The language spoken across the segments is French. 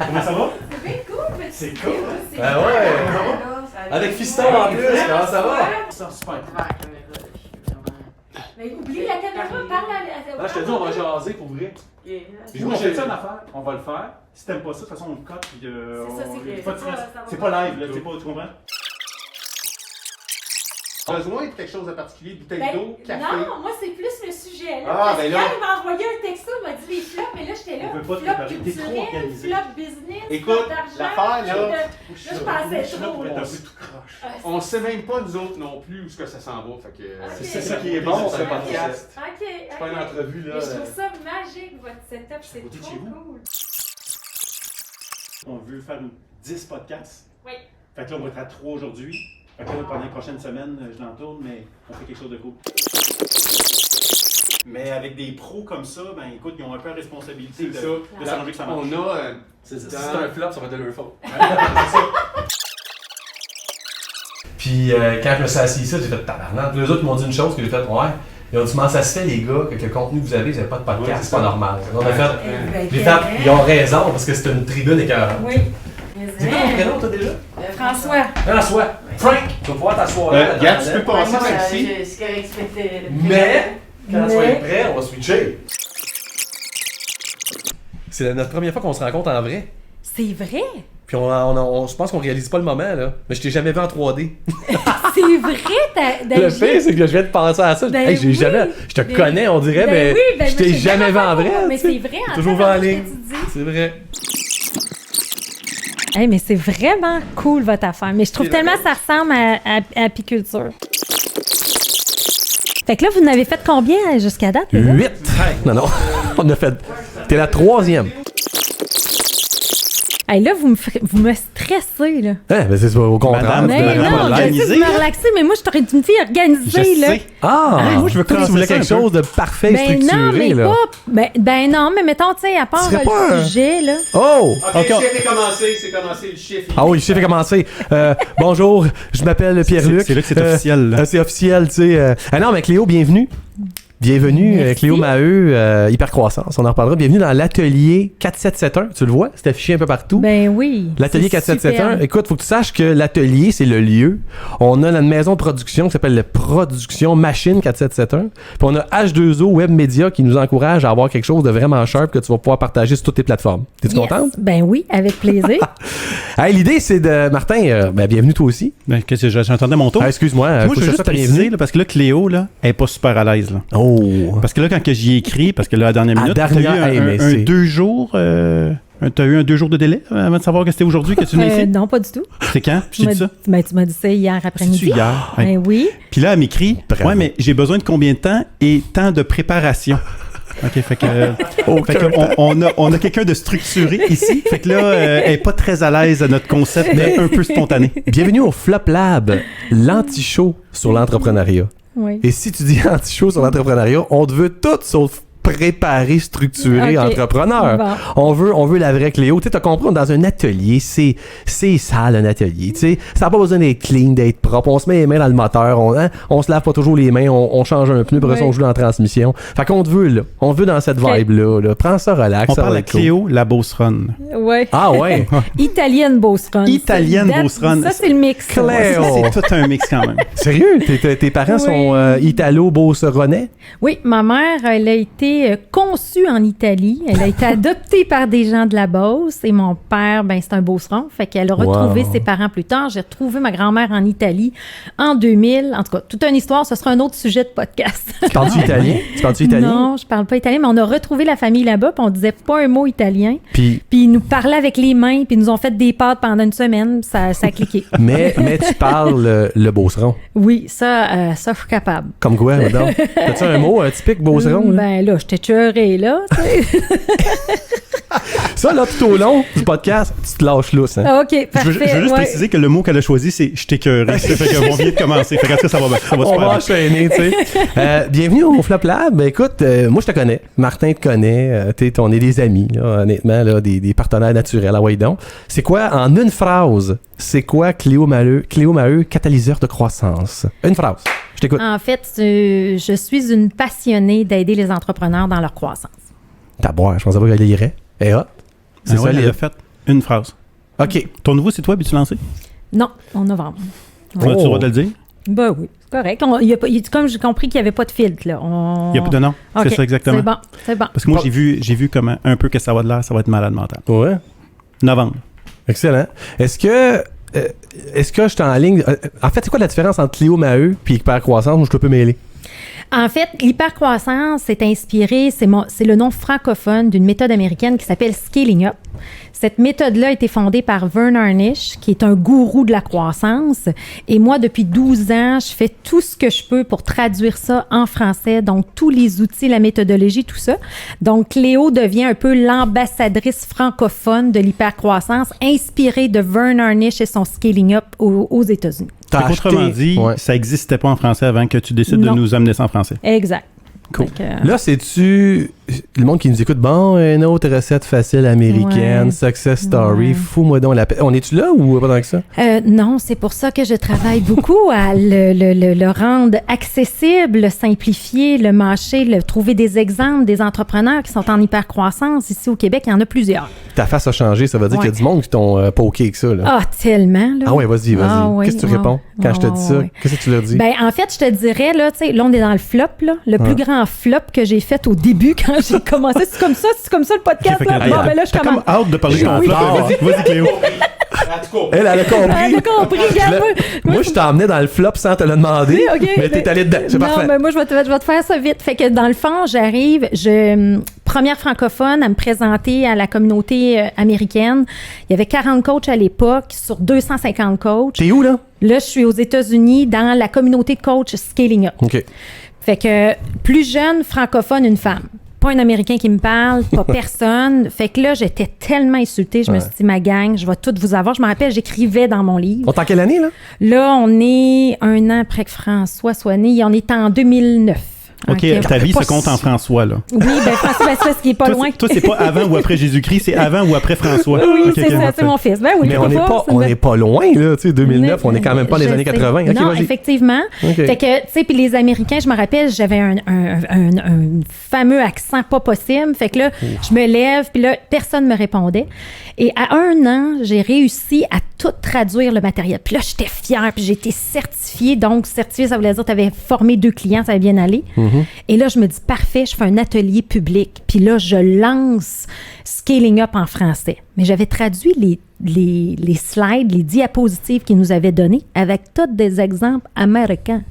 Comment ça va? C'est bien cool, mais C'est cool. Ah ouais. Avec Fiston en plus, comment ça va? Ça, super. Mais oublie la caméra, parle à Ah, je te dis, on va jaser pour vrai. Puis moi, j'ai ça une affaire, on va le faire. Si t'aimes pas ça, de toute façon, on le cote. Puis, C'est ça, c'est pas de que- stress. ça va C'est pas. pas live, là, tu comprends? Besoin de quelque chose de particulier, bouteille d'eau, café. Non, moi c'est plus le sujet. Là, Ah, parce ben que là- Yann, il m'a envoyé un texto, il m'a dit les flops, mais là j'étais là. On veut pas te Flop préparer, t'es trop culturel, organisé. flop business, Écoute, flop d'argent. l'affaire, là, Là, je pensais Je suis là trop. pour être un peu tout croche. On sait même pas, nous autres non plus, où ce que ça s'en va. Fait que, Ok. C'est ça qui est bon, bon, ce c'est podcast. Ok, C'est pas une entrevue, là. Mais je trouve ça magique, votre setup, c'est côté de trop chez vous. cool. On veut faire 10 podcasts. Oui. Fait que là, on va être à 3 aujourd'hui. Fait que là, pendant les prochaines semaines, je l'entourne, mais on fait quelque chose de cool. Mais avec des pros comme ça, ben écoute, ils ont un peu la responsabilité de C'est ça. s'arranger que ça marche. On a. Si c'est un flop, ça va être de leur faute. Puis quand je me suis assis ici, j'ai fait tabarnak. Les autres m'ont dit une chose que j'ai fait, ouais. Ils ont dit, comment ça se fait, les gars, que le contenu que vous avez, vous n'avez pas de podcast, Ouais, c'est pas normal. On a fait, Ben, j'ai fait, ils ont raison, parce que c'est une tribune écœurante. Oui. C'est quoi ton prénom, toi, déjà? François. François. Frank, tu vas pouvoir t'asseoir là. Regarde, tu peux Moi, passer par ici. c'est correct, c'était Mais, quand tu vas Mais- être prêt, on va switcher. C'est notre première fois qu'on se rencontre en vrai. C'est vrai? Puis je pense qu'on réalise pas le moment, là. Mais je t'ai jamais vu en 3D. C'est vrai, Le pire, c'est que je viens de penser à ça. Ben Hey, j'ai oui. jamais. Je te Ben- connais, on dirait, mais je t'ai jamais vu en vrai. Mais tu sais. c'est vrai, en Toujours fait, vu en ce que ligne. tu dis. C'est vrai. Hey, mais c'est vraiment cool votre affaire. Mais je trouve tellement que ça ressemble à apiculture. Fait que là, vous en avez fait combien jusqu'à date? déjà? 8. Non, non. On a fait. T'es la 3e. Hey, là, vous me stressez, là. Hein, mais c'est au contraire. Madame, Mais devrais non, pas je sais que l'organiser, vous me là. relaxez, mais moi, je t'aurais une fille organisée, là. Ah! moi, je veux toi, tu casser voulais ça quelque un peu. chose de parfait, Ben non, structuré, mais là. pas. Ben non, mais mettons, tu sais, à part Tu serais pas le un- sujet, là. Oh! Ok, Ok, le chiffre est commencé, c'est commencé le chiffre. Ah oui, le chiffre est commencé. Bonjour, je m'appelle Pierre-Luc. C'est là que c'est officiel, là. C'est officiel, tu sais. Ah non, mais Cléo, bienvenue. Bienvenue, Merci. Cléo Maheu, Hypercroissance, on en reparlera. Bienvenue dans l'atelier 4771. Tu le vois, c'est affiché un peu partout. Ben oui. L'atelier c'est 4771, superbe. écoute, faut que tu saches que l'atelier, c'est le lieu. On a une maison de production qui s'appelle la Production Machine 4771. Puis on a H2O Web Media qui nous encourage à avoir quelque chose de vraiment sharp que tu vas pouvoir partager sur toutes tes plateformes. T'es-tu Yes. contente? Ben oui, avec plaisir. Hey, l'idée, c'est de... Martin, bienvenue toi aussi. Ben, qu'est-ce que j'entendais mon tour? Ah, excuse-moi, Moi, faut je que veux je juste fasse ta préciser, bienvenue. là, parce que là, Cléo, là, elle est pas super à l'aise, là. Oh! Parce que là, quand que j'y ai écrit, parce que là, à la dernière À minute, dernière, t'as eu hey, mais un c'est- 2 jours, t'as eu un 2 jours de délai avant de savoir que c'était aujourd'hui que tu venais ici? Non, pas du tout. C'est quand? Je t'ai dit ça? Tu m'as dit ça hier C'est-tu après-midi. hier? Ouais. Ben oui. Puis là, elle m'écrit, Bravo. ouais, mais j'ai besoin de combien de temps et temps de préparation? OK, fait que, on a quelqu'un de structuré ici. Fait que là, elle est pas très à l'aise à notre concept, mais un peu spontané. Bienvenue au Flop Lab, l'anti-show sur l'entrepreneuriat. Oui. Et si tu dis anti-show sur l'entrepreneuriat, on te veut tout sauf préparé, structuré, Ok. entrepreneur. Bon. On veut la vraie Cléo. Tu sais, t'as compris, on est dans un atelier, c'est sale un atelier. Tu sais, ça n'a pas besoin d'être clean, d'être propre. On se met les mains dans le moteur, on se lave pas toujours les mains, on change un pneu, après ça, Ouais. on joue dans la transmission. Fait qu'on te veut là. On te veut dans cette Ok. vibe-là. Là. Prends ça relax. On ça parle va à être cool. Cléo, la Boss Run. Ouais. Ah ouais. Italienne Boss Run. Italienne Ça, Boss Run. Ça, c'est le mix. Cléo. C'est tout un mix quand même. Sérieux? Tes parents Oui. sont italo-beauceronnais? Oui, ma mère, elle a été conçue en Italie. Elle a été adoptée par des gens de la Beauce. Et mon père, ben c'est un Beauceron. Fait qu'elle a retrouvé Wow. ses parents plus tard. J'ai retrouvé ma grand-mère en Italie en 2000. En tout cas, toute une histoire. Ce sera un autre sujet de podcast. Tu parles-tu italien? Tu parles-tu italien? Non, je parle pas italien, mais on a retrouvé la famille là-bas. Puis on disait pas un mot italien. Puis, Puis ils nous parlaient avec les mains. Puis ils nous ont fait des pâtes pendant une semaine. Ça a cliqué. mais tu parles le beauceron. Oui, ça, je suis capable. Comme quoi, madame? T'as-tu un mot typique beauceron? Là? Ben là, j'étais tueurée, là. tu sais. Ça, là, tout au long du podcast, tu te lâches lousse. Hein? Ah, OK, Je parfait. veux juste ouais. préciser que le mot qu'elle a choisi, c'est « je t'écœurais ». Ça fait qu'on vient de commencer. Fait qu'après, ça va On super va bien. enchaîner, tu sais. Bienvenue au Flop Lab. Ben, écoute, moi, je te connais. Martin te connaît. On est des amis, là, honnêtement, là, des partenaires naturels. Ah ouais, donc. C'est quoi, en une phrase, c'est quoi Cléo Maheu, catalyseur de croissance? Une phrase. Je t'écoute. En fait, je suis une passionnée d'aider les entrepreneurs dans leur croissance. T'as boire, je pensais pas qu'elle irait. Et hop. C'est ça, elle a fait une phrase. OK. Ton nouveau site web, es-tu lancé? Non, en novembre. On a-tu le droit de le dire? Ben oui, c'est correct. Comme j'ai compris qu'il n'y avait pas de filtre, là. Il n'y a plus de nom. OK, C'est ça, exactement. C'est bon. Parce que moi, j'ai vu comme un peu que ça va de l'air, ça va être malade mental. Ouais. Novembre. Excellent. Est-ce que je suis en ligne? En fait, c'est quoi la différence entre Cléo Maheu et Hypercroissance? Moi, je suis un peu mêlé. En fait, l'hypercroissance est inspiré, c'est le nom francophone d'une méthode américaine qui s'appelle Scaling Up. Cette méthode-là a été fondée par Vern Harnish, qui est un gourou de la croissance. Et moi, depuis 12 ans, je fais tout ce que je peux pour traduire ça en français. Donc, tous les outils, la méthodologie, tout ça. Donc, Cléo devient un peu l'ambassadrice francophone de l'hypercroissance, inspirée de Vern Harnish et son Scaling Up aux États-Unis. Autrement dit, ça n'existait pas en français avant que tu décides de nous amener ça en français. Exact. Cool. Là, c'est-tu le monde qui nous écoute? Bon, une autre recette facile américaine, success story, fous-moi donc la paix. On est-tu là ou pas tant que ça? Non, c'est pour ça que je travaille beaucoup à le rendre accessible, le simplifier, le mâcher, trouver des exemples des entrepreneurs qui sont en hypercroissance. Ici au Québec, il y en a plusieurs. Ta face a changé, ça veut dire qu'il y a du monde qui t'ont poké avec ça. Là. Ah, tellement. Là. Ah ouais, vas-y. Qu'est-ce que tu réponds quand je te dis ça? Qu'est-ce que tu leur dis? Ben, en fait, je te dirais, là, tu sais, là, on est dans le flop, là. Le plus grand flop que j'ai fait au début quand j'ai commencé. C'est comme ça le podcast, là. Bon, ben là, je commence. Comme hâte de parler de ton flop. Vas-y, Cléo. Elle a compris. Elle a compris, moi, je t'emmenais dans le flop sans te le demander, mais t'es allé dedans. C'est parfait. Non, mais moi, je vais te faire ça vite. Fait que dans le fond, j'arrive, première francophone à me présenter à la communauté américaine. Il y avait 40 coachs à l'époque sur 250 coachs. T'es où, là? Là, je suis aux États-Unis dans la communauté de coachs Scaling Up. OK. Fait que plus jeune, francophone, une femme. Pas un Américain qui me parle, pas personne. Fait que là, j'étais tellement insultée. Je me suis dit, ma gang, je vais toutes vous avoir. Je me rappelle, j'écrivais dans mon livre. On est en quelle année, là? Là, on est un an après que François soit né. On est en 2009. OK, ta vie se compte en François, là. Oui, ben François, ben ça, ce qui est pas loin. Toi, c'est pas avant ou après Jésus-Christ, c'est avant ou après François. Oui, c'est ça, c'est mon fils. Ben oui, mais on n'est pas loin, là, tu sais, 2009, on est quand même pas dans les années 80. Okay, non, effectivement. Okay. Fait que, tu sais, puis les Américains, je me rappelle, j'avais un fameux accent pas possible. Fait que là, je me lève, puis là, personne me répondait. Et à 1 an, j'ai réussi à tout traduire le matériel. Puis là, j'étais fière, puis j'ai été certifiée. Donc, certifiée, ça voulait dire que tu avais formé 2 clients, ça allait bien aller. Et là, je me dis, parfait, je fais un atelier public. Puis là, je lance Scaling Up en français. Mais j'avais traduit les slides, les diapositives qu'ils nous avaient données avec tous des exemples américains.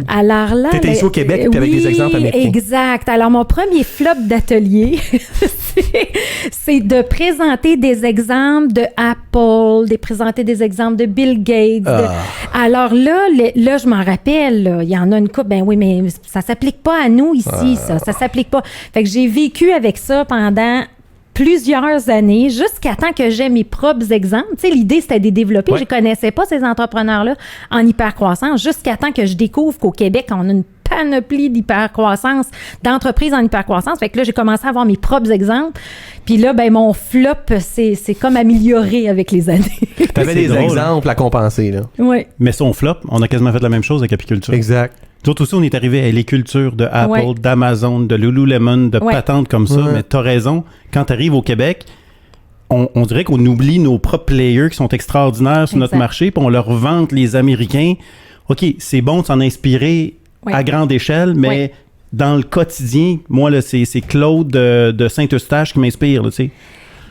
Alors là, t'étais ici au Québec puis avec des exemples américains. Exact. Alors mon premier flop d'atelier, c'est de présenter des exemples de Apple, de présenter des exemples de Bill Gates. Alors là, je m'en rappelle, il y en a une couple. Ben oui, mais ça s'applique pas à nous ici, ça s'applique pas. Fait que j'ai vécu avec ça pendant plusieurs années, jusqu'à temps que j'ai mes propres exemples. Tu sais, l'idée, c'était de les développer. Je ne connaissais pas ces entrepreneurs-là en hypercroissance, jusqu'à temps que je découvre qu'au Québec, on a une panoplie d'hypercroissance, d'entreprises en hypercroissance. Fait que là, j'ai commencé à avoir mes propres exemples. Puis là, ben mon flop, c'est comme amélioré avec les années. Tu avais des exemples à compenser, là. Oui. Mais son flop, on a quasiment fait la même chose avec apiculture. Exact. Nous autres aussi, on est arrivé à les cultures de Apple, d'Amazon, de Lululemon, de patentes comme ça. Mais t'as raison, quand t'arrives au Québec, on dirait qu'on oublie nos propres players qui sont extraordinaires sur notre marché, puis on leur vante les Américains. OK, c'est bon de s'en inspirer à grande échelle, mais dans le quotidien, moi, là, c'est Claude de Saint-Eustache qui m'inspire, tu sais.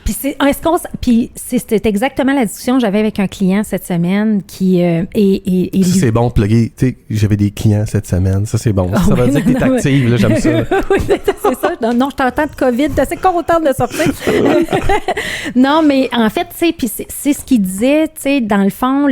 Puis c'était exactement la discussion que j'avais avec un client cette semaine qui c'est bon de plugger. Tu sais, j'avais des clients cette semaine. Ça, c'est bon. Ça veut dire que t'es active, là, j'aime ça. Oui, c'est ça. Non, je t'entends de COVID. T'es assez contente de sortir. Non, mais en fait, tu sais, puis c'est ce qu'il disait, tu sais, dans le fond,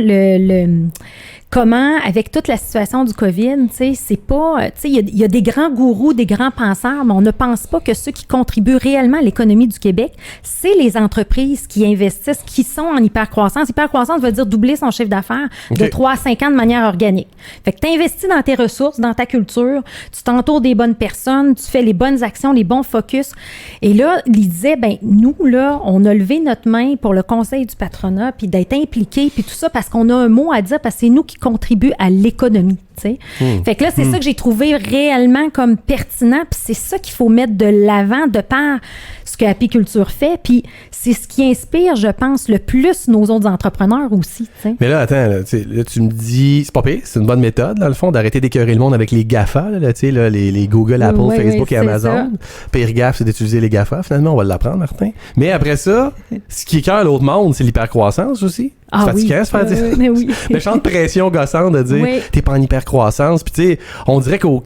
comment, avec toute la situation du COVID, tu sais, c'est pas... Tu sais, il y a des grands gourous, des grands penseurs, mais on ne pense pas que ceux qui contribuent réellement à l'économie du Québec, c'est les entreprises qui investissent, qui sont en hypercroissance. Hypercroissance veut dire doubler son chiffre d'affaires de 3 à 5 ans de manière organique. Fait que tu investis dans tes ressources, dans ta culture, tu t'entoures des bonnes personnes, tu fais les bonnes actions, les bons focus. Et là, il disait, ben nous, là, on a levé notre main pour le conseil du patronat, puis d'être impliqués, puis tout ça, parce qu'on a un mot à dire, parce que c'est nous qui contribuent à l'économie. Fait que là, c'est ça que j'ai trouvé réellement comme pertinent, puis c'est ça qu'il faut mettre de l'avant de par ce que Apiculture fait, puis c'est ce qui inspire, je pense, le plus nos autres entrepreneurs aussi. T'sais. Mais là, attends, là, tu me dis, c'est pas pire, c'est une bonne méthode, dans le fond, d'arrêter d'écœurer le monde avec les GAFA, là, les Google, Apple, Facebook et Amazon. Pire gaffe, c'est d'utiliser les GAFA, finalement, on va l'apprendre, Martin. Mais après ça, ce qui écœure l'autre monde, c'est l'hypercroissance aussi. Ah c'est fatigant, se faire dire. Mais oui. Méchante pression gossante de dire t'es pas en hypercroissance. Puis tu sais, on dirait qu'au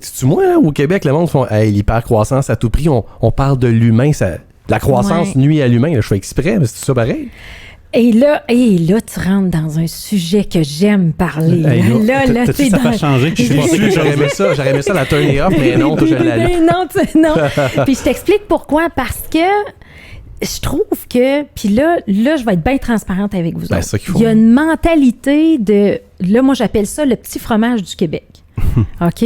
Québec, le monde font hey, l'hypercroissance à tout prix. On parle de l'humain. La croissance nuit à l'humain. Là, je fais exprès, mais c'est ça pareil. Et là, tu rentres dans un sujet que j'aime parler. Là, ça va changer. J'aurais aimé ça la turn it off, mais non, toi, je l'ai. Non. Puis je t'explique pourquoi. Parce que je trouve que, puis là, je vais être bien transparente avec vous autres. Ça qu'il faut. Il y a une mentalité de, là, moi, j'appelle ça le petit fromage du Québec. OK?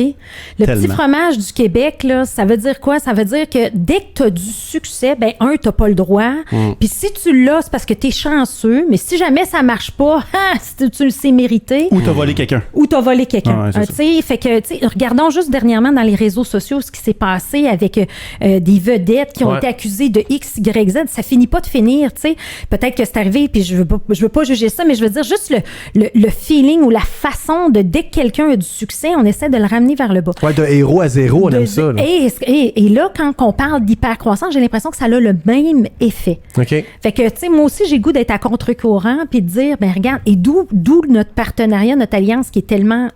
Le petit fromage du Québec, là, ça veut dire quoi? Ça veut dire que dès que tu as du succès, ben t'as pas le droit. Puis si tu l'as, c'est parce que tu es chanceux. Mais si jamais ça marche pas, tu le sais mériter. Ou t'as volé quelqu'un. Fait que, regardons juste dernièrement dans les réseaux sociaux ce qui s'est passé avec des vedettes qui ont été accusées de X, Y, Z. Ça finit pas de finir, tu sais. Peut-être que c'est arrivé, puis je veux pas juger ça, mais je veux dire juste le feeling ou la façon de dès que quelqu'un a du succès, on essaie de le ramener vers le bas. Ouais, de héros à zéro, on aime ça. Là. Et là, quand on parle d'hypercroissance, j'ai l'impression que ça a le même effet. OK. Fait que, tu sais, moi aussi, j'ai le goût d'être à contre-courant puis de dire, ben regarde, et d'où notre partenariat, notre alliance qui est tellement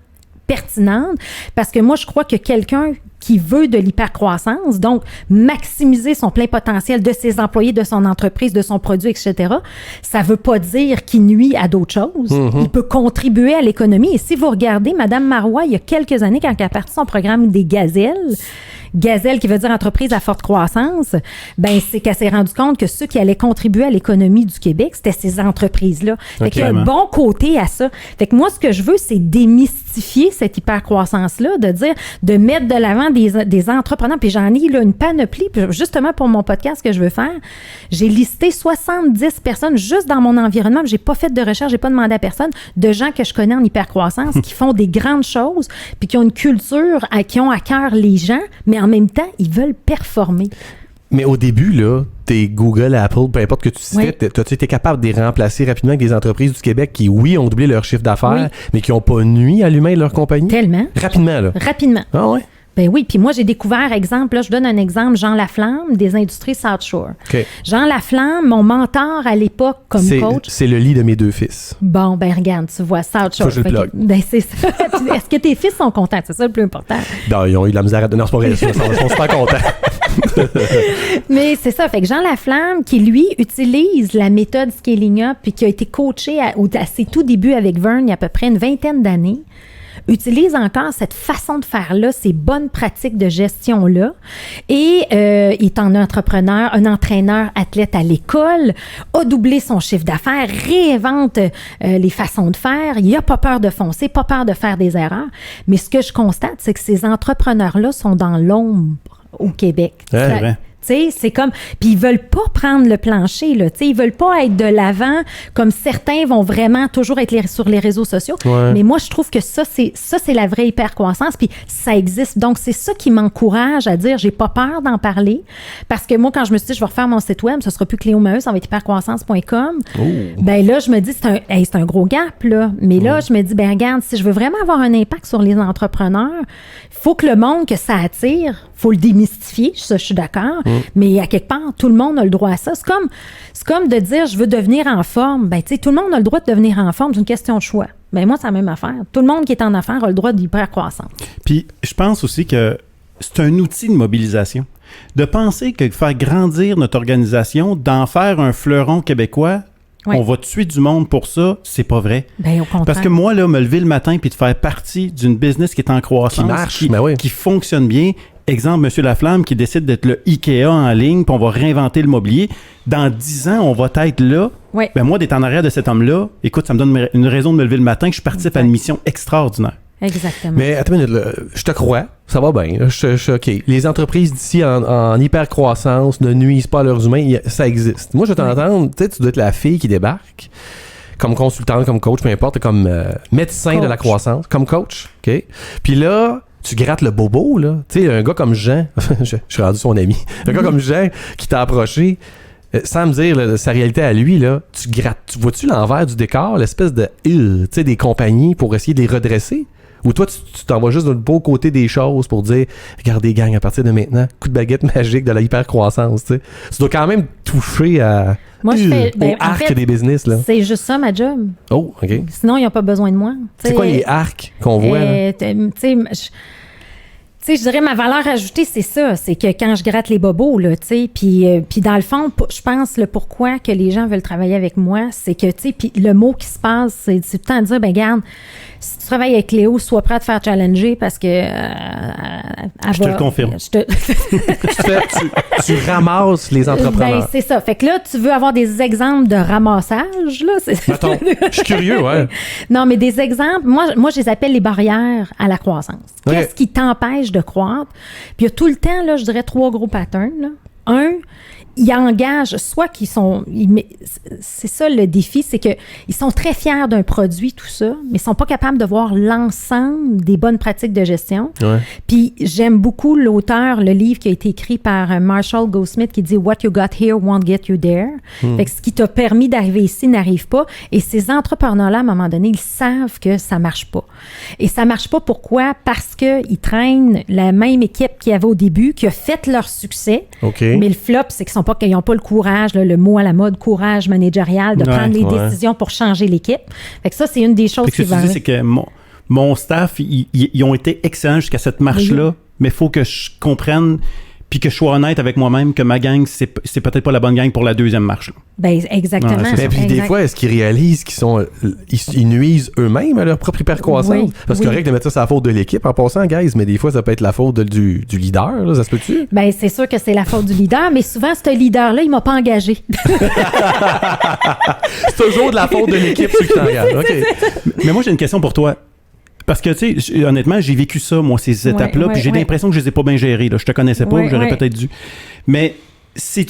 pertinente, parce que moi, je crois que quelqu'un qui veut de l'hypercroissance, donc maximiser son plein potentiel de ses employés, de son entreprise, de son produit, etc., ça veut pas dire qu'il nuit à d'autres choses. Il peut contribuer à l'économie. Et si vous regardez, Mme Marois, il y a quelques années, quand elle a parti son programme des gazelles, Gazelle, qui veut dire entreprise à forte croissance, ben c'est qu'elle s'est rendue compte que ceux qui allaient contribuer à l'économie du Québec, c'était ces entreprises-là. Fait qu'il y a un bon côté à ça. Fait que moi, ce que je veux, c'est démystifier cette hypercroissance-là, de dire, de mettre de l'avant des entrepreneurs. Puis j'en ai là une panoplie. Puis justement, pour mon podcast que je veux faire, j'ai listé 70 personnes juste dans mon environnement. J'ai pas fait de recherche, j'ai pas demandé à personne, de gens que je connais en hypercroissance qui font des grandes choses, puis qui ont une culture, qui ont à cœur les gens, mais en même temps, ils veulent performer. Mais au début, là, tes Google, Apple, peu importe que tu citais, tu été capable de les remplacer rapidement avec des entreprises du Québec qui, oui, ont doublé leur chiffre d'affaires, mais qui n'ont pas nui à l'humain de leur compagnie? Tellement. Rapidement, là. Rapidement. Ah ouais? Ben oui, puis moi, j'ai découvert, exemple, là, je donne un exemple, Jean Laflamme, des industries South Shore. Okay. Jean Laflamme, mon mentor à l'époque comme coach. C'est le lit de mes deux fils. Bon, ben regarde, tu vois, South Shore. Faut que je le plug. Ben c'est ça. Est-ce que tes fils sont contents? C'est ça le plus important. Non, ils ont eu de la misère à... Non, c'est pas vrai, ils sont super contents. Mais c'est ça, fait que Jean Laflamme, qui lui utilise la méthode Scaling Up, puis qui a été coaché à ses tout débuts avec Vern il y a à peu près une vingtaine d'années, utilise encore cette façon de faire-là, ces bonnes pratiques de gestion-là. Et il est un entrepreneur, un entraîneur athlète à l'école, a doublé son chiffre d'affaires, réinvente les façons de faire. Il n'a pas peur de foncer, pas peur de faire des erreurs. Mais ce que je constate, c'est que ces entrepreneurs-là sont dans l'ombre au Québec. Ouais. T'sais, c'est comme... Puis ils veulent pas prendre le plancher, là. T'sais, ils veulent pas être de l'avant, comme certains vont vraiment toujours être sur les réseaux sociaux. Ouais. Mais moi, je trouve que ça, c'est la vraie hypercroissance, puis ça existe. Donc, c'est ça qui m'encourage à dire, j'ai pas peur d'en parler, parce que moi, quand je me suis dit, je vais refaire mon site web, ce sera plus Cléo Maheu, ça va être hypercroissance.com. Ben là, je me dis, c'est un gros gap, là. Mais là, je me dis, ben regarde, si je veux vraiment avoir un impact sur les entrepreneurs, il faut que le monde que ça attire, faut le démystifier, ça, je suis d'accord. Mais à quelque part, tout le monde a le droit à ça. C'est comme de dire, je veux devenir en forme. Ben, tu sais, tout le monde a le droit de devenir en forme. C'est une question de choix. Ben, moi, c'est la même affaire. Tout le monde qui est en affaires a le droit d'hypercroissance. Puis, je pense aussi que c'est un outil de mobilisation. De penser que faire grandir notre organisation, d'en faire un fleuron québécois, on va tuer du monde pour ça, c'est pas vrai. Ben, au contraire. Parce que moi, là, me lever le matin puis de faire partie d'une business qui est en croissance, qui marche, qui fonctionne bien. Exemple, M. Laflamme qui décide d'être le IKEA en ligne, puis on va réinventer le mobilier. Dans 10 ans, on va être là. Oui. Ben moi, d'être en arrière de cet homme-là, écoute, ça me donne une raison de me lever le matin que je participe à une mission extraordinaire. Exactement. Mais attends une minute, là, je te crois, ça va bien. Là, je suis OK. Les entreprises d'ici en hyper-croissance ne nuisent pas à leurs humains, ça existe. Moi, je vais t'entendre, tu sais, tu dois être la fille qui débarque. comme consultant, comme coach, peu importe, comme médecin de la croissance, comme coach, OK? Puis là, tu grattes le bobo, là. Tu sais, un gars comme Jean, je suis rendu son ami, un gars comme Jean qui t'a approché, sans me dire là, sa réalité à lui, là, tu grattes, tu vois-tu l'envers du décor, l'espèce de, tu sais, des compagnies pour essayer de les redresser? Ou toi, tu t'en vas juste d'un beau côté des choses pour dire, regardez, gang, à partir de maintenant, coup de baguette magique de la hyper-croissance, tu sais. Tu dois quand même toucher à... Moi, je fais... au arc des business, là. C'est juste ça, ma job. Oh, OK. Sinon, ils n'ont pas besoin de moi. C'est quoi les arcs qu'on voit, là? Tu sais, je dirais ma valeur ajoutée, c'est ça. C'est que quand je gratte les bobos, là, tu sais, puis dans le fond, je pense le pourquoi que les gens veulent travailler avec moi, c'est que, tu sais, puis le mot qui se passe, c'est tout le temps de dire, ben garde, si tu travailles avec Léo, sois prêt à te faire challenger parce que... je te le confirme. Tu ramasses les entrepreneurs. Ben, c'est ça. Fait que là, tu veux avoir des exemples de ramassage, là. Attends, je suis curieux, ouais. Non, mais des exemples, moi, je les appelle les barrières à la croissance. Okay. Qu'est-ce qui t'empêche de croître? Puis il y a tout le temps, là, je dirais 3 gros patterns, là. Un, ils engagent, soit qu'ils sont... c'est ça le défi, c'est qu'ils sont très fiers d'un produit, tout ça, mais ils sont pas capables de voir l'ensemble des bonnes pratiques de gestion. Ouais. Puis j'aime beaucoup l'auteur, le livre qui a été écrit par Marshall Goldsmith qui dit « What you got here won't get you there ». Fait que ce qui t'a permis d'arriver ici n'arrive pas. Et ces entrepreneurs-là, à un moment donné, ils savent que ça marche pas. Et ça marche pas, pourquoi? Parce qu'ils traînent la même équipe qu'il y avait au début, qui a fait leur succès. Okay. Mais le flop, c'est qu'ils n'ont pas le courage, là, le mot à la mode, courage managérial, de prendre les décisions pour changer l'équipe. Fait que ça, c'est une des choses qui va... Ce que tu dis, c'est que mon staff, ils ont été excellents jusqu'à cette marche-là, mais il faut que je comprenne puis que je sois honnête avec moi-même que ma gang, c'est peut-être pas la bonne gang pour la deuxième marche. Là. Ben, exactement. Mais puis des fois, est-ce qu'ils réalisent ils nuisent eux-mêmes à leur propre hyper-croissance? Oui, Parce que c'est correct de mettre ça sur la faute de l'équipe en passant, guys, mais des fois, ça peut être la faute du leader, là, ça se peut-tu? Ben, c'est sûr que c'est la faute du leader, mais souvent, ce leader-là, il m'a pas engagé. C'est toujours de la faute de l'équipe, ceux qui t'engagent. Okay. Mais moi, j'ai une question pour toi. Parce que, tu sais, honnêtement, j'ai vécu ça, moi, ces étapes-là, puis j'ai l'impression que je les ai pas bien gérées. Là. Je te connaissais pas, j'aurais peut-être dû. Mais si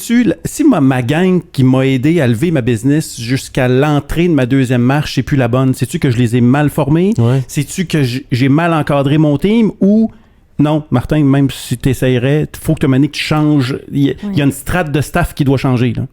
ma gang qui m'a aidé à lever ma business jusqu'à l'entrée de ma deuxième marche, c'est plus la bonne? Sais-tu que je les ai mal formés? Ouais. Sais-tu que j'ai mal encadré mon team? Ou non, Martin, même si tu essayerais, il faut que tu changes. Il y a une strate de staff qui doit changer, là.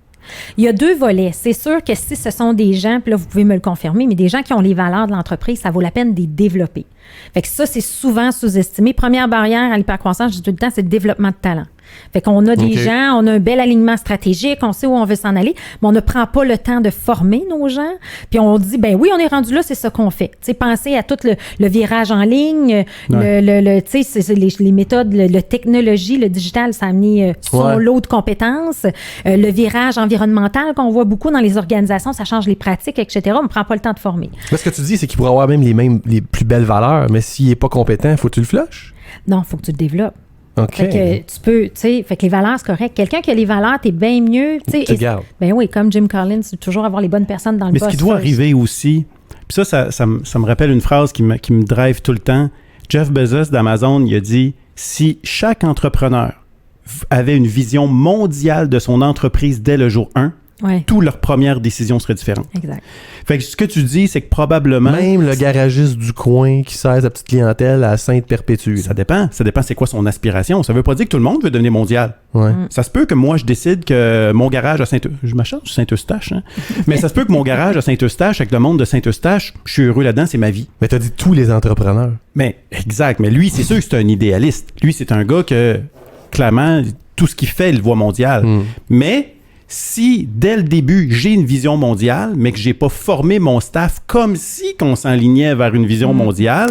Il y a 2 volets. C'est sûr que si ce sont des gens, puis là, vous pouvez me le confirmer, mais des gens qui ont les valeurs de l'entreprise, ça vaut la peine de les développer. Fait que ça, c'est souvent sous-estimé. Première barrière à l'hypercroissance, je dis tout le temps, c'est le développement de talent. Fait qu'on a des gens, on a un bel alignement stratégique, on sait où on veut s'en aller, mais on ne prend pas le temps de former nos gens. Puis on dit, ben oui, on est rendu là, c'est ça qu'on fait. Tu sais, pensez à tout le virage en ligne, tu sais, c'est les méthodes, la technologie, le digital, ça a amené son lot de compétences. Le virage environnemental qu'on voit beaucoup dans les organisations, ça change les pratiques, etc. On ne prend pas le temps de former. Mais ce que tu dis, c'est qu'il pourrait avoir même les plus belles valeurs, mais s'il n'est pas compétent, faut que tu le flushes? Non, il faut que tu le développes. OK. Fait que tu peux, tu sais, fait que les valeurs, c'est correct. Quelqu'un qui a les valeurs, t'es bien mieux. Tu gardes. Ben oui, comme Jim Collins, toujours avoir les bonnes personnes dans le poste. Mais ce qui doit arriver aussi, puis ça me rappelle une phrase qui me drive tout le temps. Jeff Bezos d'Amazon, il a dit, si chaque entrepreneur avait une vision mondiale de son entreprise dès le jour 1, toutes leurs premières décisions seraient différentes. Exact. Fait que ce que tu dis, c'est que probablement... Même le garagiste du coin qui sert sa petite clientèle à Sainte-Perpétue. Ça dépend c'est quoi son aspiration. Ça veut pas dire que tout le monde veut devenir mondial. Ouais. Ça se peut que moi, je décide que mon garage à Saint-Eustache, hein? Mais ça se peut que mon garage à Saint-Eustache, avec le monde de Saint-Eustache, je suis heureux là-dedans, c'est ma vie. Mais t'as dit tous les entrepreneurs. Mais exact. Mais lui, c'est sûr que c'est un idéaliste. Lui, c'est un gars que, clairement, tout ce qu'il fait, il le voit mondial. Mais... si, dès le début, j'ai une vision mondiale, mais que j'ai pas formé mon staff comme si qu'on s'enlignait vers une vision mondiale,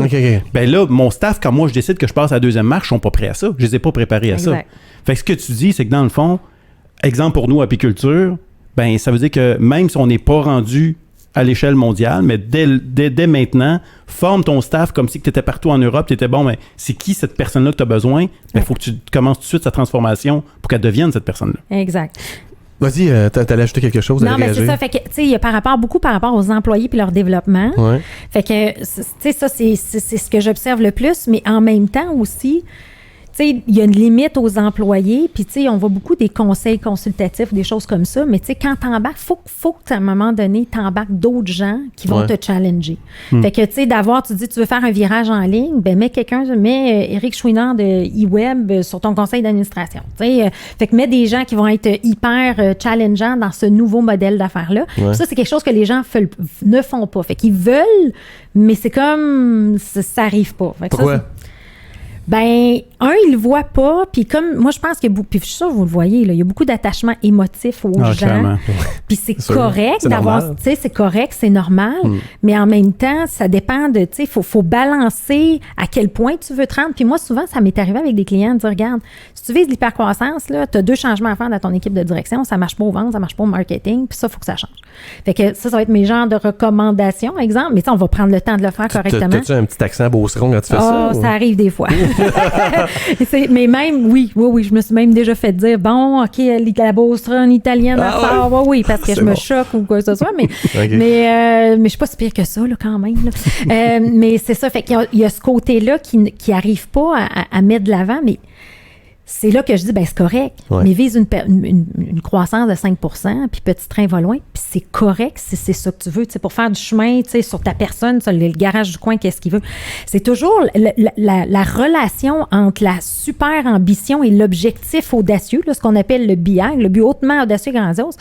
ben là, mon staff, quand moi, je décide que je passe à la deuxième marche, ils sont pas prêts à ça. Je les ai pas préparés à ça. Fait que ce que tu dis, c'est que dans le fond, exemple pour nous, apiculture, ben ça veut dire que même si on n'est pas rendu à l'échelle mondiale, mais dès maintenant, forme ton staff comme si tu étais partout en Europe, tu étais bon, mais c'est qui cette personne-là que tu as besoin? Il faut que tu commences tout de suite sa transformation pour qu'elle devienne cette personne-là. Exact. Vas-y, t'allais ajouter quelque chose? Non, mais c'est ça. Fait que, tu sais, il y a beaucoup par rapport aux employés puis leur développement. Ouais. Fait que, tu sais, ça, c'est ce que j'observe le plus, mais en même temps aussi, tu sais, il y a une limite aux employés, puis tu sais, on voit beaucoup des conseils consultatifs, des choses comme ça, mais tu sais, quand t'embarques, faut que à un moment donné, t'embarques d'autres gens qui vont te challenger. Fait que, tu sais, tu dis, tu veux faire un virage en ligne, ben mets Éric Chouinard de eWeb sur ton conseil d'administration. Tu sais, fait que mets des gens qui vont être hyper challengeants dans ce nouveau modèle d'affaires-là. Ça, c'est quelque chose que les gens ne font pas. Fait qu'ils veulent, mais c'est comme ça arrive pas. Fait que pourquoi? Ça, ils le voient pas, puis comme moi je pense que puis je suis sûre vous le voyez là, il y a beaucoup d'attachement émotif aux gens. Clairement. Puis c'est correct d'avoir, tu sais, c'est correct, c'est normal, mais en même temps, ça dépend de, tu sais, faut balancer à quel point tu veux te rendre. Puis moi souvent ça m'est arrivé avec des clients de dire regarde, si tu vises l'hypercroissance là, tu as 2 changements à faire dans ton équipe de direction, ça marche pas au ventes, ça marche pas au marketing, puis ça faut que ça change. Fait que ça va être mes genres de recommandations, exemple, mais ça on va prendre le temps de le faire correctement. T'as-tu un petit accent beauceron quand tu fais ça? Ça arrive des fois. Mais même, oui, je me suis même déjà fait dire, bon, OK, la beauceronne italienne, oui, parce que je me choque ou quoi que ce soit, mais je suis pas si pire que ça, là, quand même. Là. Mais c'est ça, fait qu'il y a ce côté-là qui arrive pas à mettre de l'avant, mais c'est là que je dis, c'est correct, mais vise une croissance de 5%, puis petit train va loin, puis c'est correct si c'est ça que tu veux. Pour faire du chemin sur ta personne, sur le garage du coin, qu'est-ce qu'il veut. C'est toujours la relation entre la super ambition et l'objectif audacieux, là, ce qu'on appelle le BIAG, le but hautement audacieux et grandiose,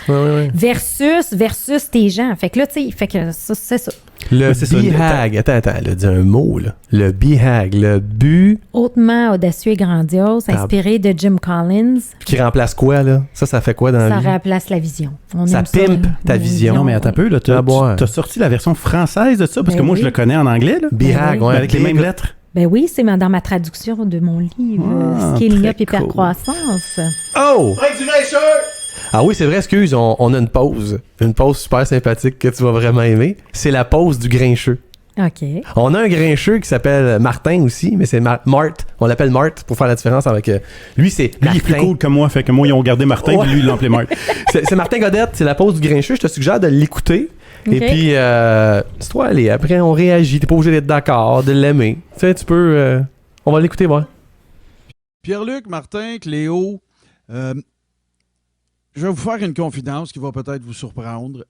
versus tes gens. Fait que là, tu sais, c'est ça. Le BHAG, attends, elle a dit un mot, là. Le BHAG, le but... hautement audacieux et grandiose, inspiré de Jim Collins. Qui remplace quoi, là? Ça fait quoi dans la vie? Ça remplace la vision. Ça pimpe ta vision. Non, mais attends un peu, là, t'as sorti la version française de ça, parce que moi, je le connais en anglais, là. BHAG, avec les mêmes lettres. Ben oui, c'est dans ma traduction de mon livre, Scaling Up Hypercroissance. Oh! Break du grincheux! Ah oui, c'est vrai, excuse, on a une pause. Une pause super sympathique que tu vas vraiment aimer. C'est la pause du grincheux. OK. On a un grincheux qui s'appelle Martin aussi, mais c'est Mart. On l'appelle Mart pour faire la différence avec... lui, c'est Martin. Lui, il est plus cool que moi, fait que moi, ils ont gardé Martin, puis lui, ils l'ont appelé Mart. c'est Martin Godette, c'est la pause du grincheux. Je te suggère de l'écouter. Okay. Et puis, c'est toi, allez, après, on réagit. T'es pas obligé d'être d'accord, de l'aimer. Tu sais, tu peux... on va l'écouter, voir. Pierre-Luc, Martin, Cléo... je vais vous faire une confidence qui va peut-être vous surprendre.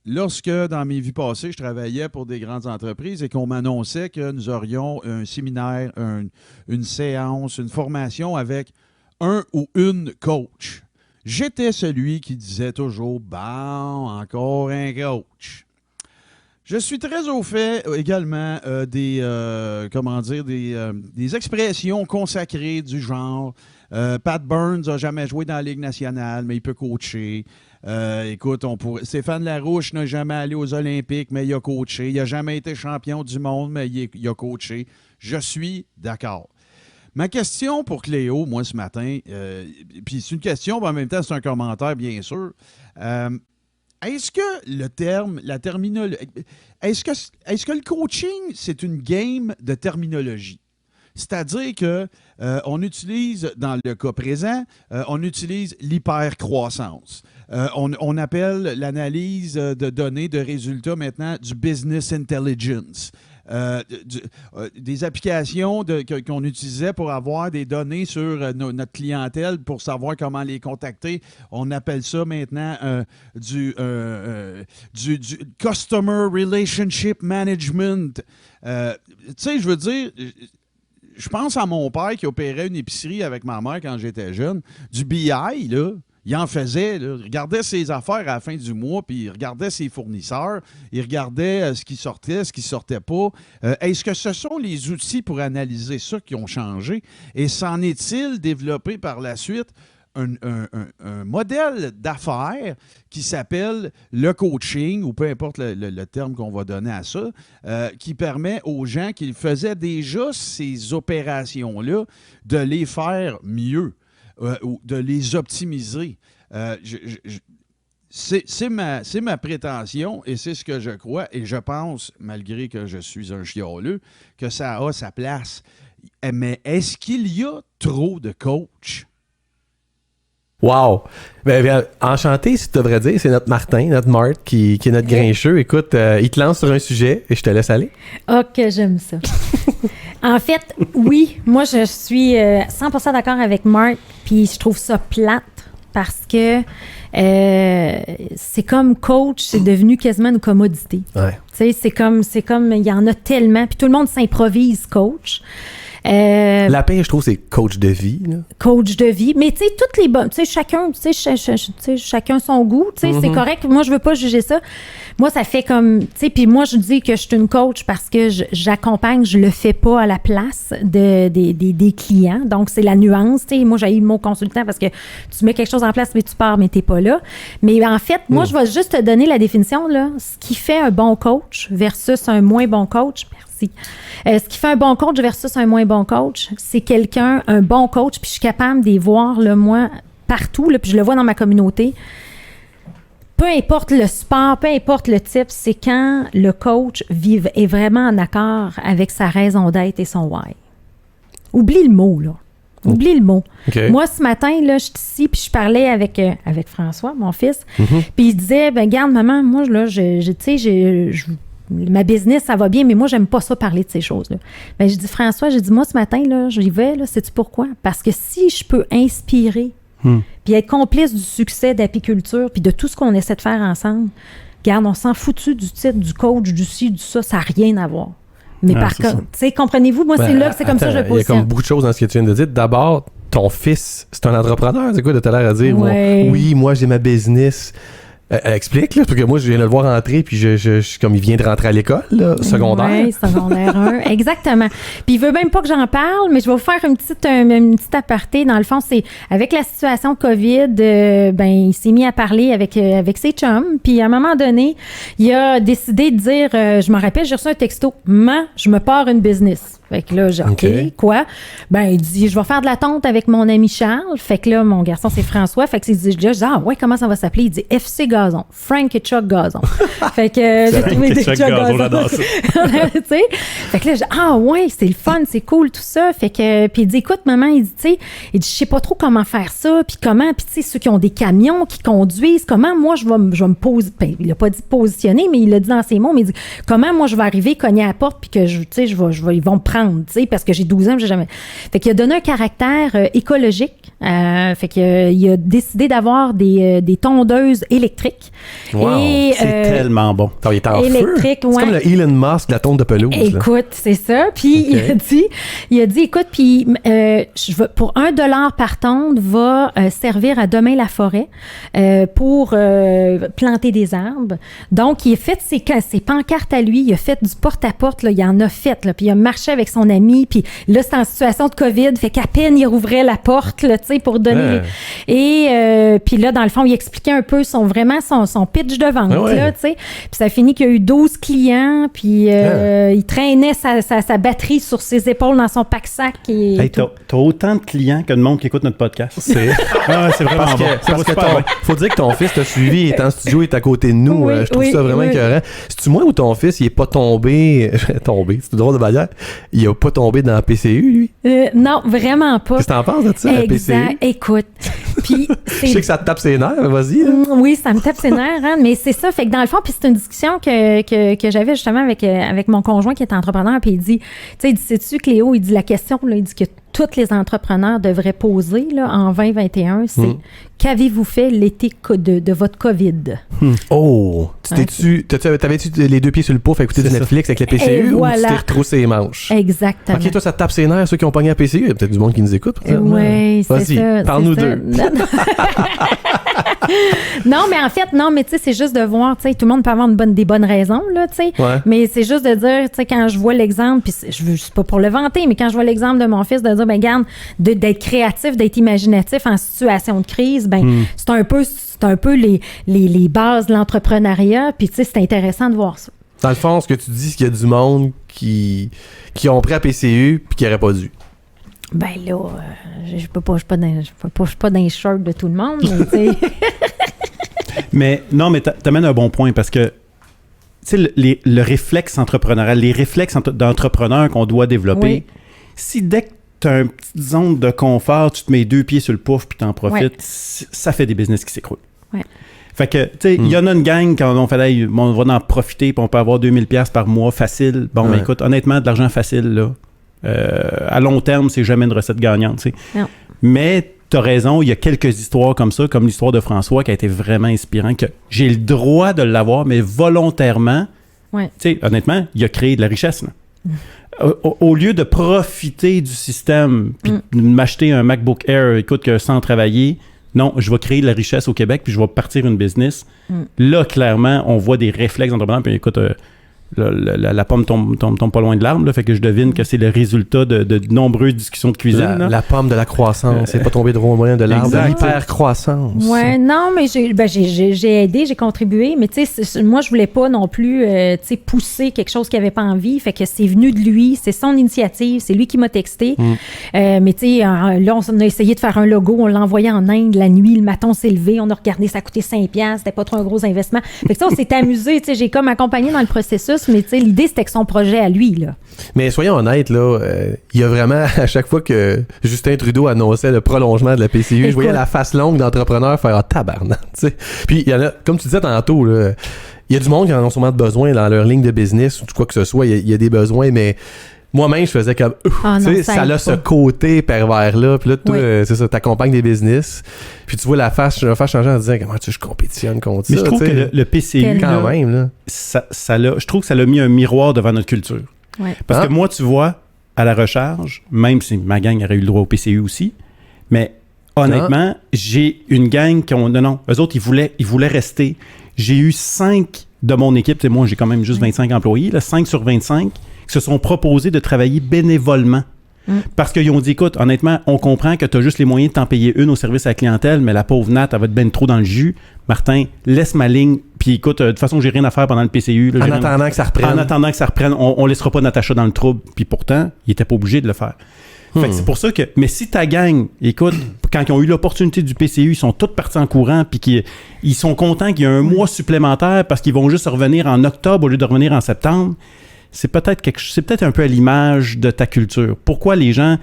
Lorsque, dans mes vies passées, je travaillais pour des grandes entreprises et qu'on m'annonçait que nous aurions un séminaire, une séance, une formation avec un ou une coach, j'étais celui qui disait toujours « Bon, encore un coach ». Je suis très au fait également des expressions consacrées du genre Pat Burns n'a jamais joué dans la Ligue nationale, mais il peut coacher. Écoute, Stéphane Larouche n'a jamais allé aux Olympiques, mais il a coaché. Il n'a jamais été champion du monde, mais il a coaché. Je suis d'accord. Ma question pour Cléo, moi, ce matin, puis c'est une question, mais en même temps, c'est un commentaire, bien sûr. Est-ce que le terme, la terminologie, est-ce que le coaching, c'est une game de terminologie? C'est-à-dire que on utilise, dans le cas présent, on utilise l'hypercroissance. On appelle l'analyse de données, de résultats maintenant du business intelligence. Des applications qu'on utilisait pour avoir des données sur notre clientèle pour savoir comment les contacter. On appelle ça maintenant du Customer Relationship Management. Tu sais, je veux dire... Je pense à mon père qui opérait une épicerie avec ma mère quand j'étais jeune. Du BI, là, il en faisait. Là, il regardait ses affaires à la fin du mois, puis il regardait ses fournisseurs. Il regardait ce qui sortait, ce qui ne sortait pas. Est-ce que ce sont les outils pour analyser ça qui ont changé? Et s'en est-il développé par la suite un modèle d'affaires qui s'appelle le coaching, ou peu importe le terme qu'on va donner à ça, qui permet aux gens qui faisaient déjà ces opérations-là de les faire mieux, ou de les optimiser. C'est ma prétention et c'est ce que je crois, et je pense, malgré que je suis un chialeux, que ça a sa place. Mais est-ce qu'il y a trop de coachs? Wow! Ben, enchanté, si tu devrais dire, c'est notre Martin, notre Mart, qui est notre grincheux. Écoute, il te lance sur un sujet et je te laisse aller. Ok, j'aime ça. En fait, oui, moi je suis 100% d'accord avec Marc, puis je trouve ça plate parce que c'est comme coach, c'est devenu quasiment une commodité. Ouais. Tu sais, c'est comme, il y en a tellement, puis tout le monde s'improvise coach. La paix, je trouve, c'est coach de vie. Là. Coach de vie. Mais tu sais, toutes les bonnes, tu sais, chacun son goût, tu sais, c'est correct. Moi, je veux pas juger ça. Moi, ça fait comme, tu sais, puis moi, je dis que je suis une coach parce que j'accompagne, je le fais pas à la place des clients. Donc, c'est la nuance, tu sais. Moi, j'ai eu le mot consultant parce que tu mets quelque chose en place, mais tu pars, mais t'es pas là. Mais en fait, moi, je vais juste te donner la définition, là. Ce qui fait un bon coach versus un moins bon coach. Merci. Ce qui fait un bon coach versus un moins bon coach, c'est un bon coach, puis je suis capable de les voir, là, moi, partout, là, puis je le vois dans ma communauté. Peu importe le sport, peu importe le type, c'est quand le coach est vraiment en accord avec sa raison d'être et son why. Oublie le mot, là. Oublie le mot. Okay. Moi, ce matin, là, je suis ici, puis je parlais avec François, mon fils, puis il disait, ben garde, maman, moi, là, ma business, ça va bien, mais moi, j'aime pas ça parler de ces choses-là. Ben, je dis, François, moi, ce matin, là, j'y vais, là, sais-tu pourquoi? Parce que si je peux inspirer, puis être complice du succès d'apiculture, puis de tout ce qu'on essaie de faire ensemble, regarde, on s'en foutu du titre, du coach, du ci, du ça, ça n'a rien à voir. Mais par contre, tu sais, comprenez-vous, moi, c'est comme ça que je le positionne. Il y a comme beaucoup de choses dans ce que tu viens de dire. D'abord, ton fils, c'est un entrepreneur, c'est quoi de t'as l'air à dire? Ouais. Oui, moi, j'ai ma business. Explique, là, parce que moi, je viens de le voir entrer, puis je comme il vient de rentrer à l'école, là, secondaire. Oui, secondaire 1, exactement. Puis il veut même pas que j'en parle, mais je vais vous faire une petite aparté. Dans le fond, c'est avec la situation COVID, il s'est mis à parler avec ses chums, puis à un moment donné, il a décidé de dire, je me rappelle, j'ai reçu un texto, « Maman, je me pars une business ». Fait que là, j'ai OK, quoi? Ben, il dit, je vais faire de la tonte avec mon ami Charles. Fait que là, mon garçon, c'est François. Fait que il dit, je dis, ah ouais, comment ça va s'appeler? Il dit FC Gazon. Frank et Chuck Gazon. Fait que j'ai trouvé des Chuck Gazon. J'adore ça. Tu sais? Fait que là, j'ai dit, ah ouais, c'est le fun, c'est cool, tout ça. Fait que, puis il dit, écoute, maman, il dit, tu sais, je sais pas trop comment faire ça, puis comment, puis tu sais, ceux qui ont des camions, qui conduisent, comment moi, je vais me poser, ben, il a pas dit positionner, mais il l'a dit dans ses mots, mais il dit, comment moi, je vais arriver, cogner à la porte, puis que, tu sais, ils vont me prendre. Parce que j'ai 12 ans, j'ai jamais. Fait qu'il a donné un caractère écologique. Fait qu'il a décidé d'avoir des tondeuses électriques. Wow, et, c'est tellement bon. Il est en électrique, feu. C'est comme le Elon Musk de la tonte de pelouse. Écoute, c'est ça. Puis il a dit, écoute, puis pour $1 par tonde va servir à Demain la forêt pour planter des arbres. Donc, il a fait ses pancartes à lui. Il a fait du porte-à-porte. Là, il en a fait. Là, puis il a marché avec son ami. Puis là, c'est en situation de COVID. Fait qu'à peine, il rouvrait la porte là, pour donner... Et puis là, dans le fond, il expliquait un peu son pitch de vente. Là, puis ça a fini qu'il y a eu 12 clients. Puis il traînait sa batterie sur ses épaules dans son pack-sac. Hey, t'as autant de clients que de monde qui écoute notre podcast. C'est vraiment bon. Parce que faut dire que ton fils t'a suivi, il est en studio, il est à côté de nous. Je trouve ça vraiment écœurant. C'est-tu moi ou ton fils, il est pas tombé... c'est drôle de manière. Il a pas tombé dans la PCU, lui? Non, vraiment pas. Qu'est-ce que t'en penses de ça, la PCU? Écoute, puis... Je sais que ça te tape ses nerfs, vas-y. Oui, ça me tape ses nerfs, hein, mais c'est ça. Fait que dans le fond, puis c'est une discussion que j'avais justement avec mon conjoint qui est entrepreneur, puis il dit, tu sais, il dit, sais-tu, Cléo, il dit la question, là, il dit que tous les entrepreneurs devraient poser là, en 2021, c'est qu'avez-vous fait l'été de votre COVID? Oh! T'avais-tu les deux pieds sur le pouf à écouter du Netflix avec la PCU ou tu t'es retroussé les manches? Exactement. OK, toi, ça te tape ses nerfs, ceux qui ont pogné la PCU. Il y a peut-être du monde qui nous écoute. Oui, c'est ça. Vas-y, parle-nous d'eux. Non, mais en fait, tu sais, c'est juste de voir, tu sais, tout le monde peut avoir des bonnes raisons, là, tu sais. Ouais. Mais c'est juste de dire, tu sais, quand je vois l'exemple, puis je veux pas pour le vanter, mais quand je vois l'exemple de mon fils, de dire, ben, garde, d'être créatif, d'être imaginatif en situation de crise, ben, c'est un peu les bases de l'entrepreneuriat, puis tu sais, c'est intéressant de voir ça. Dans le fond, ce que tu dis, c'est qu'il y a du monde qui ont pris la PCU puis qui n'aurait pas dû. Ben là, je suis pas dans les shorts de tout le monde, mais tu sais. Mais non, mais t'amènes un bon point parce que tu sais, le réflexe entrepreneurial, les réflexes d'entrepreneur qu'on doit développer, si dès que t'as une petite zone de confort, tu te mets deux pieds sur le pouf puis t'en profites, ça fait des business qui s'écroulent. Ouais. Fait que, tu sais, il y en a une gang quand on fait, hey, on va en profiter puis on peut avoir 2000$ par mois facile. Bon, ben écoute, honnêtement, de l'argent facile, là, À long terme, c'est jamais une recette gagnante, tu sais. Non. Mais tu as raison, il y a quelques histoires comme ça, comme l'histoire de François qui a été vraiment inspirant, que j'ai le droit de l'avoir, mais volontairement, Ouais. tu sais, honnêtement, il a créé de la richesse, là. Au lieu de profiter du système, puis de m'acheter un MacBook Air, écoute, que sans travailler, non, je vais créer de la richesse au Québec, puis je vais partir une business. Là, clairement, on voit des réflexes d'entrepreneurs, puis écoute, la pomme tombe pas loin de l'arbre, là, fait que je devine que c'est le résultat de nombreuses discussions de cuisine. La pomme de la croissance, c'est pas tombé droit au moyen de l'arbre. Exact. L'hyper-croissance. Ouais, non, mais j'ai aidé, j'ai contribué, mais tu sais, moi, je voulais pas non plus, tu sais, pousser quelque chose qu'il avait pas envie, fait que c'est venu de lui, c'est son initiative, c'est lui qui m'a texté. Mais tu sais, là, on a essayé de faire un logo, on l'a envoyé en Inde la nuit, le matin, on s'est levé, on a regardé, ça a coûté 5$, c'était pas trop un gros investissement. Fait que ça, on s'est amusé, tu sais, j'ai comme accompagné dans le processus, mais tu sais, l'idée, c'était que son projet à lui, là. Mais soyons honnêtes, là, il y a vraiment, à chaque fois que Justin Trudeau annonçait le prolongement de la PCU, je voyais la face longue d'entrepreneur faire « Ah, tabarnak! » tu sais. Puis, il y en a, comme tu disais tantôt, là, il y a du monde qui en a sûrement besoin dans leur ligne de business ou quoi que ce soit, il y a des besoins, mais moi-même, je faisais comme tu sais, ça a ce côté pervers-là. Puis là, toi, c'est ça, t'accompagnes des business. Puis tu vois la face changer en disant comment je compétitionne contre ça. Mais je trouve que le PCU, quand même, là, je trouve que ça l'a mis un miroir devant notre culture. Ouais. Parce que moi, tu vois, à la recharge, même si ma gang aurait eu le droit au PCU aussi, mais honnêtement, j'ai une gang qui ont... Non, eux autres, ils voulaient rester. J'ai eu 5 de mon équipe, tu sais, moi, j'ai quand même juste 25 employés, là, 5 sur 25 qui se sont proposés de travailler bénévolement. Parce qu'ils ont dit, écoute, honnêtement, on comprend que tu as juste les moyens de t'en payer une au service à la clientèle, mais la pauvre Nat, elle va te ben trop dans le jus. Martin, laisse ma ligne, puis écoute, de toute façon, j'ai rien à faire pendant le PCU. Là, en attendant que ça reprenne. On laissera pas Natacha dans le trouble. Puis pourtant, il était pas obligé de le faire. Fait que c'est pour ça que... Mais si ta gang, écoute, quand ils ont eu l'opportunité du PCU, ils sont tous partis en courant, puis ils sont contents qu'il y ait un mois supplémentaire parce qu'ils vont juste revenir en octobre au lieu de revenir en septembre. C'est peut-être un peu à l'image de ta culture. Pourquoi les gens,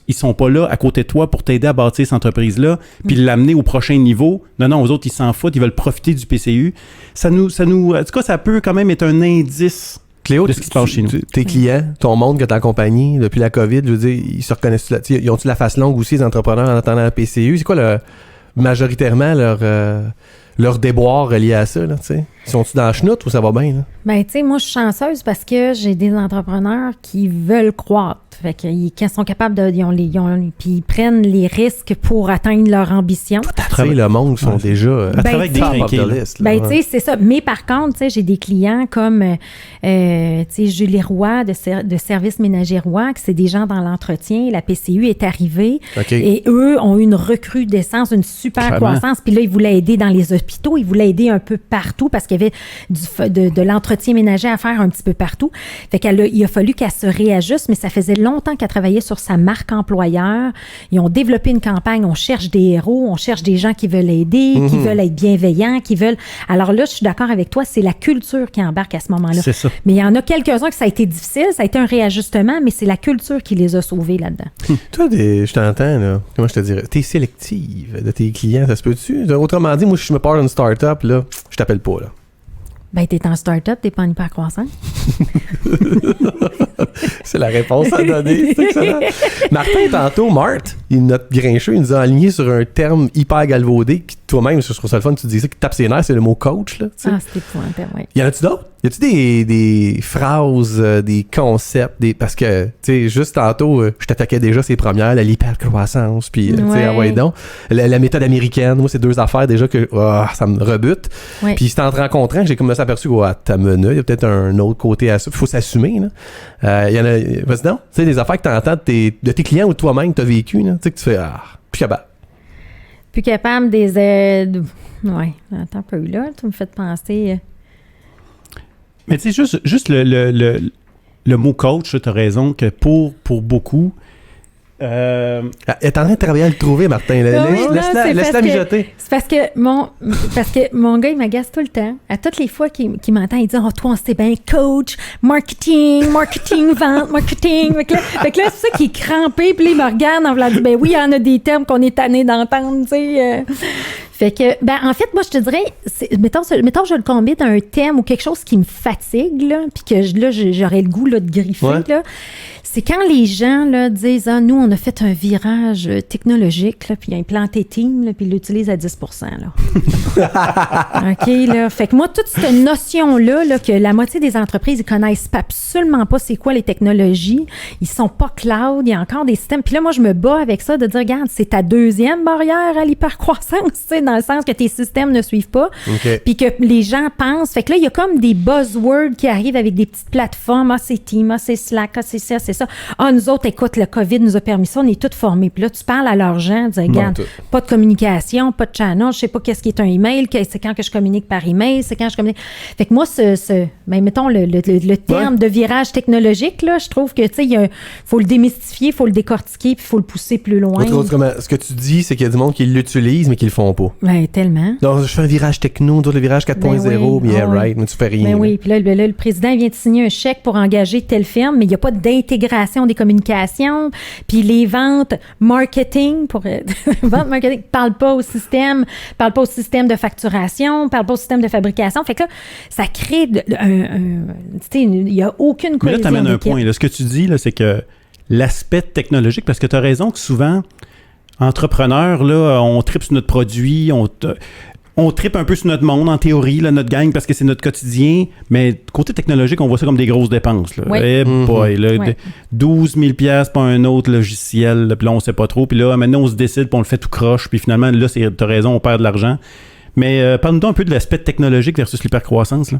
ils sont pas là à côté de toi pour t'aider à bâtir cette entreprise-là, puis l'amener au prochain niveau? Non, aux autres, ils s'en foutent, ils veulent profiter du PCU. En tout cas, ça peut quand même être un indice, Cléo, de ce qui se passe chez nous. Tes clients, ton monde que tu as accompagné depuis la COVID, je veux dire, ils se reconnaissent, ils ont-tu la face longue aussi, les entrepreneurs, en attendant la PCU? C'est quoi majoritairement leur déboire relié à ça, là, tu sais? Sont-ils dans la chenoute ou ça va bien, là? Ben, tu sais, moi, je suis chanceuse parce que j'ai des entrepreneurs qui veulent croître. Fait qu'ils sont capables de... Puis ils prennent les risques pour atteindre leur ambition. Le monde sont déjà... à travers avec des crinqués. Ben, tu sais, c'est ça. Mais par contre, tu sais, j'ai des clients comme, tu sais, Julie Roy de Service Ménager Roy, que c'est des gens dans l'entretien. La PCU est arrivée. Et eux ont eu une recrudescence, une super croissance. Puis là, ils voulaient aider dans les hôpitaux. Ils voulaient aider un peu partout parce qu'il y avait de l'entretien ménager à faire un petit peu partout. Fait il a fallu qu'elle se réajuste, mais ça faisait longtemps qu'elle travaillait sur sa marque employeur. Ils ont développé une campagne. On cherche des héros, on cherche des gens qui veulent aider, qui veulent être bienveillants, qui veulent... Alors là, je suis d'accord avec toi, c'est la culture qui embarque à ce moment-là. C'est ça. Mais il y en a quelques-uns que ça a été difficile, ça a été un réajustement, mais c'est la culture qui les a sauvés là-dedans. Toi, je t'entends, là. Comment je te dirais? T'es sélective de tes clients, ça se peut-tu? Autrement dit, moi, si je me pars d'une start-up, là, je t'appelle pas, là. Ben, t'es en start-up, t'es pas en hyper-croissance. C'est la réponse à donner. C'est excellent. Martin, tantôt, notre grincheux, il nous a aligné sur un terme hyper galvaudé qui, toi-même, je trouve ça le fun, tu disais que tape ses nerfs, c'est le mot coach, là. Ah, c'est épouvantable, oui. Y en a-tu d'autres? Y a-tu des phrases, des concepts, parce que, tu sais, juste tantôt, je t'attaquais déjà ces premières, l'hypercroissance, puis, tu sais, donc. La méthode américaine, moi, c'est 2 affaires déjà que ça me rebute. Ouais. Puis c'est en te rencontrant que j'ai comme aperçu ta menu, il y a peut-être un autre côté à ça. Il faut s'assumer, là. Y en a, vas-y donc, tu sais, des affaires que t'entends de tes clients ou toi-même que t'as vécu, là, tu sais, que tu fais, plus capable. Plus capable des aides. Ouais, attends un peu là, tu me fais penser. Mais tu sais, juste le mot coach, tu as raison, que pour beaucoup... Elle est en train de travailler à le trouver, Martin. Laisse-la mijoter. C'est parce que mon gars, il m'agace tout le temps. À toutes les fois qu'il m'entend, il dit « Oh, toi, on sait bien coach, marketing, vente, marketing. » Fait que là, c'est ça qui est crampé. Puis là, il me regarde en voulant dire « Ben oui, il y en a des termes qu'on est tanné d'entendre, tu sais. » Fait que, en fait, moi, je te dirais, mettons, je le combine à un thème ou quelque chose qui me fatigue, là, puis que là, j'aurais le goût là, de griffer, là. C'est quand les gens là, disent « Ah, nous, on a fait un virage technologique, là, puis ils ont implanté Team, là, puis ils l'utilisent à 10%. » là. OK, là. Fait que moi, toute cette notion-là, là, que la moitié des entreprises, ils connaissent absolument pas c'est quoi les technologies, ils sont pas cloud, il y a encore des systèmes. Puis là, moi, je me bats avec ça de dire « Regarde, c'est ta deuxième barrière à l'hypercroissance, tu sais, dans le sens que tes systèmes ne suivent pas, puis que les gens pensent. » Fait que là, il y a comme des buzzwords qui arrivent avec des petites plateformes. « Ah, c'est Team, ah, c'est Slack, ah, c'est ça, c'est ça. » Ah, nous autres, écoute, le COVID nous a permis ça, on est tous formés. Puis là, tu parles à leurs gens, tu dis, regarde, pas de communication, pas de channel, je sais pas qu'est-ce qui est un email, c'est quand que je communique par email, c'est quand je communique. Fait que moi, mettons, le terme de virage technologique, là, je trouve que, tu sais, il faut le démystifier, il faut le décortiquer, puis il faut le pousser plus loin. Autrement, ce que tu dis, c'est qu'il y a du monde qui l'utilise, mais qui le font pas. Ben, tellement. Donc, je fais un virage techno, le virage 4.0, mais tu fais rien. Ben oui, puis là, le président vient de signer un chèque pour engager telle firme, mais il n'y a pas d'intégration des communications, puis les ventes marketing, vente marketing, parle pas au système de facturation, parle pas au système de fabrication. Fait que là, ça crée il n'y a aucune cohésion. Mais là, tu amènes un point. Là. Ce que tu dis, là, c'est que l'aspect technologique, parce que tu as raison que souvent, entrepreneurs, là, on tripe sur notre produit, on tripe un peu sur notre monde, en théorie, là, notre gang, parce que c'est notre quotidien. Mais côté technologique, on voit ça comme des grosses dépenses. Là. Oui. Boy, là, 12 000 $ pour un autre logiciel, là, puis là, on sait pas trop. Puis là, maintenant, on se décide, puis on le fait tout croche. Puis finalement, là, t'as raison, on perd de l'argent. Mais parle-nous un peu de l'aspect technologique versus l'hypercroissance, là.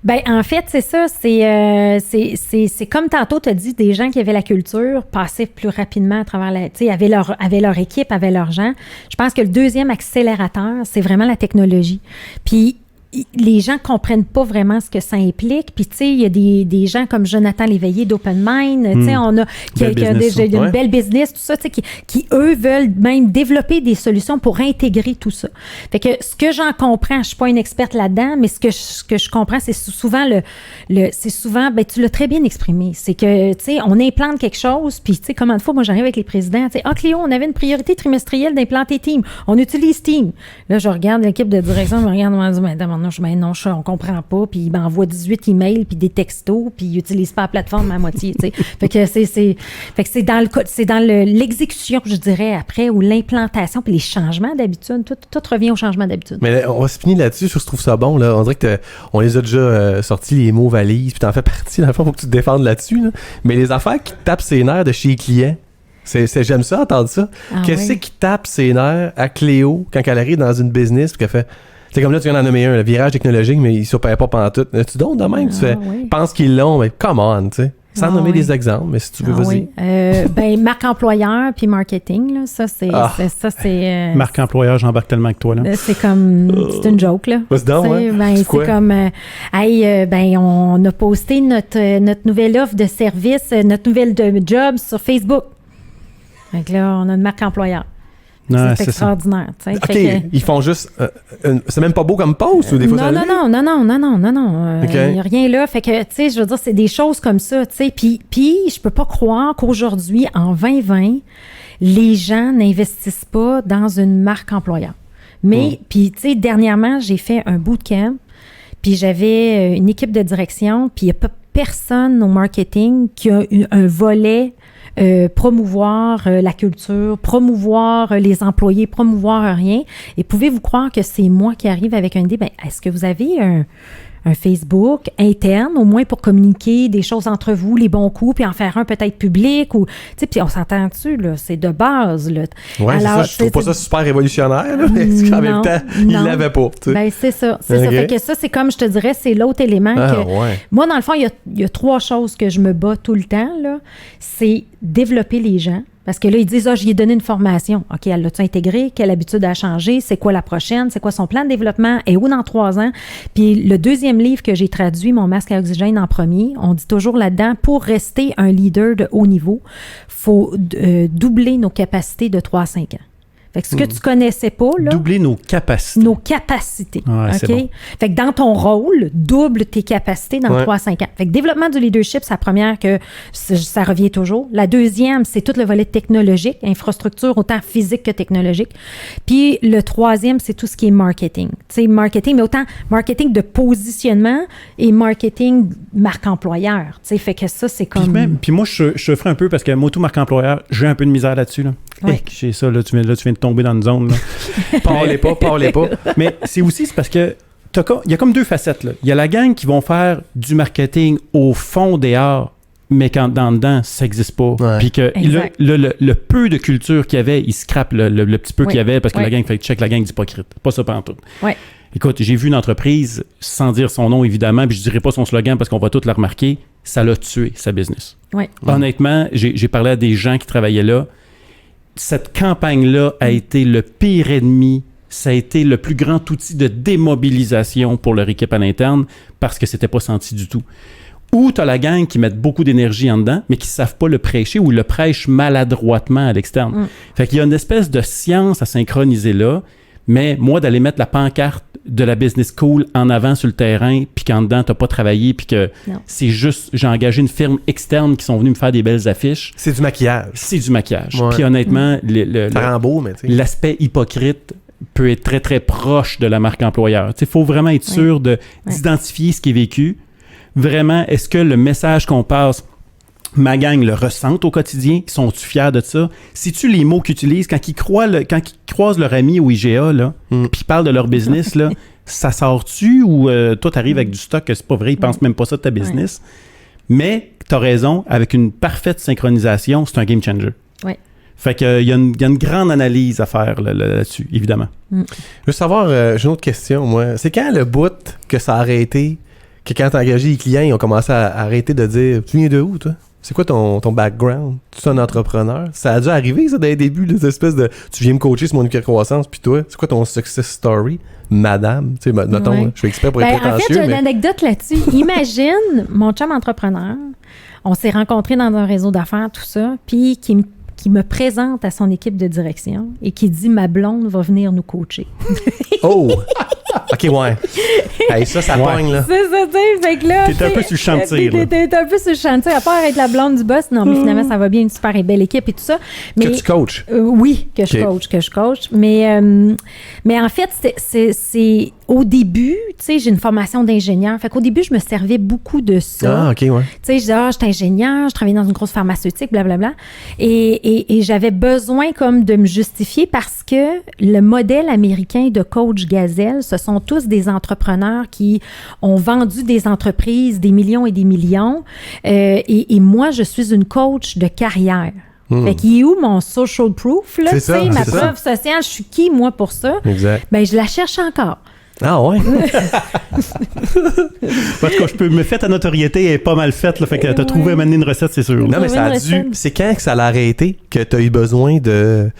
Ben en fait, c'est ça. C'est comme tantôt, tu as dit, des gens qui avaient la culture passaient plus rapidement à travers tu sais, avaient leur équipe, avaient leurs gens. Je pense que le deuxième accélérateur, c'est vraiment la technologie. Puis les gens comprennent pas vraiment ce que ça implique. Puis, tu sais, il y a des gens comme Jonathan Léveillé d'Open Mind, tu sais, on a qui a déjà une belle business, tout ça, tu sais, qui, eux, veulent même développer des solutions pour intégrer tout ça. Fait que ce que j'en comprends, je suis pas une experte là-dedans, mais ce que je comprends, c'est souvent c'est souvent, ben tu l'as très bien exprimé, c'est que, tu sais, on implante quelque chose, puis, tu sais, combien de fois, moi, j'arrive avec les présidents, tu sais, Cléo, on avait une priorité trimestrielle d'implanter Team. On utilise Team. Là, je regarde l'équipe de direction, je me regarde, on me dit, on comprend pas, puis il m'envoie 18 emails, puis des textos, puis il utilise pas la plateforme à moitié, tu sais. Fait que c'est dans l'exécution, je dirais, après, ou l'implantation, puis les changements d'habitude, tout revient au changement d'habitude. Mais là, on va se finir là-dessus, je trouve ça bon, là. On dirait que on les a déjà sortis, les mots valises, puis t'en fais partie, dans le fond, faut que tu te défendes là-dessus, là. Mais les affaires qui tapent ses nerfs de chez les clients, j'aime ça, entendre ça. Qu'est-ce qui tape ses nerfs à Cléo quand elle arrive dans une business, puis qu'elle fait... C'est comme là, tu viens d'en nommer un, le virage technologique, mais il ne s'opère pas pantoute. Tu donnes de même, tu fais, pense qu'ils l'ont, mais come on, tu sais. Sans nommer des exemples, mais si tu veux, vas-y. Ben, marque employeur puis marketing, là, ça, c'est... Marque employeur, j'embarque tellement avec toi, là. C'est comme... C'est une joke, là. What's down, ouais? Ben, c'est comme... ben, on a posté notre nouvelle offre de service, notre nouvelle de job sur Facebook. Donc là, on a une marque employeur. Non, c'est extraordinaire. OK, ils font juste... c'est même pas beau comme post ou des fois Non. Il n'y a rien là. Fait que, tu sais, je veux dire, c'est des choses comme ça, tu sais. Puis je peux pas croire qu'aujourd'hui, en 2020, les gens n'investissent pas dans une marque employeur. Mais, puis, tu sais, dernièrement, j'ai fait un bootcamp, puis j'avais une équipe de direction, puis il n'y a pas personne au marketing qui a eu un volet promouvoir la culture, promouvoir les employés, promouvoir rien. Et pouvez-vous croire que c'est moi qui arrive avec une idée? Ben, est-ce que vous avez un Facebook interne, au moins pour communiquer des choses entre vous, les bons coups, puis en faire un peut-être public, ou, tu sais, puis on s'entend dessus, là, c'est de base, là. Ouais, alors, c'est ça, je trouve pas ça super révolutionnaire, là, mais en même temps, il l'avait pas, tu sais. Ben, c'est ça, ça. Fait que ça, c'est comme, je te dirais, c'est l'autre élément moi, dans le fond, il y a 3 choses que je me bats tout le temps, là. C'est développer les gens. Parce que là, ils disent, j'y ai donné une formation. OK, elle l'a-tu intégré? Quelle habitude a changé? C'est quoi la prochaine? C'est quoi son plan de développement? Et où dans 3 ans? Puis le deuxième livre que j'ai traduit, Mon masque à oxygène en premier, on dit toujours là-dedans, pour rester un leader de haut niveau, il faut doubler nos capacités de 3 à 5 ans. Fait que ce que tu connaissais pas, là... Doubler nos capacités. Nos capacités. Ouais, OK? c'est bon. Fait que dans ton rôle, double tes capacités dans 3 à 5 ans. Fait que développement du leadership, c'est la première que ça revient toujours. La deuxième, c'est tout le volet technologique, infrastructure, autant physique que technologique. Puis le troisième, c'est tout ce qui est marketing. Tu sais, marketing, mais autant marketing de positionnement et marketing marque employeur. Tu sais, fait que ça, c'est comme... Puis moi, je ferai un peu, parce que moi, tout marque employeur, j'ai un peu de misère là-dessus. Là. Ouais. J'ai ça, là, tu viens de tomber dans une zone. Là. Parlez pas. Mais c'est parce que il y a comme deux facettes. Là. Il y a la gang qui vont faire du marketing au fond des arts, mais quand dedans, ça n'existe pas. Ouais. Puis que le peu de culture qu'il y avait, il scrape le petit peu qu'il y avait, parce que la gang fait check, la gang d'hypocrite. Pas ça pantoute. Ouais. Écoute, j'ai vu une entreprise, sans dire son nom évidemment, puis je dirais pas son slogan parce qu'on va tous le remarquer, ça l'a tué, sa business. Ouais. Honnêtement, j'ai parlé à des gens qui travaillaient là. Cette campagne-là a été le pire ennemi. Ça a été le plus grand outil de démobilisation pour leur équipe à l'interne parce que c'était pas senti du tout. Ou tu as la gang qui met beaucoup d'énergie en dedans, mais qui ne savent pas le prêcher ou ils le prêchent maladroitement à l'externe. Fait qu'il y a une espèce de science à synchroniser là, mais moi, d'aller mettre la pancarte de la business school en avant sur le terrain, puis qu'en dedans, tu n'as pas travaillé, puis que c'est juste, j'ai engagé une firme externe qui sont venus me faire des belles affiches. C'est du maquillage. C'est du maquillage. Ouais. Puis honnêtement, Ça rend beau, mais tu sais. l'aspect hypocrite peut être très, très proche de la marque employeur. Il faut vraiment être sûr d'identifier ce qui est vécu. Vraiment, est-ce que le message qu'on passe, ma gang le ressentent au quotidien? Sont-ils fiers de ça? Si-tu les mots qu'ils utilisent quand ils croisent leur ami au IGA, là, puis ils parlent de leur business, là, ça sort-tu ou toi, t'arrives avec du stock que c'est pas vrai, ils pensent même pas ça de ta business? Mais t'as raison, avec une parfaite synchronisation, c'est un game changer. Ouais. Fait qu'il y a une grande analyse à faire là-dessus, évidemment. Je veux savoir, j'ai une autre question, moi. C'est quand le bout que ça a arrêté, que quand t'as engagé les clients, ils ont commencé à arrêter de dire « Tu viens de où, toi? C'est quoi ton background? Tu es un entrepreneur? » Ça a dû arriver, ça, dès le début, cette espèce de « Tu viens me coacher sur mon croissance, puis toi, c'est quoi ton success story, madame? » Tu sais, mettons, je fais exprès pour être prétentieux. En fait, j'ai une anecdote là-dessus. Imagine, mon chum entrepreneur, on s'est rencontrés dans un réseau d'affaires, tout ça, puis qui me présente à son équipe de direction et qui dit « Ma blonde va venir nous coacher. » Oh! OK, ouais. Hey, ça pogne, là. C'est ça, tu sais. Fait que là. T'es un peu sur le chantier, là. T'es un peu sur le chantier, à part être la blonde du boss. Non, mais finalement, ça va bien, une super et belle équipe et tout ça. Mais, que tu coaches? Oui, que je coach. Mais en fait, c'est au début, tu sais, j'ai une formation d'ingénieur. Fait qu'au début, je me servais beaucoup de ça. Ah, OK, ouais. Tu sais, je disais, j'étais ingénieur, je travaillais dans une grosse pharmaceutique, blablabla. Et j'avais besoin comme de me justifier parce que le modèle américain de coach Gazelle, ce sont tous des entrepreneurs qui ont vendu des entreprises des millions et des millions. Et moi, je suis une coach de carrière. Fait qu'il est où mon social proof, là? Tu sais, ma preuve sociale, je suis qui, moi, pour ça? Exact. Ben, je la cherche encore. Ah ouais? Parce que je peux me faire ta notoriété est pas mal faite, là, fait que t'as trouvé à mener une recette, c'est sûr. Non, mais ça a dû... C'est quand que ça l'a arrêté que t'as eu besoin de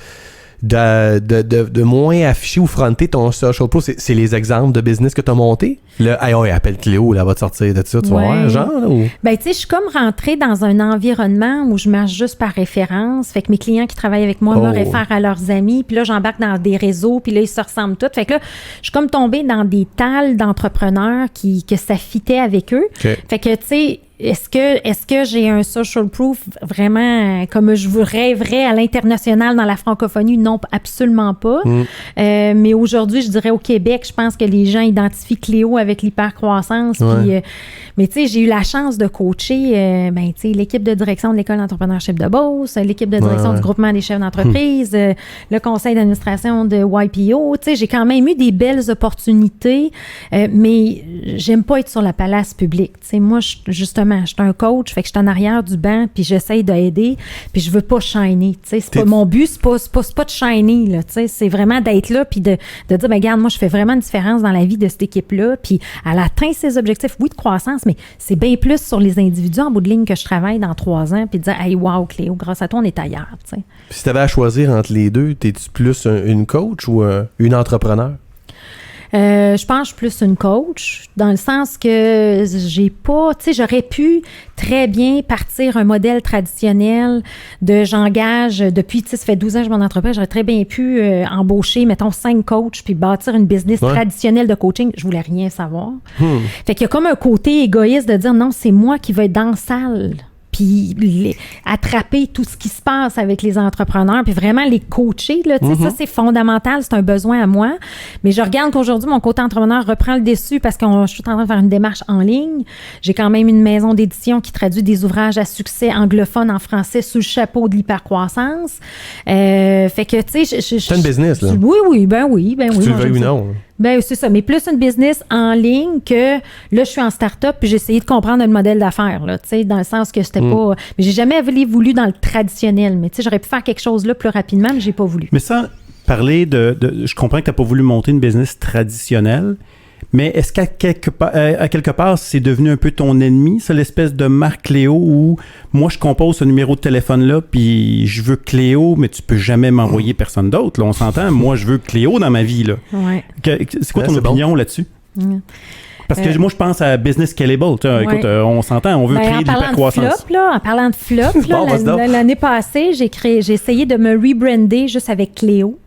moins afficher ou fronter ton social proof? C'est les exemples de business que t'as monté? Là, hey, ouais, appelle Cléo, elle va te sortir de ça, tu vas voir, genre? Là, ou... Ben, tu sais, je suis comme rentrée dans un environnement où je marche juste par référence. Fait que mes clients qui travaillent avec moi me réfèrent à leurs amis. Puis là, j'embarque dans des réseaux. Puis là, ils se ressemblent tous. Fait que là, je suis comme tombée dans des tales d'entrepreneurs que ça fitait avec eux. Okay. Fait que, tu sais, est-ce que j'ai un social proof vraiment comme je vous rêverais à l'international dans la francophonie? Non, absolument pas. Mais aujourd'hui, je dirais au Québec, je pense que les gens identifient Cléo avec l'hypercroissance. Ouais. Mais tu sais, j'ai eu la chance de coacher l'équipe de direction de l'École d'entrepreneurship de Beauce, l'équipe de direction du groupement des chefs d'entreprise, le conseil d'administration de YPO. Tu sais, j'ai quand même eu des belles opportunités, mais j'aime pas être sur la place publique. Tu sais, moi, justement, je suis un coach, fait que je suis en arrière du banc, puis j'essaye d'aider, puis je veux pas shiner. Tu sais, c'est pas mon but, c'est pas de shiner, là. Tu sais, c'est vraiment d'être là, puis de dire, ben regarde, moi, je fais vraiment une différence dans la vie de cette équipe-là, puis elle atteint ses objectifs, oui, de croissance, mais c'est bien plus sur les individus en bout de ligne que je travaille dans 3 ans, puis de dire, hey, wow, Cléo, grâce à toi, on est ailleurs, tu sais. Puis si tu avais à choisir entre les deux, t'es-tu plus une coach ou une entrepreneur? Je pense que je suis plus une coach, dans le sens que j'ai pas, tu sais, j'aurais pu très bien partir un modèle traditionnel de j'engage depuis, tu sais, ça fait 12 ans que je m'en entreprise, j'aurais très bien pu embaucher, mettons, 5 coachs puis bâtir une business traditionnelle de coaching. Je voulais rien savoir. Fait qu'il y a comme un côté égoïste de dire non, c'est moi qui vais être dans la salle. Puis attraper tout ce qui se passe avec les entrepreneurs, puis vraiment les coacher, là, tu sais, ça, c'est fondamental, c'est un besoin à moi. Mais je regarde qu'aujourd'hui, mon côté entrepreneur reprend le dessus parce que je suis en train de faire une démarche en ligne. J'ai quand même une maison d'édition qui traduit des ouvrages à succès anglophones en français sous le chapeau de l'hypercroissance. Fait que, tu sais... C'est une business, là. Oui. Ben oui. Tu le veuilles ou non. Ben c'est ça, mais plus une business en ligne que là, je suis en start-up puis j'ai essayé de comprendre le modèle d'affaires, là, tu sais, dans le sens que c'était pas... Mais j'ai jamais voulu dans le traditionnel, mais tu sais, j'aurais pu faire quelque chose là plus rapidement, mais j'ai pas voulu. Mais sans parler je comprends que tu n'as pas voulu monter une business traditionnelle, mais est-ce qu'à quelque part, c'est devenu un peu ton ennemi, ça, l'espèce de marque Cléo où moi, je compose ce numéro de téléphone-là, puis je veux Cléo, mais tu peux jamais m'envoyer personne d'autre. Là, on s'entend, moi, je veux Cléo dans ma vie. Là. Ouais. C'est quoi ton opinion là-dessus? Parce que moi, je pense à Business Scalable. Écoute, on s'entend, on veut créer de l'hypercroissance. En parlant de flop, l'année passée, j'ai essayé de me rebrander juste avec Cléo.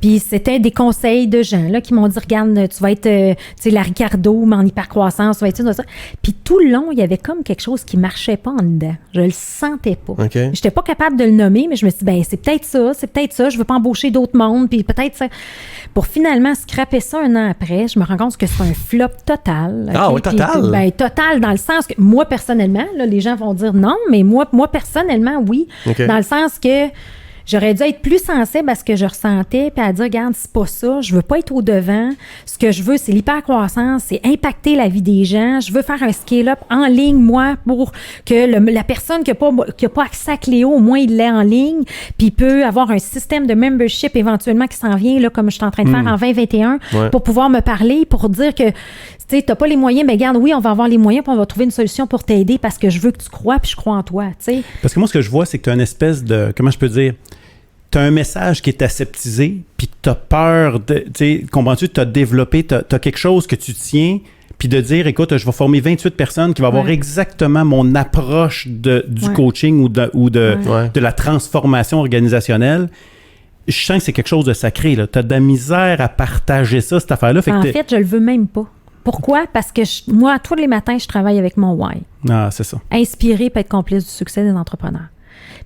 Puis c'était des conseils de gens là, qui m'ont dit, regarde, tu vas être, tu sais, la Ricardo, mais en hypercroissance, tu vas être ça. Puis tout le long, il y avait comme quelque chose qui marchait pas en dedans. Je le sentais pas. Okay. J'étais pas capable de le nommer, mais je me suis dit, ben c'est peut-être ça, je veux pas embaucher d'autres mondes, puis peut-être ça. Pour finalement scraper ça un an après, je me rends compte que c'est un flop total. Ah oui, total? Puis, ben total dans le sens que, moi personnellement, là, les gens vont dire non, mais moi personnellement, oui. Okay. Dans le sens que j'aurais dû être plus sensible à ce que je ressentais puis à dire, regarde, c'est pas ça, je veux pas être au devant. Ce que je veux, c'est l'hypercroissance, c'est impacter la vie des gens. Je veux faire un scale-up en ligne, moi, pour que la personne qui a pas accès à Cléo, au moins il l'ait en ligne, puis il peut avoir un système de membership éventuellement qui s'en vient, là, comme je suis en train de faire en 2021, pour pouvoir me parler, pour dire que tu sais, t'as pas les moyens, mais regarde, oui, on va avoir les moyens, puis on va trouver une solution pour t'aider parce que je veux que tu crois, puis je crois en toi, tu sais. Parce que moi, ce que je vois, c'est que tu as une espèce de, comment je peux dire, tu as un message qui est aseptisé, puis tu as peur de, tu sais, comprends-tu, tu as développé, tu as quelque chose que tu tiens, puis de dire, écoute, je vais former 28 personnes qui vont avoir exactement mon approche du coaching ou de la transformation organisationnelle. Je sens que c'est quelque chose de sacré, là. Tu as de la misère à partager ça, cette affaire-là. En fait, je le veux même pas. Pourquoi? Parce que moi, tous les matins, je travaille avec mon why. Ah, c'est ça. Inspirer peut être complice du succès des entrepreneurs.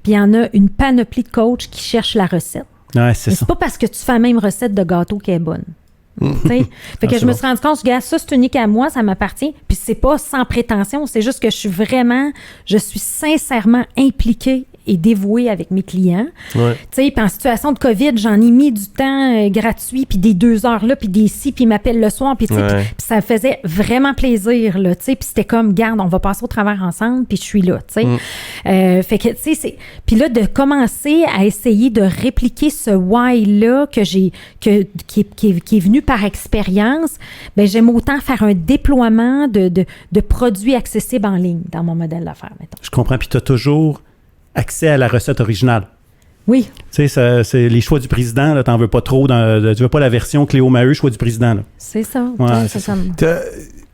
Puis il y en a une panoplie de coachs qui cherchent la recette. Ouais, c'est ça. C'est pas parce que tu fais la même recette de gâteau qui est bonne. Fait que je me suis rendu compte, regarde, ça c'est unique à moi, ça m'appartient. Puis c'est pas sans prétention, c'est juste que je suis sincèrement impliquée et dévouée avec mes clients. Ouais. Tu sais, puis en situation de COVID, j'en ai mis du temps gratuit, puis des 2 heures là, puis des ci, puis ils m'appellent le soir, puis tu sais, puis ça faisait vraiment plaisir, là, tu sais, puis c'était comme, garde, on va passer au travers ensemble, puis je suis là, tu sais. Fait que, tu sais, puis là, de commencer à essayer de répliquer ce why-là qui est venu par expérience, ben j'aime autant faire un déploiement de produits accessibles en ligne dans mon modèle d'affaires, mettons. Je comprends, puis tu as toujours accès à la recette originale. Oui. Tu sais, c'est les choix du président, là, t'en veux pas trop, tu veux pas la version Cléo Maheu, choix du président, là. C'est ça. Ouais, c'est ça.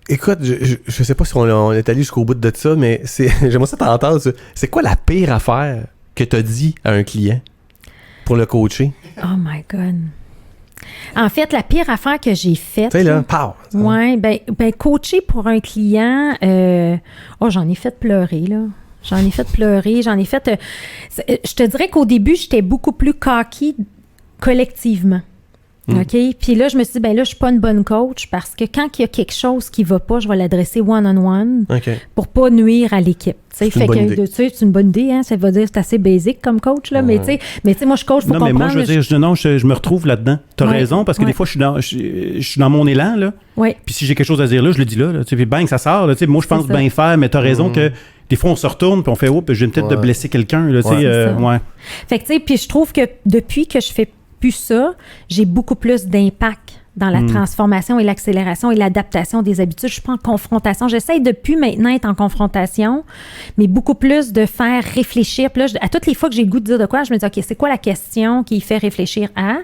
Écoute, je sais pas si on est allé jusqu'au bout de ça, mais j'aimerais ça t'entendre. C'est quoi la pire affaire que t'as dit à un client pour le coacher? Oh my God. En fait, la pire affaire que j'ai faite... Tu sais, là, pow! Oui, ben coacher pour un client... j'en ai fait pleurer, là. Je te dirais qu'au début, j'étais beaucoup plus cocky collectivement. OK? Puis là, je me suis dit, ben là, je suis pas une bonne coach parce que quand il y a quelque chose qui va pas, je vais l'adresser one-on-one pour pas nuire à l'équipe. C'est une bonne idée, hein? Ça veut dire que c'est assez basic comme coach, là. Mais tu sais, moi, je coach pour comprendre. Mais moi, je veux dire, je me retrouve là-dedans. Tu as raison, parce que des fois, je suis dans mon élan, là. Oui. Puis si j'ai quelque chose à dire là, je le dis là. Puis bang, ça sort. Là, moi, je pense bien faire, mais tu as raison que des fois, on se retourne puis on fait, je viens peut-être de blesser quelqu'un. Là, Fait que, tu sais, puis je trouve que depuis que je fais plus ça, j'ai beaucoup plus d'impact dans la transformation et l'accélération et l'adaptation des habitudes. Je suis pas en confrontation. J'essaie depuis maintenant être en confrontation, mais beaucoup plus de faire réfléchir. Puis là, à toutes les fois que j'ai le goût de dire de quoi, je me dis, OK, c'est quoi la question qui fait réfléchir à?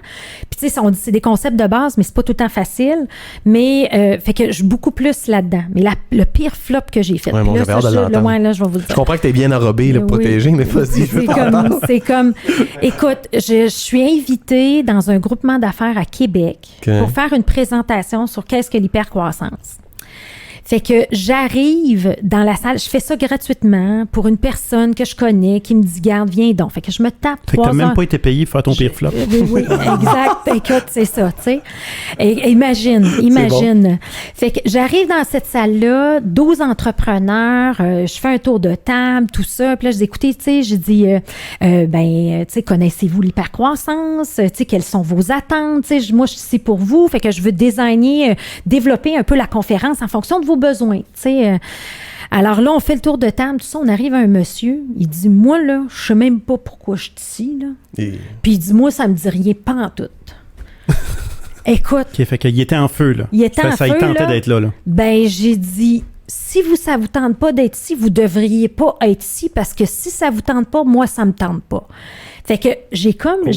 Puis tu sais, on dit c'est des concepts de base, mais c'est pas tout le temps facile. Mais, fait que je suis beaucoup plus là-dedans. Mais le pire flop que j'ai fait. Ouais, bon, là, j'avais hâte de l'entendre. là, je vais vous le dire. Je comprends que t'es bien enrobé, Oui. protégé, mais vas-y, je veux t'entendre. C'est comme, écoute, je suis invitée dans un groupement d'affaires à Québec pour faire une présentation sur qu'est-ce que l'hypercroissance. Fait que j'arrive dans la salle, je fais ça gratuitement pour une personne que je connais qui me dit, garde, viens donc. Fait que je me tape 3 Fait que heures. t'as même pas été payé pour faire ton pire flop. Oui, exact. Écoute, c'est ça, tu sais. Imagine. Bon. Fait que j'arrive dans cette salle-là, 12 entrepreneurs, je fais un tour de table, tout ça. Puis là, je dis, écoutez, tu sais, je dis, tu sais, connaissez-vous l'hypercroissance? Tu sais, quelles sont vos attentes? Tu sais, moi, je suis ici pour vous. Fait que je veux développer un peu la conférence en fonction de vos besoins, tu sais. Alors là, on fait le tour de table, tout ça, on arrive à un monsieur, il dit, moi, là, je sais même pas pourquoi je suis ici, là. Puis il dit, moi, ça me dit rien, pas en tout. Écoute. OK, fait qu'il était en feu, là. Il était en feu, ça, il tentait d'être là. Ben, j'ai dit, si ça vous tente pas d'être ici, vous devriez pas être ici, parce que si ça vous tente pas, moi, ça me tente pas. Fait que j'ai comme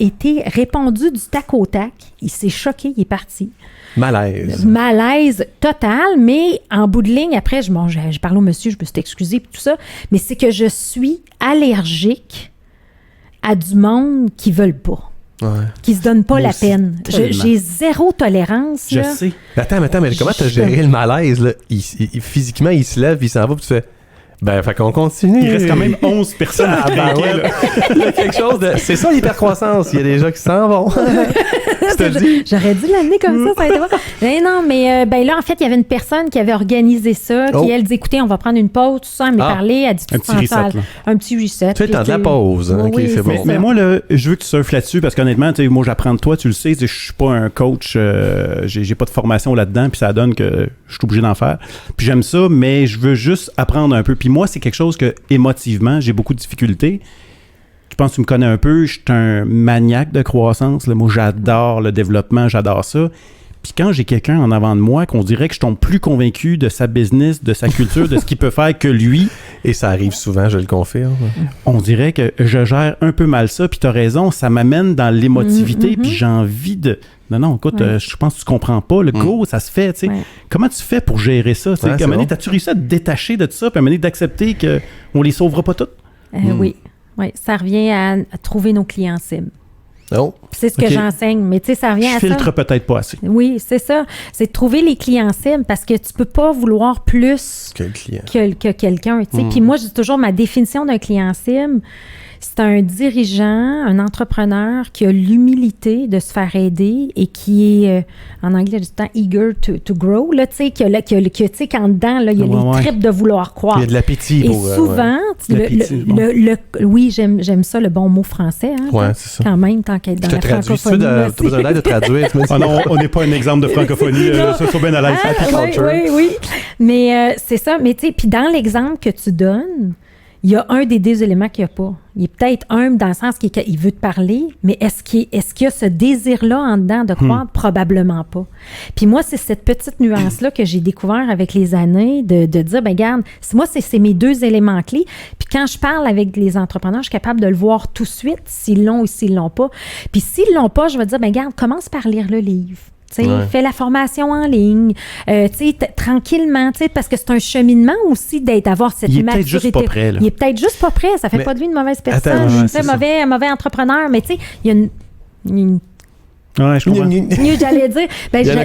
été répondu du tac au tac. Il s'est choqué, il est parti. Malaise total, mais en bout de ligne, après, j'ai parlé au monsieur, je me suis excusée et tout ça, mais c'est que je suis allergique à du monde qui ne veulent pas. Ouais. Qui se donnent pas la peine. J'ai zéro tolérance. Je sais. Attends, mais comment tu as géré le malaise? Là? Physiquement, il se lève, il s'en va, puis tu fais... Ben, fait qu'on continue. Il reste quand même 11 personnes à banquer. Il y a quelque chose de... C'est ça, l'hypercroissance. Il y a des gens qui s'en vont. J'aurais dû l'amener comme ça a été bon. Mais non, mais là, en fait, il y avait une personne qui avait organisé ça, qui, elle, dit, écoutez, on va prendre une pause, tout ça, elle m'a parlé, elle dit, un petit reset. Un petit reset. Tu fais le temps de la pause. Hein? Oui, c'est bon. Mais moi, là, je veux que tu surfes là-dessus, parce qu'honnêtement, moi, j'apprends de toi, tu le sais, je suis pas un coach, j'ai pas de formation là-dedans, puis ça donne que je suis obligé d'en faire. Puis j'aime ça, mais je veux juste apprendre un peu. Puis moi, c'est quelque chose que, émotivement, j'ai beaucoup de difficultés. Je pense que tu me connais un peu, je suis un maniaque de croissance. Là. Moi, j'adore le développement, j'adore ça. Puis quand j'ai quelqu'un en avant de moi, qu'on dirait que je tombe plus convaincu de sa business, de sa culture, de ce qu'il peut faire que lui. Et ça arrive souvent, je le confirme. On dirait que je gère un peu mal ça. Puis tu as raison, ça m'amène dans l'émotivité. Puis j'ai envie de... Non, écoute, je pense que tu comprends pas. Le go, ça se fait, tu sais. Comment tu fais pour gérer ça? À un moment donné, t'as-tu réussi à te détacher de ça, puis à un moment donné, d'accepter qu'on les sauvera pas toutes? Oui, ça revient à trouver nos clients cibles. Oh. C'est ce que j'enseigne, mais tu sais, ça revient à ça. Je filtre peut-être pas assez. Oui, c'est ça. C'est de trouver les clients cibles parce que tu peux pas vouloir plus que quelqu'un. Puis moi, je dis toujours, ma définition d'un client cible, c'est un dirigeant, un entrepreneur qui a l'humilité de se faire aider et qui est, en anglais, du temps, eager to grow, là, tu sais, tu sais, qu'en dedans, là, il y a les tripes de vouloir croire. Il y a de l'appétit. Et souvent, oui, j'aime ça, le bon mot français. Hein, c'est ça. Quand même, tant qu'être dans la francophonie. Tu as besoin d'aide de traduire. Non, on n'est pas un exemple de francophonie. Ça, soit bien à l'aise. Oui. Mais c'est ça. Mais tu sais, puis dans l'exemple que tu donnes, il y a un des deux éléments qu'il n'y a pas. Il est peut-être humble dans le sens qu'il veut te parler, mais est-ce qu'il y a ce désir-là en dedans de croire? Probablement pas. Puis moi, c'est cette petite nuance-là que j'ai découvert avec les années de dire, ben regarde, moi, c'est mes deux éléments clés. Puis quand je parle avec les entrepreneurs, je suis capable de le voir tout de suite s'ils l'ont ou s'ils l'ont pas. Puis s'ils l'ont pas, je vais dire, ben regarde, commence par lire le livre. Fais la formation en ligne, tranquillement, parce que c'est un cheminement aussi d'avoir cette maturité. Il est peut-être juste pas prêt. Là. Il est peut-être juste pas prêt. Ça fait pas de lui une mauvaise personne. Mauvais entrepreneur. Mais tu sais, il y a une ouais, je comprends. J'allais dire.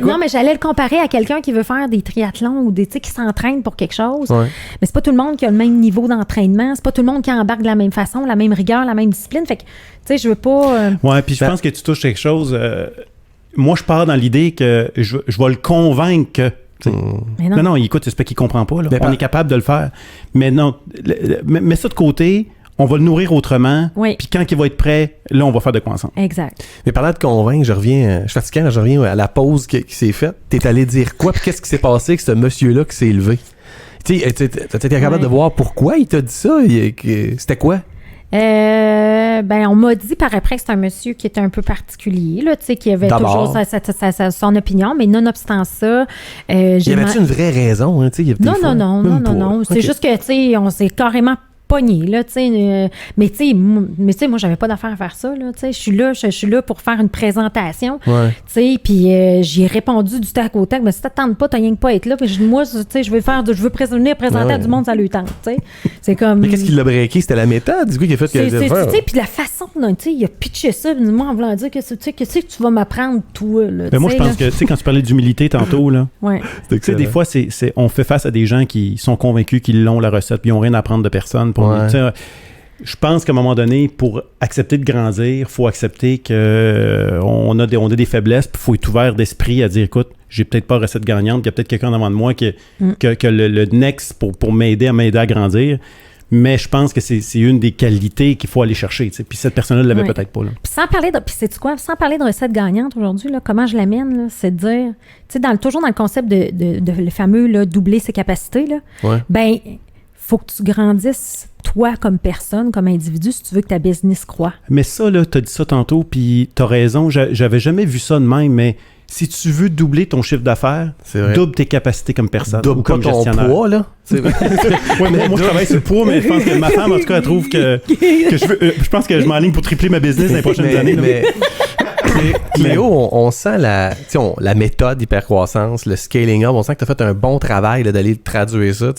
Non, mais j'allais le comparer à quelqu'un qui veut faire des triathlons ou qui s'entraîne pour quelque chose. Ouais. Mais c'est pas tout le monde qui a le même niveau d'entraînement. C'est pas tout le monde qui embarque de la même façon, la même rigueur, la même discipline. Fait que, tu sais, je veux pas. Ouais, puis je pense que tu touches quelque chose. Moi, je pars dans l'idée que je vais le convaincre que... Non, écoute, c'est pas qu'il comprend pas. Là. On est capable de le faire. Mais non, mets ça de côté, on va le nourrir autrement. Oui. Puis quand il va être prêt, là, on va faire de quoi ensemble. Exact. Mais parlant de convaincre, je suis fatigué, je reviens à la pause qui s'est faite. T'es allé dire quoi? Puis qu'est-ce qui s'est passé avec ce monsieur-là qui s'est élevé? Tu sais, t'es capable de voir pourquoi il t'a dit ça? C'était quoi? On m'a dit par après que c'est un monsieur qui était un peu particulier, là, tu sais, qui avait D'abord. toujours son opinion, mais nonobstant ça, Y avait-tu une vraie raison? Hein, non. C'est juste que, tu sais, on s'est carrément pogné, là, tu sais. Mais tu sais, moi, j'avais pas d'affaire à faire ça, là, tu sais. Je suis là pour faire une présentation, tu sais, puis j'ai répondu du tac au tac, mais si t'attends pas, t'as rien que pas à être là. Puis moi, tu sais, je veux venir présenter à du monde, ça lui tente, tu sais. C'est comme... Mais qu'est-ce qui l'a breaké? C'était la méthode, du coup, qui a fait que... Tu sais, puis la façon, tu sais, il a pitché ça, moi, en voulant dire que tu vas m'apprendre, toi, là. Moi, je pense que, tu sais, quand tu parlais d'humilité tantôt, là, tu sais, des fois, on fait face à des gens qui sont convaincus qu'ils l'ont, la recette, puis ils n'ont rien à apprendre de personne. Je pense qu'à un moment donné, pour accepter de grandir, il faut accepter qu'on a des faiblesses, puis il faut être ouvert d'esprit à dire, écoute, j'ai peut-être pas recette gagnante, puis il y a peut-être quelqu'un devant de moi qui a le next pour m'aider à grandir. Mais je pense que c'est une des qualités qu'il faut aller chercher. T'sais. Puis cette personne-là ne l'avait peut-être pas. Là. Puis sans parler de recette gagnante aujourd'hui, là, comment je l'amène, là, c'est de dire, tu sais, toujours dans le concept de le fameux là, doubler ses capacités, là, faut que tu grandisses, toi, comme personne, comme individu, si tu veux que ta business croît. Mais ça, là, t'as dit ça tantôt, puis t'as raison, j'avais jamais vu ça de même, mais si tu veux doubler ton chiffre d'affaires, double tes capacités comme personne ou comme gestionnaire. Double poids, là. Moi, je travaille sur le poids, mais je pense que ma femme, en tout cas, elle trouve que je pense que je m'enligne pour tripler ma business dans les prochaines années. Mais Cléo, on sent la méthode hypercroissance, le scaling up. On sent que tu as fait un bon travail là, d'aller traduire ça.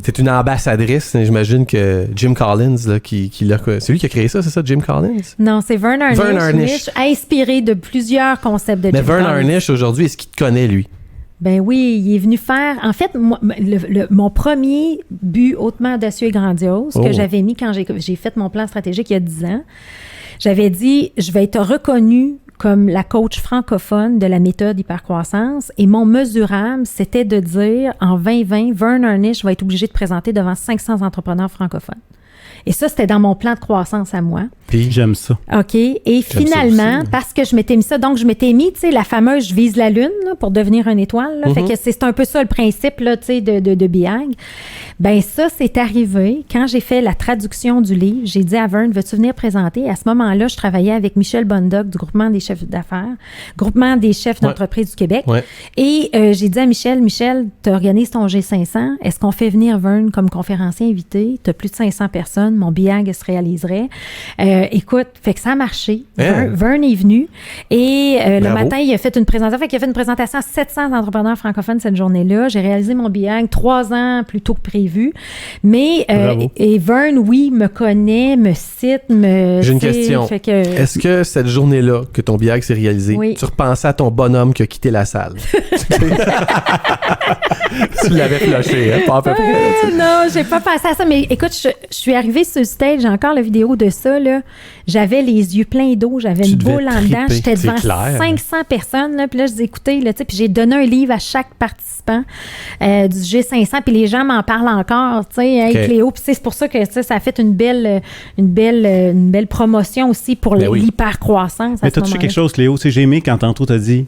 C'est une ambassadrice. J'imagine que Jim Collins, là, c'est lui qui a créé ça, c'est ça, Jim Collins? Non, c'est Vern Harnish, inspiré de plusieurs concepts de Jim Collins. Mais Vern Harnish, aujourd'hui, est-ce qu'il te connaît, lui? Ben oui, il est venu faire... En fait, mon premier but hautement audacieux et grandiose que j'avais mis quand j'ai fait mon plan stratégique il y a 10 ans, j'avais dit, je vais être reconnue comme la coach francophone de la méthode hypercroissance et mon mesurable, c'était de dire, en 2020, Vern Harnish va être obligé de présenter devant 500 entrepreneurs francophones. Et ça, c'était dans mon plan de croissance à moi. Puis j'aime ça. OK. Et finalement, parce que je m'étais mis ça, donc je m'étais mis, tu sais, la fameuse « je vise la lune » là, pour devenir une étoile. Là. Fait que c'est un peu ça le principe, là, tu sais, de BIAG. Ben ça, c'est arrivé quand j'ai fait la traduction du livre. J'ai dit à Vern, veux-tu venir présenter? À ce moment-là, je travaillais avec Michel Bondoc du groupement des chefs d'affaires, groupement des chefs d'entreprise du Québec. Ouais. Et j'ai dit à Michel, tu organises ton G500. Est-ce qu'on fait venir Vern comme conférencier invité? Tu as plus de 500 personnes. Mon BIAG se réaliserait. Écoute, fait que ça a marché. Vern est venu et le matin, il a fait une présentation. Fait qu'il a fait une présentation à 700 entrepreneurs francophones cette journée-là. J'ai réalisé mon BIAG 3 ans plus tôt que prévu. Mais et Vern, oui, me connaît, me cite, J'ai une question. Est-ce que cette journée-là que ton BIAG s'est réalisé, tu repensais à ton bonhomme qui a quitté la salle? Tu l'avais flushé, hein? Pas à peu près. Non, j'ai pas pensé à ça. Mais écoute, je suis arrivée sur le stage, j'ai encore la vidéo de ça, là. J'avais les yeux pleins d'eau, j'avais une boule en dedans, j'étais devant 500 personnes, là, puis là, je disais, écoutez, là, puis j'ai donné un livre à chaque participant du G500, puis les gens m'en parlent encore, tu sais, hey, Cléo, puis c'est pour ça que ça a fait une belle promotion aussi pour l'hypercroissance. Mais t'as-tu quelque chose, Cléo? J'ai aimé quand tantôt t'as dit,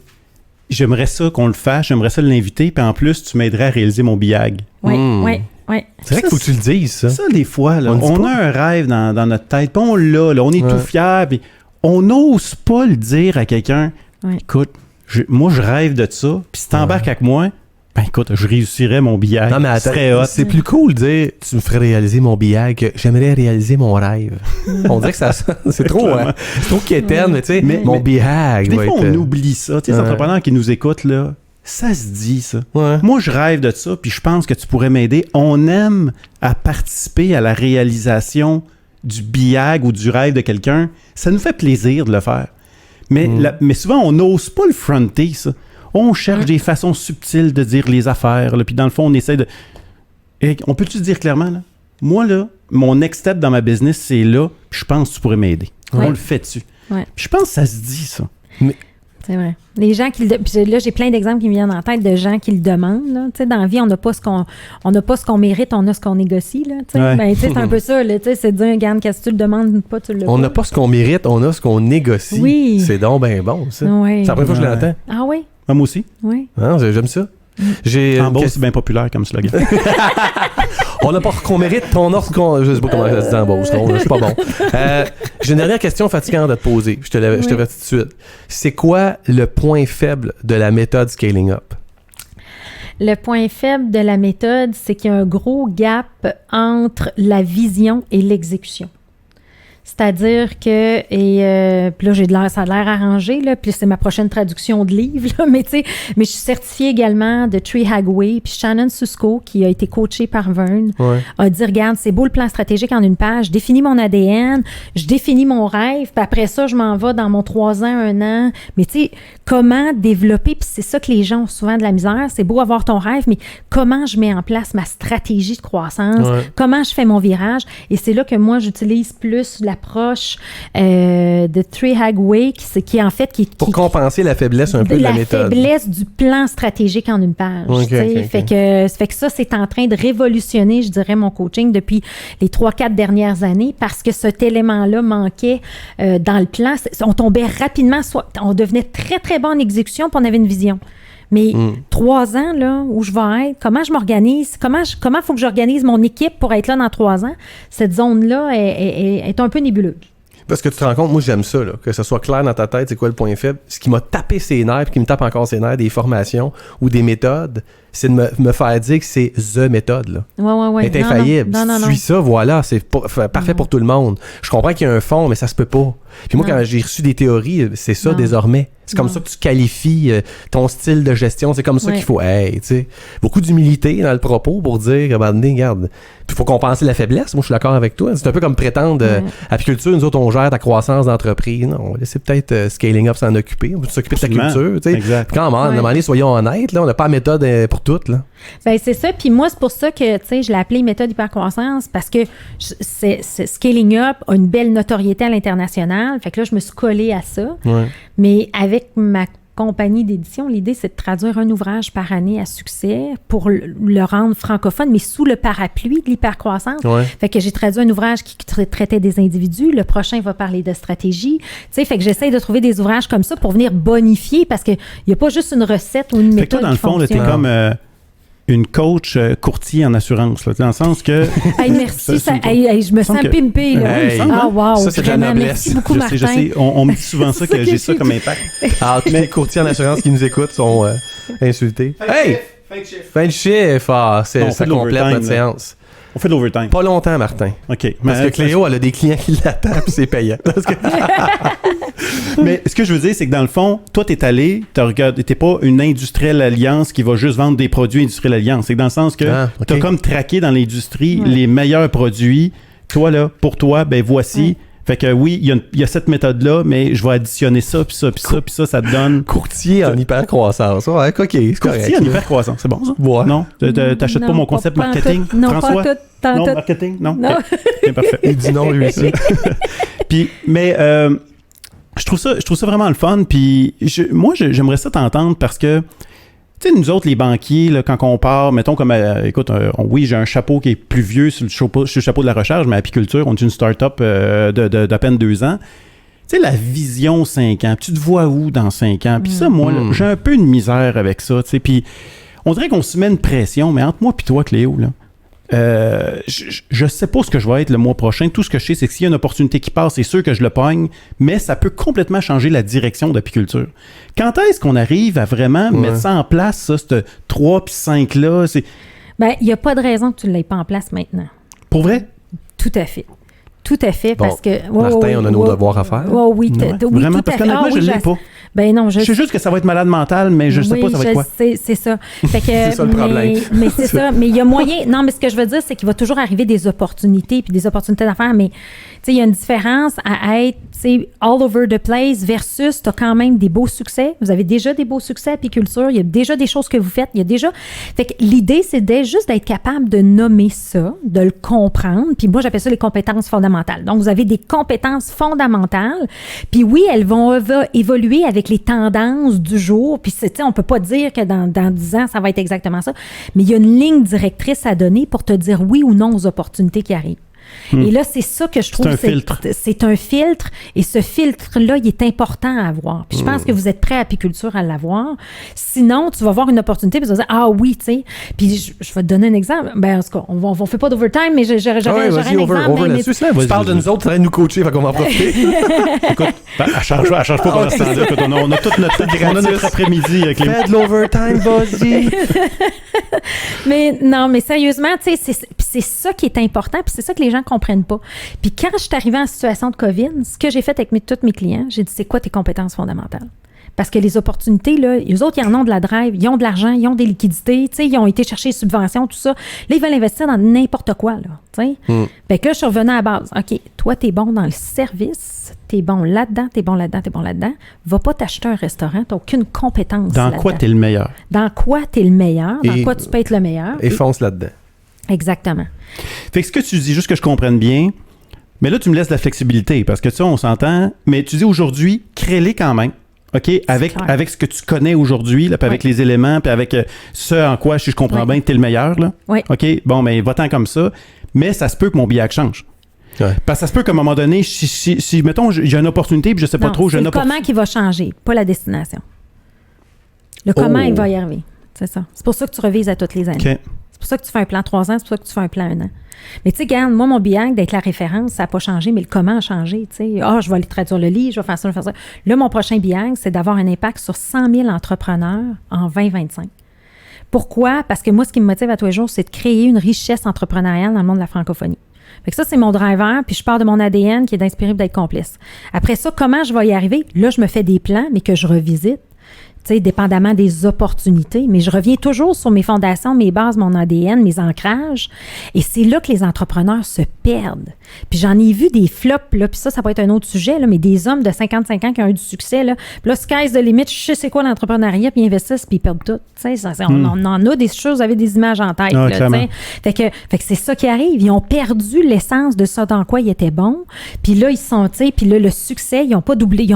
j'aimerais ça qu'on le fasse, j'aimerais ça l'inviter, puis en plus, tu m'aiderais à réaliser mon BIAG. Oui, oui. Ouais. C'est vrai qu'il faut que tu le dises, ça. Ça, des fois, là, on a un rêve dans notre tête, puis on l'a, là, on est tout fiers, puis on n'ose pas le dire à quelqu'un. Écoute, moi, je rêve de ça, puis si t'embarques avec moi, ben écoute, je réussirais mon BIAG. Non, mais attends, c'est plus cool de dire, tu me ferais réaliser mon BIAG, que j'aimerais réaliser mon rêve. On dirait que c'est trop, hein? C'est trop quétaine, mais tu sais, mon BIAG. Des fois, on oublie ça. Tu sais, les entrepreneurs qui nous écoutent, là, ça se dit, ça. Ouais. Moi, je rêve de ça, puis je pense que tu pourrais m'aider. On aime à participer à la réalisation du BIAG ou du rêve de quelqu'un. Ça nous fait plaisir de le faire. Mais, mais souvent, on n'ose pas le fronter, ça. On cherche des façons subtiles de dire les affaires, là, puis dans le fond, on essaie de... Et on peut-tu dire clairement, là? Moi, là, mon next step dans ma business, c'est là, puis je pense que tu pourrais m'aider. On le fait dessus. Puis je pense que ça se dit, ça. Mais... C'est vrai. Les gens qui puis là, j'ai plein d'exemples qui me viennent en tête de gens qui le demandent. Là. Tu sais, dans la vie, on n'a pas ce qu'on mérite, on a ce qu'on négocie. Là, tu sais. Ben, tu sais, c'est un peu ça. Là, tu sais, c'est de dire, regarde, qu'est-ce que tu le demandes pas, tu le On n'a pas ce qu'on mérite, on a ce qu'on négocie. Oui. C'est donc bien bon, ça. Oui. C'est la première fois que je l'entends. Ah oui? Moi aussi. Oui. Ah, j'aime ça. En Beauce, c'est bien populaire comme slogan. qu'on mérite ton ordre. Je sais pas comment ça se dit en Beauce. Je suis pas bon. J'ai une dernière question fatigante à te poser. Je te le dis tout de suite. C'est quoi le point faible de la méthode Scaling Up? Le point faible de la méthode, c'est qu'il y a un gros gap entre la vision et l'exécution. C'est-à-dire que, puis là, ça a l'air arrangé, là, puis c'est ma prochaine traduction de livre, là, mais je suis certifiée également de Tree Hagway, puis Shannon Susko, qui a été coachée par Vern, a dit, regarde, c'est beau le plan stratégique en une page, je définis mon ADN, je définis mon rêve, puis après ça, je m'en vais dans mon 3 ans, 1 an, mais tu sais, comment développer, puis c'est ça que les gens ont souvent de la misère, c'est beau avoir ton rêve, mais comment je mets en place ma stratégie de croissance, comment je fais mon virage, et c'est là que moi, j'utilise plus l'approche de Tree Hagway, qui en fait... Pour compenser la faiblesse un peu de la méthode. La faiblesse du plan stratégique en une page. Fait que ça, c'est en train de révolutionner, je dirais, mon coaching depuis les 3-4 dernières années, parce que cet élément-là manquait dans le plan. On tombait rapidement, on devenait très, très bon en exécution, puis on avait une vision. Mais 3 ans, là, où je vais être, comment je m'organise, comment il faut que j'organise mon équipe pour être là dans 3 ans, cette zone-là est un peu nébuleuse. Parce que tu te rends compte, moi j'aime ça, là, que ce soit clair dans ta tête, c'est quoi le point faible. Ce qui m'a tapé ses nerfs, puis qui me tape encore ses nerfs, des formations ou des méthodes, c'est de me faire dire que c'est the méthode. Là. Ouais. Elle est infaillible. Si tu suis ça, voilà, c'est parfait pour tout le monde. Je comprends qu'il y a un fond, mais ça se peut pas. Puis moi, quand j'ai reçu des théories, c'est ça désormais. C'est comme ça que tu qualifies ton style de gestion. C'est comme ça qu'il faut. Hey, tu sais, beaucoup d'humilité dans le propos pour dire, regarde, il faut compenser la faiblesse. Moi, je suis d'accord avec toi. C'est un peu comme prétendre apiculture, nous autres, on gère ta croissance d'entreprise. Non, on va laisser peut-être Scaling Up s'en occuper. On va s'occuper de ta culture. Exact. Puis quand même, à un moment donné, soyons honnêtes, là, on n'a pas la méthode pour toutes. Là. Ben, c'est ça. Puis moi, c'est pour ça que, tu sais, je l'ai appelé méthode hypercroissance parce que Scaling Up a une belle notoriété à l'international. Fait que là, je me suis collée à ça. Mais avec ma compagnie d'édition, l'idée, c'est de traduire un ouvrage par année à succès pour le rendre francophone, mais sous le parapluie de l'hypercroissance. Fait que j'ai traduit un ouvrage qui traitait des individus. Le prochain va parler de stratégie. Tu sais, fait que j'essaie de trouver des ouvrages comme ça pour venir bonifier parce qu'il n'y a pas juste une recette ou une méthode. Fait que toi, dans le fond, là, t'es comme une coach courtier en assurance, là, dans le sens que... merci, je me sens pimpée. Wow, ça, c'est de la noblesse. Merci beaucoup, Martin. Je sais, on me dit souvent ça que j'ai ça comme impact. Alors, tous les courtiers en assurance qui nous écoutent sont insultés. Fin de chiffre! Ça complète notre séance. On fait de l'overtime. Pas longtemps, Martin. OK. Parce que Cléo, elle a des clients qui l'attendent puis c'est payant. Mais ce que je veux dire, c'est que dans le fond, toi, t'es allé, t'es pas une industrielle alliance qui va juste vendre des produits industriels alliance. C'est dans le sens que t'as comme traqué dans l'industrie les meilleurs produits. Toi, là, pour toi, ben voici. Fait que oui, il y a cette méthode-là, mais je vais additionner ça, puis ça, puis ça, puis ça te donne... Courtier en hypercroissance. Ouais, OK, c'est correct. Courtier en hypercroissance, c'est bon, ça? Ouais. Non? T'achètes pas mon concept marketing? Non, François? pas tout. Non, marketing? Non? Okay. Parfait. Il dit non, lui aussi. Puis, mais je trouve ça vraiment le fun, puis moi, j'aimerais ça t'entendre parce que tu sais, nous autres, les banquiers, là, quand on part, mettons comme, écoute, oui, j'ai un chapeau qui est plus vieux sur le chapeau de la recherche, mais apiculture, on est une start-up d'à peine 2 ans. Tu sais, la vision 5 ans, tu te vois où dans 5 ans? Puis ça, moi, là, j'ai un peu de misère avec ça, tu sais, puis on dirait qu'on se met une pression, mais entre moi et toi, Cléo, là, je sais pas ce que je vais être le mois prochain. Tout ce que je sais, c'est que s'il y a une opportunité qui passe, c'est sûr que je le pogne, mais ça peut complètement changer la direction d'apiculture. Quand est-ce qu'on arrive à vraiment mettre ça en place, ça, ce 3 puis 5-là? Ben, il n'y a pas de raison que tu ne l'aies pas en place maintenant. Pour vrai? Tout à fait. Tout à fait, parce que... Martin, on a nos devoirs à faire. Oui, vraiment, parce qu'honnêtement, je ne l'ai pas. Ben non, je sais juste que ça va être malade mental, mais je ne sais pas ça va être quoi. C'est ça. Fait que, c'est ça le problème. Mais c'est ça. Mais il y a moyen... Non, mais ce que je veux dire, c'est qu'il va toujours arriver des opportunités, puis des opportunités d'affaires, mais il y a une différence à être all over the place versus tu as quand même des beaux succès. Vous avez déjà des beaux succès à apiculture. Il y a déjà des choses que vous faites. Il y a déjà... Fait que l'idée, c'est juste d'être capable de nommer ça, de le comprendre. Puis moi, j'appelle ça les compétences fondamentales. Donc, vous avez des compétences fondamentales. Puis oui, elles vont évoluer avec les tendances du jour. Puis on peut pas dire que dans 10 ans, ça va être exactement ça. Mais il y a une ligne directrice à donner pour te dire oui ou non aux opportunités qui arrivent. Et là, c'est ça que je trouve... C'est un filtre. C'est un filtre. Et ce filtre-là, il est important à avoir. Puis je pense que vous êtes prêts à Apiculture à l'avoir. Sinon, tu vas voir une opportunité puis tu vas dire, ah oui, tu sais. Puis je vais te donner un exemple. Ben, en tout cas, on ne fait pas d'overtime, mais j'aurais un exemple. Tu parles de nous autres, tu nous coacher, fait qu'on va en profiter. Écoute, elle change pas pendant ce temps-là. Écoute, on a toute notre après-midi avec les... Fais de l'overtime, vas-y. mais sérieusement, tu sais, c'est ça qui est important, puis c'est ça que les gens ne comprennent pas. Puis quand je suis arrivée en situation de COVID, ce que j'ai fait avec tous mes clients, j'ai dit, c'est quoi tes compétences fondamentales? Parce que les opportunités, là, eux autres, ils en ont de la drive, ils ont de l'argent, ils ont des liquidités, tu sais, ils ont été chercher des subventions, tout ça. Là, ils veulent investir dans n'importe quoi, là, tu sais. Fait que là, je suis revenue à la base. OK, toi, t'es bon dans le service, t'es bon là-dedans, t'es bon là-dedans, t'es bon là-dedans. Va pas t'acheter un restaurant, t'as aucune compétence Dans là-dedans. quoi t'es le meilleur? Dans quoi t'es le meilleur? Dans quoi tu peux être le meilleur? Et fonce là-dedans. Exactement. Fait que ce que tu dis, juste que je comprenne bien, mais là, tu me laisses la flexibilité, parce que tu sais, on s'entend, mais tu dis aujourd'hui, crée-les quand même. OK, avec ce que tu connais aujourd'hui, là, puis avec les éléments, puis avec ce en quoi, si je comprends bien, t'es le meilleur, là. Oui. OK, bon, ben, va-t'en comme ça. Mais ça se peut que mon billet change. Ouais. Parce que ça se peut qu'à un moment donné, si mettons, j'ai une opportunité, puis je sais pas trop, j'ai une opportunité. C'est le comment qui va changer, pas la destination. Le comment, il va y arriver. C'est ça. C'est pour ça que tu revises à toutes les années. OK. C'est pour ça que tu fais un plan 3 ans, c'est pour ça que tu fais un plan 1 an. Mais tu sais, regarde, moi, mon bianc, d'être la référence, ça n'a pas changé, mais le comment a changé. Tu sais, je vais aller traduire le livre, je vais faire ça, je vais faire ça. Là, mon prochain bianc, c'est d'avoir un impact sur 100 000 entrepreneurs en 2025. Pourquoi? Parce que moi, ce qui me motive à tous les jours, c'est de créer une richesse entrepreneuriale dans le monde de la francophonie. Fait que ça, c'est mon driver, puis je pars de mon ADN qui est d'inspirer et d'être complice. Après ça, comment je vais y arriver? Là, je me fais des plans, mais que je revisite. Tu sais, dépendamment des opportunités, mais je reviens toujours sur mes fondations, mes bases, mon ADN, mes ancrages, et c'est là que les entrepreneurs se perdent. Puis j'en ai vu des flops, là, puis ça peut être un autre sujet, là, mais des hommes de 55 ans qui ont eu du succès, là, puis là, sky's the limit, je sais c'est quoi l'entrepreneuriat, puis ils investissent, puis ils perdent tout. Tu sais, on en a des choses, vous avez des images en tête, là, tu sais. Fait que c'est ça qui arrive, ils ont perdu l'essence de ça dans quoi ils étaient bons, puis là, ils sont, tu sais, puis là, le succès, ils n'ont pas doublé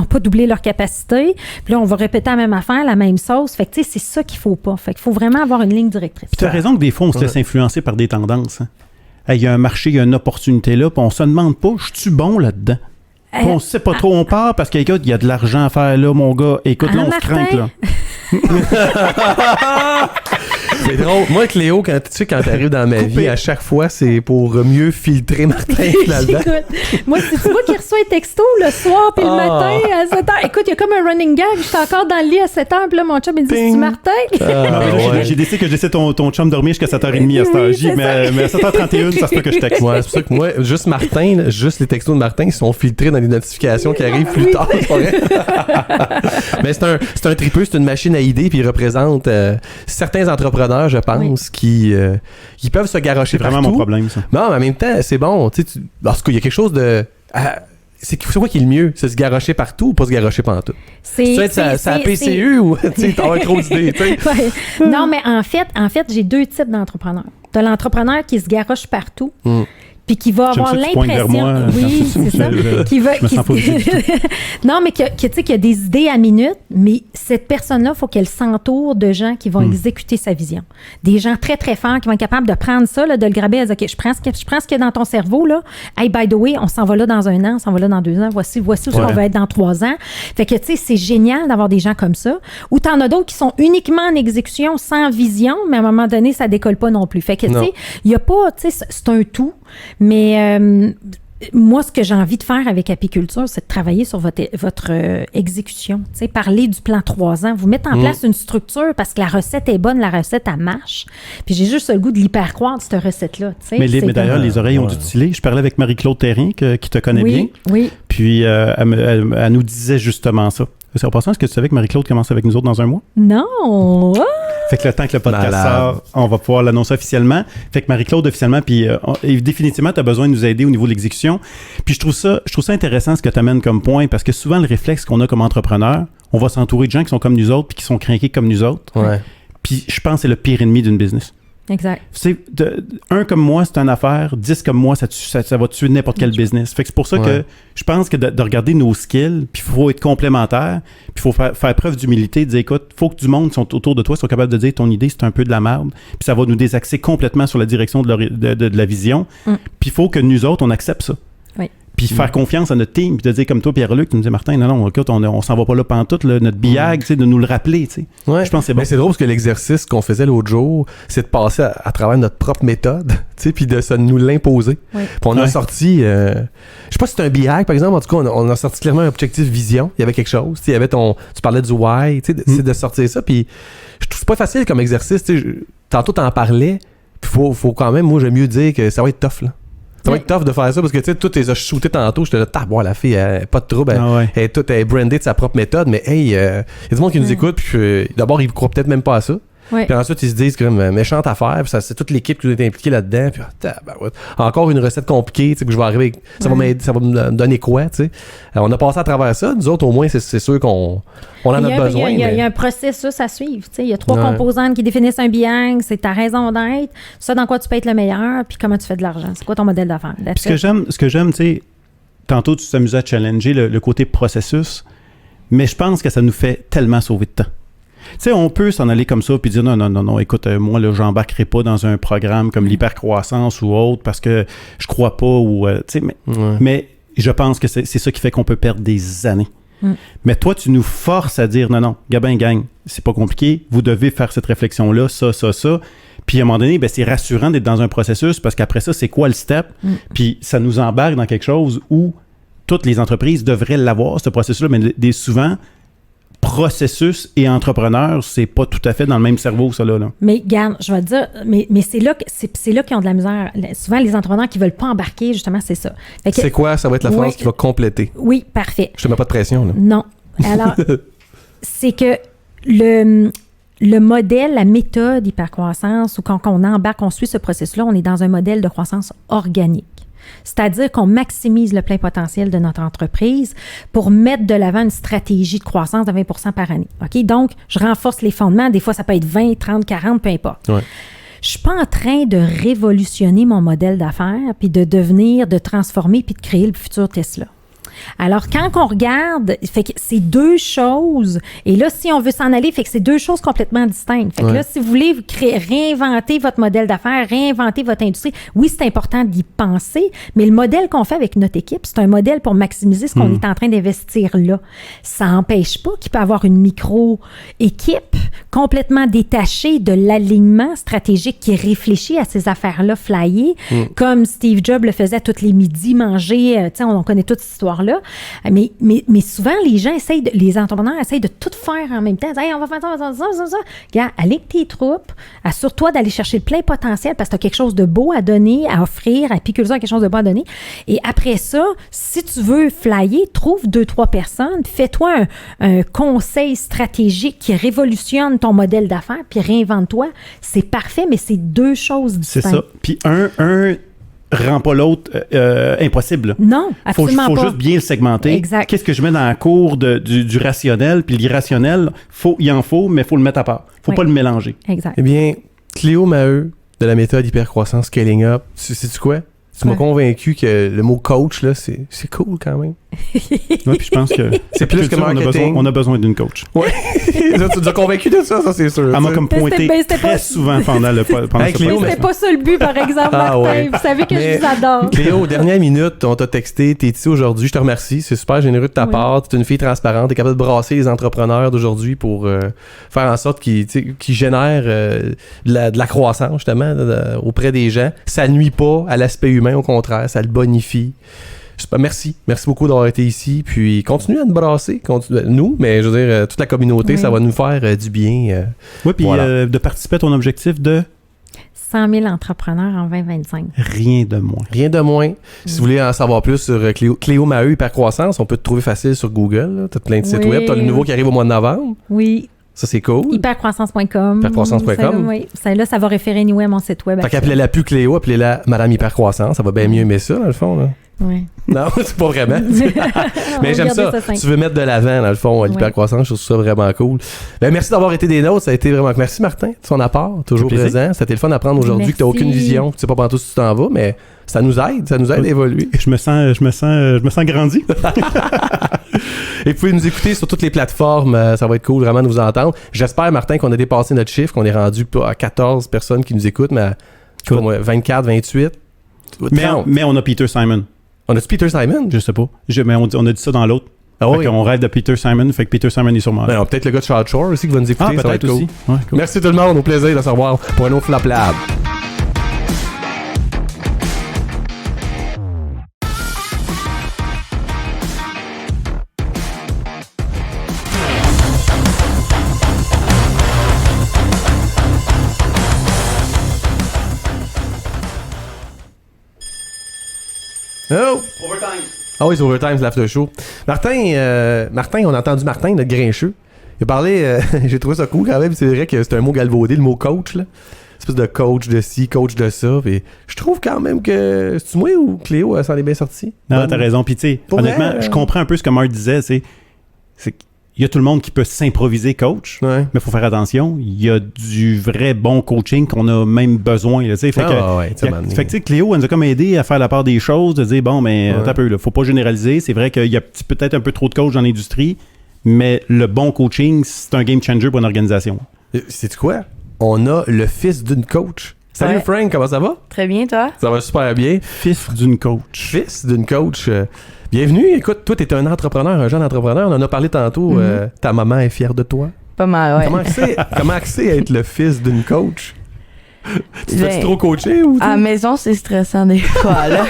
leur capacité, puis là, on va répéter la même affaire, la même sauce. Fait que, tu sais, c'est ça qu'il faut pas. Fait qu'il faut vraiment avoir une ligne directrice. Puis tu as raison que des fois, on se laisse influencer par des tendances. Hein. Il y a un marché, il y a une opportunité là, puis on se demande pas, je suis bon là-dedans? Puis on sait pas trop, on part parce qu'il y a de l'argent à faire là, mon gars. Écoute, là, on se craint, là. C'est drôle. Moi, Cléo, quand t'arrives dans ma vie, à chaque fois, c'est pour mieux filtrer Martin là-dedans. Écoute, moi, c'est toi qui reçois un texto le soir puis le matin à 7 h. Écoute, il y a comme un running gag. J'étais encore dans le lit à 7 h, puis là, mon chum, il dit, c'est-tu Martin? J'ai décidé que je laissais ton chum dormir jusqu'à 7h30 à cette heure. Mais à 7h31, ça se peut que je texte. Ouais, c'est pour ça que moi, juste Martin, juste les textos de Martin, ils sont filtrés dans les notifications qui arrivent plus tard. C'est pas vrai? Mais c'est un tripeux, c'est une machine à idées, puis il représente certains entrepreneurs, je pense, qui peuvent se garrocher partout. C'est vraiment mon problème, ça. Non, mais en même temps, c'est bon. Parce qu'il y a quelque chose de... c'est quoi qui est le mieux? C'est se garrocher partout ou pas se garrocher partout? C'est la PCU ou t'as trop d'idées? Ouais. Non, mais en fait, j'ai deux types d'entrepreneurs. T'as l'entrepreneur qui se garoche partout. Puis qui va avoir l'impression... Oui, c'est ça. Non, mais qui a des idées à minute, mais cette personne-là, il faut qu'elle s'entoure de gens qui vont exécuter sa vision. Des gens très, très forts qui vont être capables de prendre ça, là, de le graber et de dire, OK, je prends ce qu'il y a dans ton cerveau, là. Hey, by the way, on s'en va là dans 1 an, on s'en va là dans 2 ans, voici où on va être dans 3 ans. Fait que, tu sais, c'est génial d'avoir des gens comme ça. Ou t'en as d'autres qui sont uniquement en exécution, sans vision, mais à un moment donné, ça décolle pas non plus. Fait que, tu sais, il y a pas, tu sais, c'est un tout. Mais moi, ce que j'ai envie de faire avec Apiculture, c'est de travailler sur votre exécution. Tu sais, parler du plan 3 ans, vous mettre en place une structure parce que la recette est bonne, la recette, elle marche. Puis j'ai juste le goût de l'hyper-croire de cette recette-là. Tu sais, mais d'ailleurs, les oreilles ont dû tiler. Je parlais avec Marie-Claude Therrien, qui te connaît bien. Oui. Puis elle nous disait justement ça. En passant, est-ce que tu savais que Marie-Claude commence avec nous autres dans 1 mois? Non! Fait que le temps que le podcast sort, on va pouvoir l'annoncer officiellement. Fait que Marie-Claude, officiellement, puis définitivement, tu as besoin de nous aider au niveau de l'exécution. Puis je trouve ça intéressant ce que tu amènes comme point, parce que souvent, le réflexe qu'on a comme entrepreneur, on va s'entourer de gens qui sont comme nous autres, puis qui sont craqués comme nous autres. Ouais. Puis je pense que c'est le pire ennemi d'une business. Exact. Un comme moi, c'est une affaire. 10 comme moi, ça va tuer n'importe quel business. Fait que c'est pour ça que je pense que de regarder nos skills, puis il faut être complémentaire, puis il faut faire preuve d'humilité, de dire, écoute, il faut que du monde qui sont autour de toi soient capables de dire ton idée, c'est un peu de la merde, puis ça va nous désaxer complètement sur la direction de la vision. Puis il faut que nous autres, on accepte ça. Oui. Puis faire confiance à notre team, puis de dire comme toi, Pierre-Luc, tu me dis, Martin, non, écoute, on s'en va pas là pantoute, là, notre billage, tu sais, de nous le rappeler, tu sais. Ouais. Je pense que c'est bon. Mais c'est drôle parce que l'exercice qu'on faisait l'autre jour, c'est de passer à travers notre propre méthode, tu sais, puis de nous l'imposer. Oui. Puis on a sorti, je sais pas si c'est un billage, par exemple, en tout cas, on a sorti clairement un objectif vision. Il y avait quelque chose, tu sais, il y avait tu parlais du why, tu sais, c'est de sortir ça, puis je trouve pas facile comme exercice, tu sais, tantôt t'en parlais, puis faut quand même, moi, j'aime mieux dire que ça va être tough, là. Ça va être tough de faire ça parce que tu sais, tout les a shooté tantôt. J'étais là, la fille, elle, pas de trouble. Elle est brandée de sa propre méthode. Mais hey, il y a du monde qui nous écoute. Puis d'abord, ils ne croient peut-être même pas à ça. Ouais. Puis ensuite, ils se disent comme méchante affaire. Puis c'est toute l'équipe qui est impliquée là-dedans. Puis encore une recette compliquée. Tu sais, que je vais arriver avec, ça va me donner quoi, tu sais. On a passé à travers ça. Nous autres, au moins, c'est sûr qu'on en a besoin. Il y a un processus à suivre. Tu sais. Il y a 3 composantes qui définissent un biang. C'est ta raison d'être, ça dans quoi tu peux être le meilleur, puis comment tu fais de l'argent. C'est quoi ton modèle d'affaires? Ce que j'aime, tu sais, tantôt, tu t'amusais à challenger le côté processus, mais je pense que ça nous fait tellement sauver de temps. Tu sais, on peut s'en aller comme ça puis dire non, écoute, moi, là, j'embarquerai pas dans un programme comme l'hypercroissance ou autre parce que je crois pas ou, tu sais, mais je pense que c'est ça qui fait qu'on peut perdre des années. Mais toi, tu nous forces à dire non, Gabin, gang, c'est pas compliqué, vous devez faire cette réflexion-là, ça. Puis à un moment donné, ben, c'est rassurant d'être dans un processus parce qu'après ça, c'est quoi le step? Puis ça nous embarque dans quelque chose où toutes les entreprises devraient l'avoir, ce processus-là, mais souvent, processus et entrepreneur, c'est pas tout à fait dans le même cerveau, ça là. Mais regarde, je vais te dire, mais c'est là qu'ils ont de la misère. Souvent, les entrepreneurs qui veulent pas embarquer, justement, c'est ça. C'est quoi? Ça va être la phrase qui va compléter. Oui, parfait. Je te mets pas de pression, là. Non. Alors, c'est que le modèle, la méthode hypercroissance, ou quand on embarque, on suit ce processus-là, on est dans un modèle de croissance organique. C'est-à-dire qu'on maximise le plein potentiel de notre entreprise pour mettre de l'avant une stratégie de croissance de 20% par année. OK? Donc, je renforce les fondements. Des fois, ça peut être 20, 30, 40, peu importe. Ouais. Je suis pas en train de révolutionner mon modèle d'affaires, puis de transformer, puis de créer le futur Tesla. Alors, quand on regarde, fait que c'est 2 choses. Et là, si on veut s'en aller, fait que c'est 2 choses complètement distinctes. Fait que là, si vous voulez réinventer votre modèle d'affaires, réinventer votre industrie, oui, c'est important d'y penser, mais le modèle qu'on fait avec notre équipe, c'est un modèle pour maximiser ce qu'on est en train d'investir là. Ça n'empêche pas qu'il peut y avoir une micro-équipe complètement détachée de l'alignement stratégique qui réfléchit à ces affaires-là flyées, comme Steve Jobs le faisait tous les midis, manger, tu sais, on connaît toute cette histoire-là. Mais souvent, les entrepreneurs essayent de tout faire en même temps. Hey, on va faire ça. Regarde, allez avec tes troupes, assure-toi d'aller chercher le plein potentiel parce que tu as quelque chose de beau à donner, à offrir, à Apiculture a quelque chose de beau à donner. Et après ça, si tu veux flyer, trouve 2-3 personnes, fais-toi un conseil stratégique qui révolutionne ton modèle d'affaires, puis réinvente-toi. C'est parfait, mais c'est 2 choses distinctes. C'est ça. Puis un rend pas l'autre impossible. Non, absolument pas. Faut juste bien le segmenter. Exact. Qu'est-ce que je mets dans la cour du rationnel, puis l'irrationnel, il en faut, mais il faut le mettre à part. Faut pas le mélanger. Exact. Eh bien, Cléo Maheu, de la méthode hypercroissance Scaling Up, sais-tu quoi? Tu m'as convaincu que le mot coach, là, c'est cool quand même. Oui, puis je pense que c'est plus que marketing. On a besoin d'une coach. Oui. Tu nous as convaincu de ça c'est sûr. Elle m'a comme pointé très souvent pendant le Cléo, c'était pas ça le but, par exemple, Martin. Ouais. Vous savez que je vous adore. Cléo, dernière minute, on t'a texté, t'es ici aujourd'hui, je te remercie. C'est super généreux de ta part. T'es une fille transparente, t'es capable de brasser les entrepreneurs d'aujourd'hui pour faire en sorte qu'ils génèrent de la croissance, justement, auprès des gens. Ça nuit pas à l'aspect humain, au contraire, ça le bonifie. Merci beaucoup d'avoir été ici, puis continuez à nous brasser, nous, mais je veux dire, toute la communauté, ça va nous faire du bien. Oui, puis de participer à ton objectif de 100 000 entrepreneurs en 2025. Rien de moins. Si vous voulez en savoir plus sur Cléo Maheu Hypercroissance, on peut te trouver facile sur Google. Tu as plein de sites web. Tu as le nouveau qui arrive au mois de novembre. Oui. Ça, c'est cool. Hypercroissance.com. Hypercroissance.com. Oui. Là, ça va référer anyway à mon site web. Fait qu'appelez-la plus Cléo, appelez-la Madame Hypercroissance. Ça va bien mieux aimer ça, dans le fond. Là. Ouais. Non, c'est pas vraiment. Mais j'aime ça. Tu veux mettre de l'avant, dans le fond, l'hypercroissance. Je trouve ça vraiment cool. Ben, merci d'avoir été des nôtres. Ça a été vraiment... Merci, Martin, de son apport. Toujours présent. C'était le fun d'apprendre aujourd'hui que tu n'as aucune vision. Tu sais pas pantoute si tu t'en vas, mais ça nous aide. Ça nous aide à évoluer. Je me sens grandi. Et vous pouvez nous écouter sur toutes les plateformes. Ça va être cool vraiment de vous entendre. J'espère, Martin, qu'on a dépassé notre chiffre, qu'on est rendu à 14 personnes qui nous écoutent, mais cool. 24, 28. Mais on a Peter Simon. On a-tu Peter Simon? Je sais pas. Mais on a dit ça dans l'autre. Ah oui. On rêve de Peter Simon, fait que Peter Simon est sûrement là. Peut-être le gars de South Shore aussi qui va nous écouter. Ah, ça va être aussi. Cool. Ouais, cool. Merci tout le monde. Au plaisir de se revoir pour un autre Flop Lab. Oh! Overtime. Ah oui, c'est Overtime, c'est l'after show. Martin, on a entendu Martin, notre grincheux. Il a parlé, j'ai trouvé ça cool quand même. C'est vrai que c'est un mot galvaudé, le mot coach, là. Espèce de coach de ci, coach de ça. Puis je trouve quand même que. C'est-tu moi ou Cléo, elle s'en est bien sortie? Non, t'as raison. Puis tu sais, honnêtement, je comprends un peu ce que Marc disait. C'est il y a tout le monde qui peut s'improviser coach, mais il faut faire attention. Il y a du vrai bon coaching qu'on a même besoin. Là, fait que Cléo, elle nous a comme aidé à faire la part des choses, de dire, bon, mais attends un peu, là, faut pas généraliser. C'est vrai qu'il y a peut-être un peu trop de coachs dans l'industrie, mais le bon coaching, c'est un game changer pour une organisation. C'est quoi? On a le fils d'une coach. Salut Frank, comment ça va? Très bien, toi? Ça va super bien. Fils d'une coach. Fils d'une coach. Bienvenue. Écoute, toi, t'es un entrepreneur, un jeune entrepreneur. On en a parlé tantôt. Ta maman est fière de toi. Pas mal, ouais. Comment c'est être le fils d'une coach? Tu fais-tu trop coacher ou? À la maison, c'est stressant des fois, là.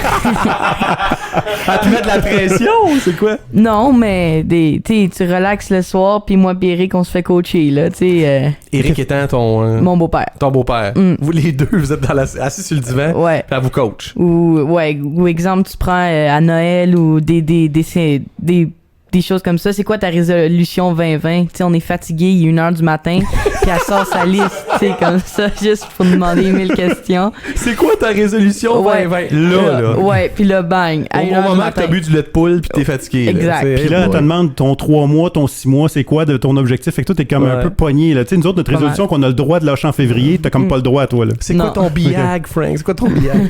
À te mettre de la pression ou c'est quoi? Non, mais tu relaxes le soir, puis moi et Eric, on se fait coacher, là, tu sais. Eric étant ton... mon beau-père. Ton beau-père. Vous les deux, vous êtes assis sur le divan, puis elle vous coach. Ou exemple, tu prends à Noël ou des choses comme ça. C'est quoi ta résolution 2020? Tu sais, on est fatigué, il est 1h du matin, puis elle sort sa liste, tu sais, comme ça, juste pour nous demander 1000 questions. C'est quoi ta résolution 2020? Là. Ouais, puis là, bang. Au moment que t'as bu du lait de poule, puis t'es fatigué. Exact. Puis là, elle te demande ton 3 mois, ton 6 mois, c'est quoi de ton objectif? Fait que toi, t'es comme un peu pogné, là. Tu sais, nous autres, notre résolution qu'on a le droit de lâcher en février, t'as comme pas le droit, toi, là. C'est quoi ton biag, Frank? C'est quoi ton biag?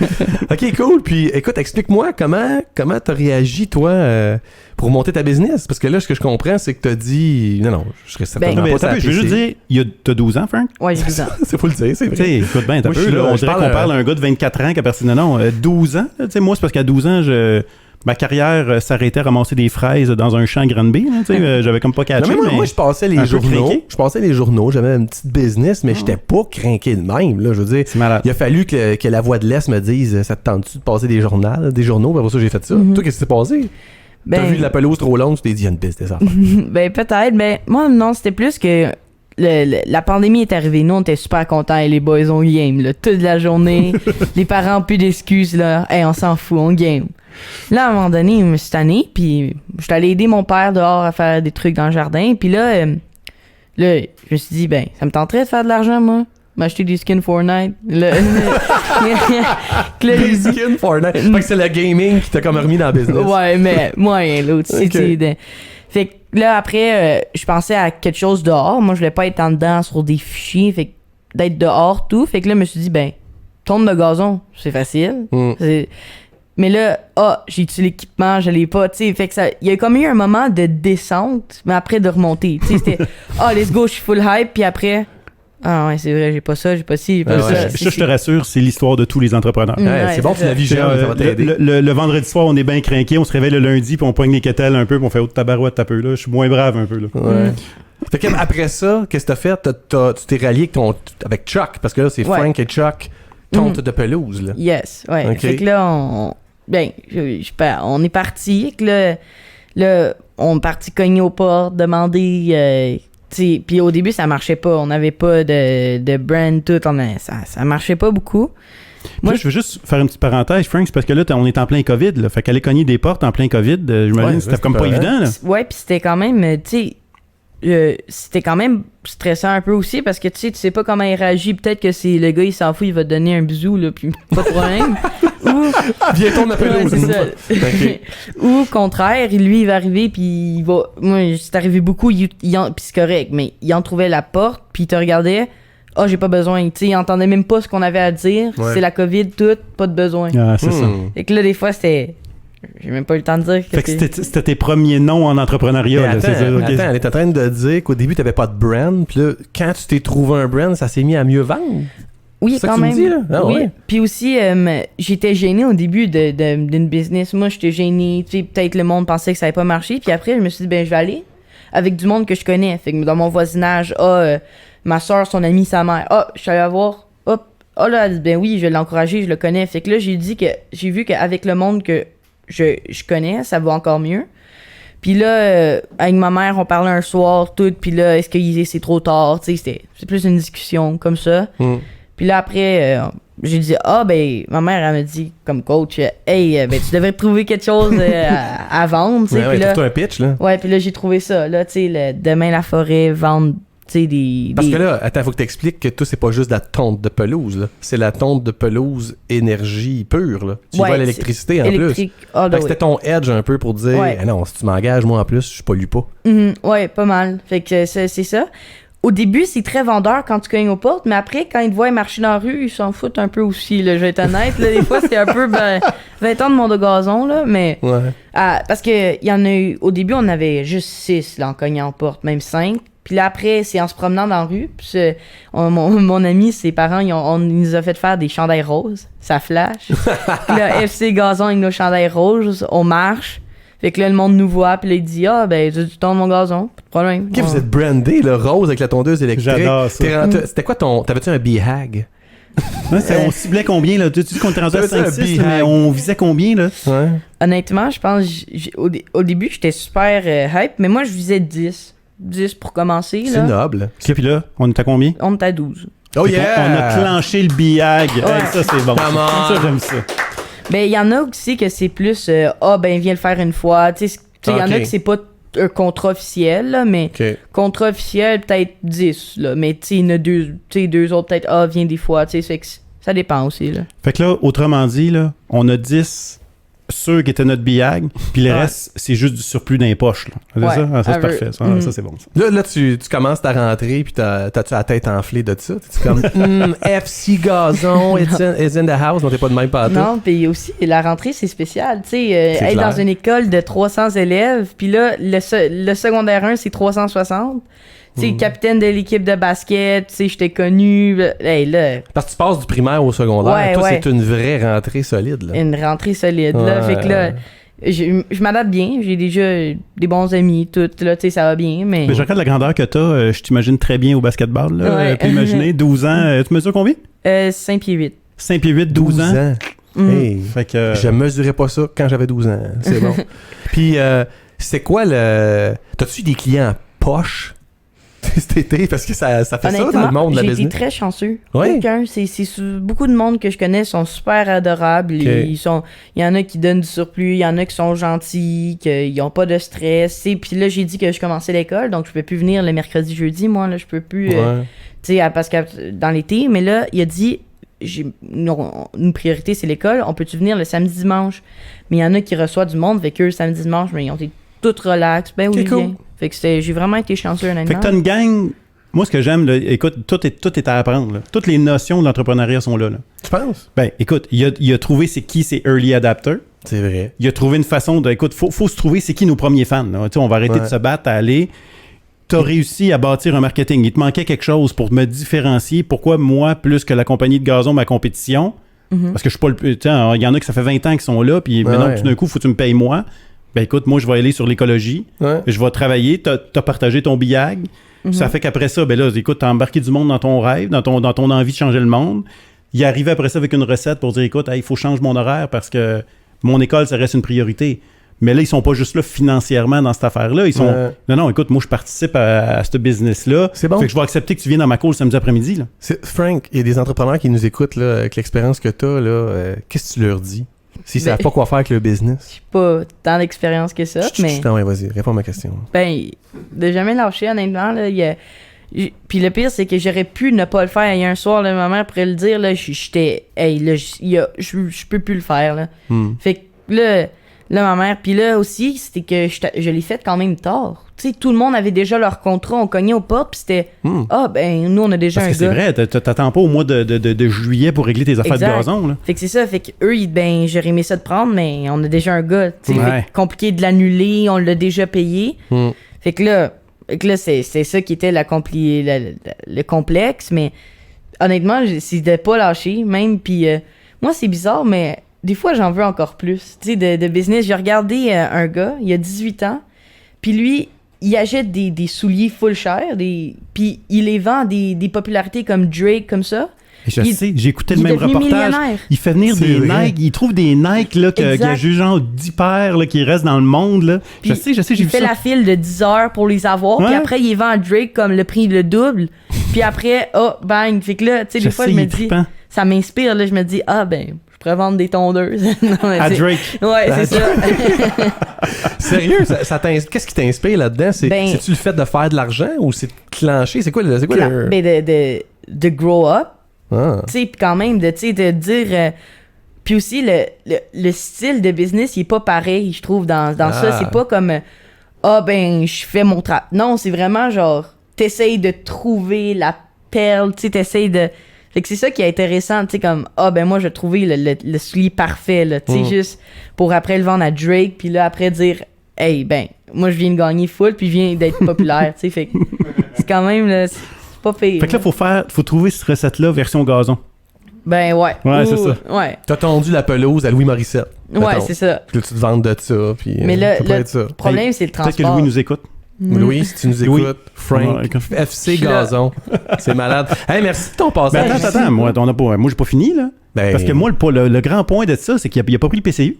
OK, cool. Puis, écoute, explique-moi comment t'as réagi, toi, pour monter ta business? Parce que là, ce que je comprends, c'est que t'as dit... Non, je serais certainement pas ça. Je veux juste dire, t'as 12 ans, Frank? Ouais, j'ai 12 ans. C'est faut le dire, c'est vrai. T'sais, écoute bien, t'as peu, là, on dirait qu'on parle à un gars de 24 ans qui a personne... Non, 12 ans. Tu sais, moi, c'est parce qu'à 12 ans, ma carrière s'arrêtait à ramasser des fraises dans un champ Granby. J'avais comme pas catché. Moi, je passais les journaux. J'avais une petite business, mais j'étais pas craqué de même. Là, je veux dire, il a fallu que la voix de l'Est me dise, ça te tente-tu de passer des journaux? Pour ça, j'ai fait ça. Toi, qu'est-ce qui s'est passé? T'as vu de la pelouse trop longue, tu t'es dit, il y a une business à faire. Ben, peut-être. Mais moi, non, c'était plus que la pandémie est arrivée. Nous, on était super contents et les boys, on game, là, toute la journée. Les parents, plus d'excuses, là. Hey, on s'en fout, on game. Là, à un moment donné, je me suis tanné, puis je suis allé aider mon père dehors à faire des trucs dans le jardin. Puis là, je me suis dit, ben, ça me tenterait de faire de l'argent, moi. M'acheter des skins Fortnite. Des skins Fortnite. Fait que c'est le gaming qui t'a comme remis dans le business. Ouais, mais moyen, l'autre. Okay. Fait que là, après, je pensais à quelque chose dehors. Moi, je voulais pas être en dedans sur des fichiers. Fait que d'être dehors, tout. Fait que là, je me suis dit, ben, tourne le gazon. C'est facile. Mais là, j'ai-tu l'équipement, je l'ai pas, tu sais. Fait que ça, il y a comme eu un moment de descente, mais après de remonter. Tu sais, c'était, let's go, je suis full hype, puis après, ouais, c'est vrai, j'ai pas ça, j'ai pas ci, j'ai pas ça. Je te rassure, c'est l'histoire de tous les entrepreneurs. C'est bon, tu la vie jeune, ça va t'aider. Le vendredi soir, on est bien craqué, on se réveille le lundi, puis on pogne les kettles un peu, puis on fait autre tabarouette un peu, là. Je suis moins brave un peu, là. Ouais. Fait que après ça, qu'est-ce que t'as fait? Tu t'es rallié avec Chuck, parce que là, c'est Frank et Chuck, tonte de pelouse, là. Yes, ouais. Okay. Fait que là, on est parti, là, on est parti cogner aux portes, demander, puis au début, ça marchait pas. On n'avait pas de brand, tout. Ça marchait pas beaucoup. Moi, je veux juste faire une petite parenthèse, Frank, c'est parce que là, on est en plein COVID, là. Fait qu'aller cogner des portes en plein COVID, j'imagine, c'était comme pas évident, là. Ouais, puis c'était quand même, tu sais, c'était quand même stressant un peu aussi parce que tu sais pas comment il réagit. Peut-être que c'est le gars, il s'en fout, il va te donner un bisou, là, puis pas de problème. Viens-toi ma pelouse. C'est ça. Ok. Ou au contraire, lui, il va arriver, puis il va. Moi, c'est arrivé beaucoup, puis c'est correct, mais il en trouvait la porte, puis il te regardait. Ah, j'ai pas besoin. Tu sais, il entendait même pas ce qu'on avait à dire. Ouais. C'est la COVID, tout, pas de besoin. Ah, c'est ça. Et que là, des fois, c'était. J'ai même pas eu le temps de dire. Fait que c'était tes premiers noms en entrepreneuriat. Mais Là, attends, c'est ça, ok. attends, elle est en train de dire qu'au début, t'avais pas de brand, puis là, quand tu t'es trouvé un brand, ça s'est mis à mieux vendre. Oui, C'est ça quand que tu me même. dis, là? Ah, oui. ouais. Puis aussi, j'étais gênée au début d'une business. Moi, j'étais gênée. Tu sais, peut-être le monde pensait que ça allait pas marcher. Puis après, je me suis dit, ben, je vais aller avec du monde que je connais. Fait que dans mon voisinage, ma soeur, son amie, sa mère. Je suis allée la voir. Hop. Là, elle dit, ben oui, je vais l'encourager, je le connais. Fait que là, j'ai vu qu'avec le monde que je connais, ça va encore mieux. Puis là, avec ma mère, on parlait un soir, tout. Puis là, est-ce que c'est trop tard? Tu sais, c'est plus une discussion comme ça. Puis là, après, j'ai dit, ben, ma mère, elle m'a dit, comme coach, hey, ben, tu devrais trouver quelque chose à vendre, tu sais. Ouais, Puis là, trouve-toi un pitch, là. ouais, puis là, j'ai trouvé ça, là, tu sais, demain la forêt, vendre, tu sais, Parce que là, attends, faut que t'expliques que tout, c'est pas juste de la tonte de pelouse, là. C'est la tonte de pelouse énergie pure, là. Tu Ouais, vois l'électricité, en électrique. plus. Fait que c'était ton edge un peu pour dire, Ouais. non, si tu m'engages, moi, en plus, je pollue pas. Ouais, pas mal. Fait que c'est ça. Au début, c'est très vendeur quand tu cognes aux portes, mais après, quand ils te voient marcher dans la rue, ils s'en foutent un peu aussi, là, je vais être honnête. Là, des fois, c'est un peu 20 ans de monde de gazon, là, mais... Ouais. Parce que y en a eu... Au début, on avait juste 6, là, en cognant aux portes, même 5. Puis là, après, c'est en se promenant dans la rue. Puis mon ami, ses parents, ils nous ont fait faire des chandails roses. Ça flash. Puis là, FC Gazon avec nos chandails roses, on marche. Fait que là, le monde nous voit, puis là, il dit, ben, tu tondes mon gazon, pas de problème. Ok, vous êtes brandé, le rose avec la tondeuse électrique. J'adore ça. C'était quoi t'avais-tu un BHAG? Ouais, on ciblait combien, là? Tu dis qu'on était rendu à Ça veut dire 5-6, un mais BHAG. on visait combien, là? Ouais. Honnêtement, je pense, au début, j'étais super hype, mais moi, je visais 10. 10 pour commencer, C'est là. noble. Ok, puis là, on est à combien? On est à 12. Oh Fait qu'on- On a clenché le BIAG. Hey, ça, c'est bon. Come on. Ça, j'aime ça. Ben, il y en a aussi que c'est plus, ben, viens le faire une fois. Tu sais, il y en a Ok. que c'est pas un contrat officiel, là, mais Ok. contrat officiel, peut-être 10, là. Mais, tu sais, il y en a deux autres, peut-être, viens des fois, tu sais, fait que ça dépend aussi, là. Fait que là, autrement dit, là, on a 10 ceux qui étaient notre BIAG, puis le Ouais. reste, c'est juste du surplus dans les poches. Là. C'est Ouais, ça? Ah, ça, c'est à parfait. Ça, Mm. ça, c'est bon. Ça. Là, tu commences ta rentrée, puis t'as-tu la tête enflée de ça? T'es comme, FC Gazon, it's in the house, non, t'es pas de même partout. Non, puis aussi, la rentrée, c'est spécial. Tu sais, C'est être clair. dans une école de 300 élèves, puis là, le secondaire 1, c'est 360. Tu sais, capitaine de l'équipe de basket, tu sais, j'étais connu. Hey, là, Parce que tu passes du primaire au secondaire. Ouais, Toi, ouais. c'est une vraie rentrée solide, là. une rentrée solide, là. Ouais. Fait que là, je m'adapte bien. J'ai déjà des bons amis, tout, là, tu sais, ça va bien, mais... Mais je regarde la grandeur que t'as. Je t'imagine très bien au basketball. Là. Ouais. Puis imaginer, 12 ans. Tu mesures combien? 5 pieds 8. 5 pieds 8, 12 ans. Hey, Fait que... je mesurais pas ça quand j'avais 12 ans. C'est bon. Puis, c'est quoi le... T'as-tu des clients poches cet été? Parce que ça fait ça dans le monde de la j'ai été business. très chanceux. Ouais. Beaucoup de monde que je connais sont super adorables. Ok. Il y en a qui donnent du surplus, il y en a qui sont gentils, qui n'ont pas de stress. Puis là, j'ai dit que je commençais l'école, donc je peux plus venir le mercredi, jeudi. Moi, là, je peux plus. Ouais. Tu sais, parce que dans l'été, mais là, il a dit une priorité, c'est l'école. On peut-tu venir le samedi, dimanche? Mais il y en a qui reçoivent du monde, fait qu'eux, samedi, dimanche, mais ils ont été tout relax. Ben oui, Ok, cool. viens. Fait que j'ai vraiment été chanceux, honnêtement. Fait que t'as une gang... Moi, ce que j'aime, là, écoute, tout est à apprendre. Là. Toutes les notions de l'entrepreneuriat sont là. Tu penses? Ben, écoute, il a trouvé c'est qui ces early adapters. C'est vrai. Il a trouvé une façon de... Écoute, faut se trouver c'est qui nos premiers fans. Là. Tu sais, on va arrêter Ouais. de se battre à aller... T'as réussi à bâtir un marketing. Il te manquait quelque chose pour me différencier. Pourquoi moi, plus que la compagnie de gazon, ma compétition? Parce que je suis pas le... Tu sais, il y en a que ça fait 20 ans qui sont là, puis maintenant, ouais. tout d'un coup, faut que tu me payes moi. Ben écoute, moi, je vais aller sur l'écologie. Ouais. Je vais travailler. T'as partagé ton BIAG. Ça fait qu'après ça, ben là, écoute, t'as embarqué du monde dans ton rêve, dans ton envie de changer le monde. Il est arrivé après ça avec une recette pour dire, écoute, il faut changer mon horaire parce que mon école, ça reste une priorité. Mais là, ils sont pas juste là financièrement dans cette affaire-là. Ils sont... Ouais. Non, écoute, moi, je participe à ce business-là. C'est bon. Fait que je vais accepter que tu viennes dans ma cour le samedi après-midi. Là. Frank, il y a des entrepreneurs qui nous écoutent, là, avec l'expérience que tu as, là, qu'est-ce que tu leur dis? S'ils savent pas quoi faire avec le business. J'ai pas tant d'expérience que ça, mais... Non, ouais, vas-y, réponds à ma question. Ben, de jamais lâcher, honnêtement, là, puis le pire, c'est que j'aurais pu ne pas le faire. Il y a un soir, là, ma mère pourrait le dire, là, j'étais... Hey, là, je peux plus le faire, là. Fait que là, ma mère... Puis là, aussi, c'était que je l'ai fait quand même tard. Tu sais, tout le monde avait déjà leur contrat, on cognait aux portes, puis c'était... Ah, ben, nous, on a déjà Parce un que gars. c'est vrai, t'attends pas au mois de juillet pour régler tes affaires Exact. de gazon, là. Fait que c'est ça, fait que eux, ben, j'aurais aimé ça de prendre, mais on a déjà un gars. Tu sais, Ouais. fait que compliqué de l'annuler, on l'a déjà payé. Fait que là, c'est ça qui était le complexe, mais honnêtement, c'est de pas lâcher, même, puis moi, c'est bizarre, mais des fois, j'en veux encore plus, tu sais, de business. J'ai regardé un gars, il a 18 ans, puis lui, il achète des souliers full cher, puis il les vend des popularités comme Drake, comme ça. Et je sais, j'ai écouté il le est même devenu reportage. millionnaire. Il fait venir C'est des vrai. Nike, il trouve des Nike là, qu'il y a Exact. juste genre 10 paires là, qui restent dans le monde. Là. Je Puis sais, j'ai il vu fait ça. la file de 10 heures pour les avoir, puis Ouais. après, il vend à Drake comme le prix le double. Puis après, bang. Fait que là, tu sais, des fois, sais, je me il est dis, trippant. ça m'inspire, là, je me dis, ben, je pourrais vendre des tondeuses. Non, mais À c'est- Drake. Ouais, c'est ça. Sérieux, qu'est-ce qui t'inspire là-dedans? Ben- C'est-tu le fait de faire de l'argent ou c'est de clencher? C'est quoi le... Ben, de grow up, Ah. tu sais, puis quand même, tu sais, de dire... puis aussi, le style de business, il est pas pareil, je trouve, dans ça. C'est pas comme, ben, je fais mon travail. Non, c'est vraiment genre, t'essayes de trouver la perle, tu sais, t'essayes de... Fait que c'est ça qui est intéressant, tu sais, comme, ben, moi, je vais trouver le soulier parfait, là, tu sais, juste pour après le vendre à Drake, puis là, après dire, hey, ben, moi, je viens de gagner full, puis je viens d'être populaire, tu sais, fait que c'est quand même, là, c'est pas pire. Fait que là, faut trouver cette recette-là version gazon. Ben, ouais. Ouais, c'est ça. Ouais. T'as tendu la pelouse à Louis Morissette. Ouais, mettons. c'est ça. Puis là, tu te vantes de ça. Puis, Mais ça pourrait être ça. le problème, c'est le Peut-être que transport. Louis nous écoute. Louis, si tu nous Louis. écoutes, Frank, Ouais, FC Je suis là. Gazon. C'est malade. Hey, merci de ton Ben passage. attends, moi, j'ai pas fini, là. Ben- Parce que moi, le grand point de ça, c'est qu'il a pas pris le PCU.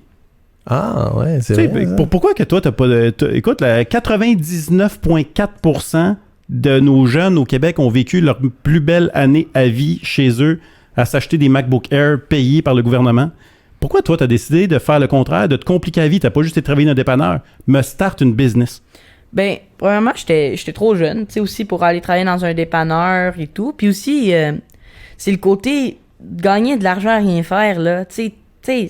Ah, ouais, c'est Tu sais, vrai. ça. pourquoi que toi, t'as pas de... Écoute, 99,4% de nos jeunes au Québec ont vécu leur plus belle année à vie chez eux à s'acheter des MacBook Air payés par le gouvernement. Pourquoi toi, t'as décidé de faire le contraire, de te compliquer la vie? T'as pas juste été travailler dans un dépanneur, mais start une business. Ben, premièrement, j'étais trop jeune, tu sais, aussi pour aller travailler dans un dépanneur et tout. Puis aussi, c'est le côté de gagner de l'argent à rien faire, là. Tu sais,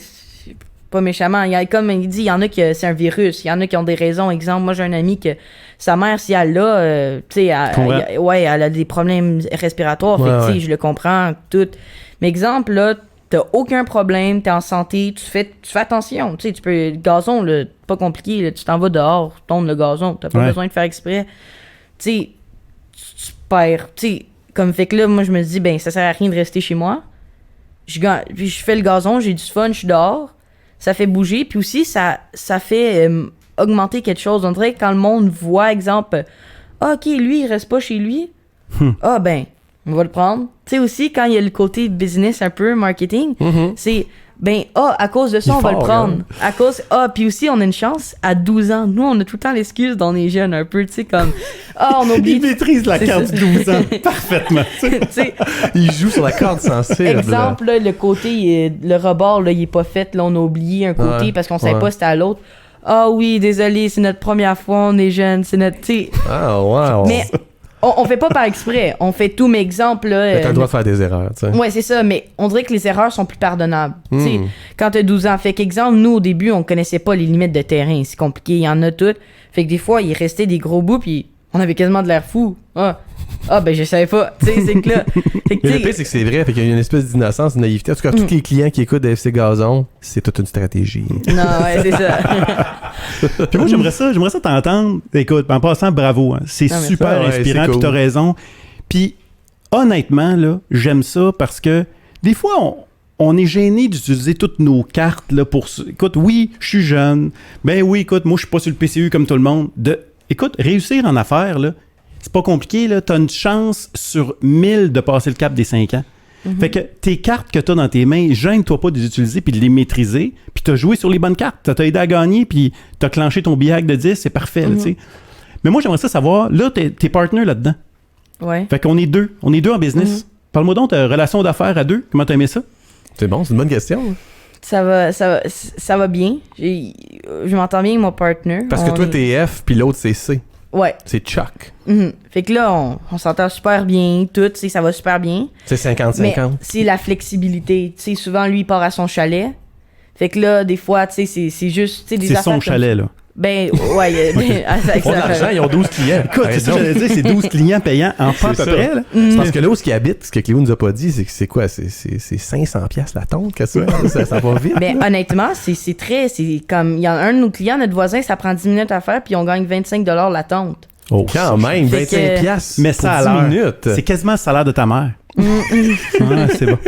pas méchamment. Comme il dit, il y en a qui c'est un virus. Il y en a qui ont des raisons. Exemple, moi, j'ai un ami que sa mère, si elle l'a, tu sais, elle a des problèmes respiratoires. Ouais, fait que, tu sais, ouais. je le comprends, tout. Mais exemple, là, t'as aucun problème, t'es en santé, tu fais attention. Tu sais, tu peux. Le gazon, là, pas compliqué, là, tu t'en vas dehors, tu tondes le gazon, t'as pas Ouais. besoin de faire exprès. Tu sais, tu perds. Tu sais, comme fait que là, moi, je me dis, ben, ça sert à rien de rester chez moi. Puis je fais le gazon, j'ai du fun, je suis dehors. Ça fait bouger, puis aussi, ça fait augmenter quelque chose. On dirait que quand le monde voit, exemple, OK, lui, il reste pas chez lui. Ah, ben, on va le prendre. Tu sais, aussi, quand il y a le côté business un peu, marketing, c'est, ben, à cause de ça, Il est on va le fort, prendre. À cause, puis aussi, on a une chance, à 12 ans, nous, on a tout le temps l'excuse dans les jeunes, un peu, tu sais, comme, on oublie. Il maîtrise la C'est carte ça. du 12 ans parfaitement. Tu sais, Il joue sur la corde sensible. là. exemple, là, le côté, le rebord, là, il est pas fait. Là, on a oublié un côté Ouais, parce qu'on savait ouais. pas c'était à l'autre. Ah oui, désolé, c'est notre première fois, on est jeune, c'est notre. Tu sais, Ah, wow. mais on fait pas par exprès. On fait tout, mais exemple, là. Mais t'as le droit de faire des erreurs, tu sais. Ouais, c'est ça, mais on dirait que les erreurs sont plus pardonnables. Tu sais, Hmm. quand t'as 12 ans, fait qu'exemple, nous, au début, on connaissait pas les limites de terrain. C'est compliqué, il y en a toutes. Fait que des fois, il restait des gros bouts, puis on avait quasiment de l'air fou. Ben, je savais pas. Tu sais, c'est que là. Fait que, Mais le tu pire, sais, c'est que c'est vrai, fait qu'il y a une espèce d'innocence, une naïveté. En tout cas, tous les clients qui écoutent de FC Gazon, c'est toute une stratégie. non, ouais, c'est ça. Puis moi, j'aimerais ça t'entendre. Écoute, en passant, bravo. Hein. C'est Ah, mais super ça, ouais, inspirant, c'est puis cool. t'as raison. Puis honnêtement, là, j'aime ça parce que des fois, on est gêné d'utiliser toutes nos cartes là, pour... Écoute, oui, je suis jeune. Ben oui, écoute, moi, je suis pas sur le PCU comme tout le monde. Écoute, réussir en affaires, là, c'est pas compliqué. Là. T'as une chance sur 1000 de passer le cap des 5 ans. Fait que tes cartes que t'as dans tes mains, gêne-toi pas de les utiliser puis de les maîtriser, puis t'as joué sur les bonnes cartes. T'as aidé à gagner, puis t'as clenché ton billet de 10, c'est parfait, là, tu sais. Mais moi, j'aimerais ça savoir, là, t'es partner là-dedans. Ouais. Fait qu'on est deux. On est deux en business. Parle-moi donc de relation d'affaires à deux. Comment t'as aimé ça? C'est bon, c'est une bonne question. hein. Ça va bien. Je m'entends bien avec mon partner. Parce que toi, t'es F, puis l'autre, c'est C. Ouais. C'est Chuck. Fait que là, on s'entend super bien, tout, tu sais, ça va super bien. C'est 50-50. Mais c'est la flexibilité. Tu sais, souvent, lui, il part à son chalet. Fait que là, des fois, tu sais, c'est juste, tu sais, des affaires. C'est son chalet, là. Ben, ouais. Ils font de l'argent, ils ont 12 clients. Écoute, c'est ça que j'allais dire, c'est 12 clients payants en pas à peu près, là. C'est parce que là où ce qui habite, ce que Cléo nous a pas dit, c'est que c'est quoi? C'est 500$ la tonte, qu'est-ce que ça va vite. Ben, honnêtement, c'est comme, il y a un de nos clients, notre voisin, ça prend 10 minutes à faire, puis on gagne 25$ la tonte. Oh, quand même, Fait que- 25$ Mais ça pour à 10 l'heure. minutes. C'est quasiment le salaire de ta mère. Ouais, c'est bon.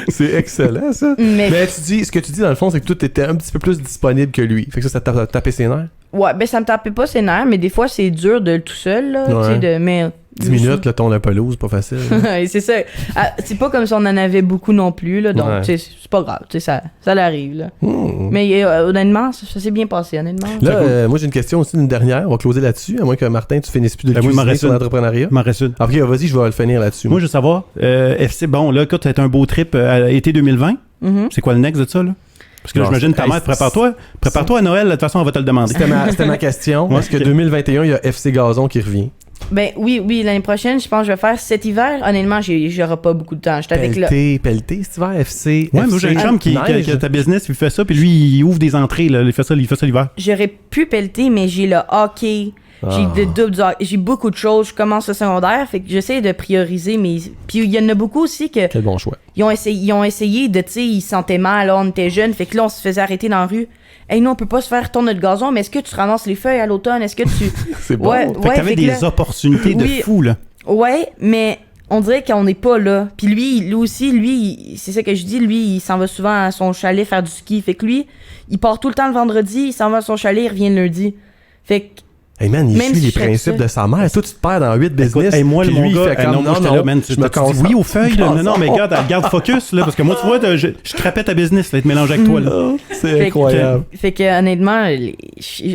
C'est excellent, ça. Mais Ce que tu dis, dans le fond, c'est que toi, t'étais un petit peu plus disponible que lui. Fait que ça t'a tapé ses nerfs. ouais, ben, ça me tapait pas ses nerfs, mais des fois, c'est dur de tout seul, là, Ouais. tu sais, mais... 10 minutes, le ton de pelouse, pas facile. Ouais, c'est ça. Ah, c'est pas comme si on en avait beaucoup non plus, là, donc Ouais. tu sais, c'est pas grave, tu sais, ça l'arrive. Là. Mais honnêtement, ça s'est bien passé, honnêtement. Là, moi, j'ai une question aussi, une dernière. On va closer là-dessus, à moins que Martin, tu finisses plus de Ben oui, il m'en cuisiner reste sur une. l'entrepreneuriat. M'en reste une. Ok, vas-y, je vais le finir là-dessus. Moi, je veux savoir, FC, bon, là, écoute, t'as un beau trip été 2020. Mhm. C'est quoi le next de ça, là? Parce que là, Non, j'imagine ta hey, mère, prépare-toi à Noël, de toute façon, on va te le demander. C'était ma question. Ouais, Est-ce que ok. 2021, il y a FC Gazon qui revient? Ben oui, l'année prochaine, je pense que je vais faire cet hiver. Honnêtement, j'aurai pas beaucoup de temps. J'étais avec là. Pelleté, cet hiver, FC. Ouais, moi, j'ai un chum qui a ta business, puis il fait ça, puis lui, il ouvre des entrées, là. Il fait ça l'hiver. J'aurais pu pelleter, mais j'ai le hockey. J'ai beaucoup de choses. Je commence le secondaire, fait que j'essaie de prioriser mes. Puis il y en a beaucoup aussi que Quel bon choix. ils ont essayé de, tu sais, ils se sentaient mal, là, on était jeunes, fait que là, on se faisait arrêter dans la rue. Hey, nous, on peut pas se faire tourner notre gazon, mais est-ce que tu ramasses les feuilles à l'automne? Est-ce que tu. C'est bon. Fait que t'avais fait que des là- opportunités de Oui. fou, là. Ouais, mais on dirait qu'on n'est pas là. Puis lui aussi, c'est ça que je dis, lui, il s'en va souvent à son chalet faire du ski. Fait que lui, il part tout le temps le vendredi, il s'en va à son chalet, il revient le lundi. Fait que. Hey man, il Même suit si les je fais principes ça. de sa mère. Toi, tu te perds dans 8 business. Écoute, hey, moi, puis le lui, mon il gars, fait comme moi, j'étais là, man, tu je me dis concentre. oui aux feuilles, là. Non, mais garde focus, là, parce que moi, tu vois, je crapais ta business, là, être mélangé avec toi, là. C'est Fait que- incroyable. Fait que honnêtement,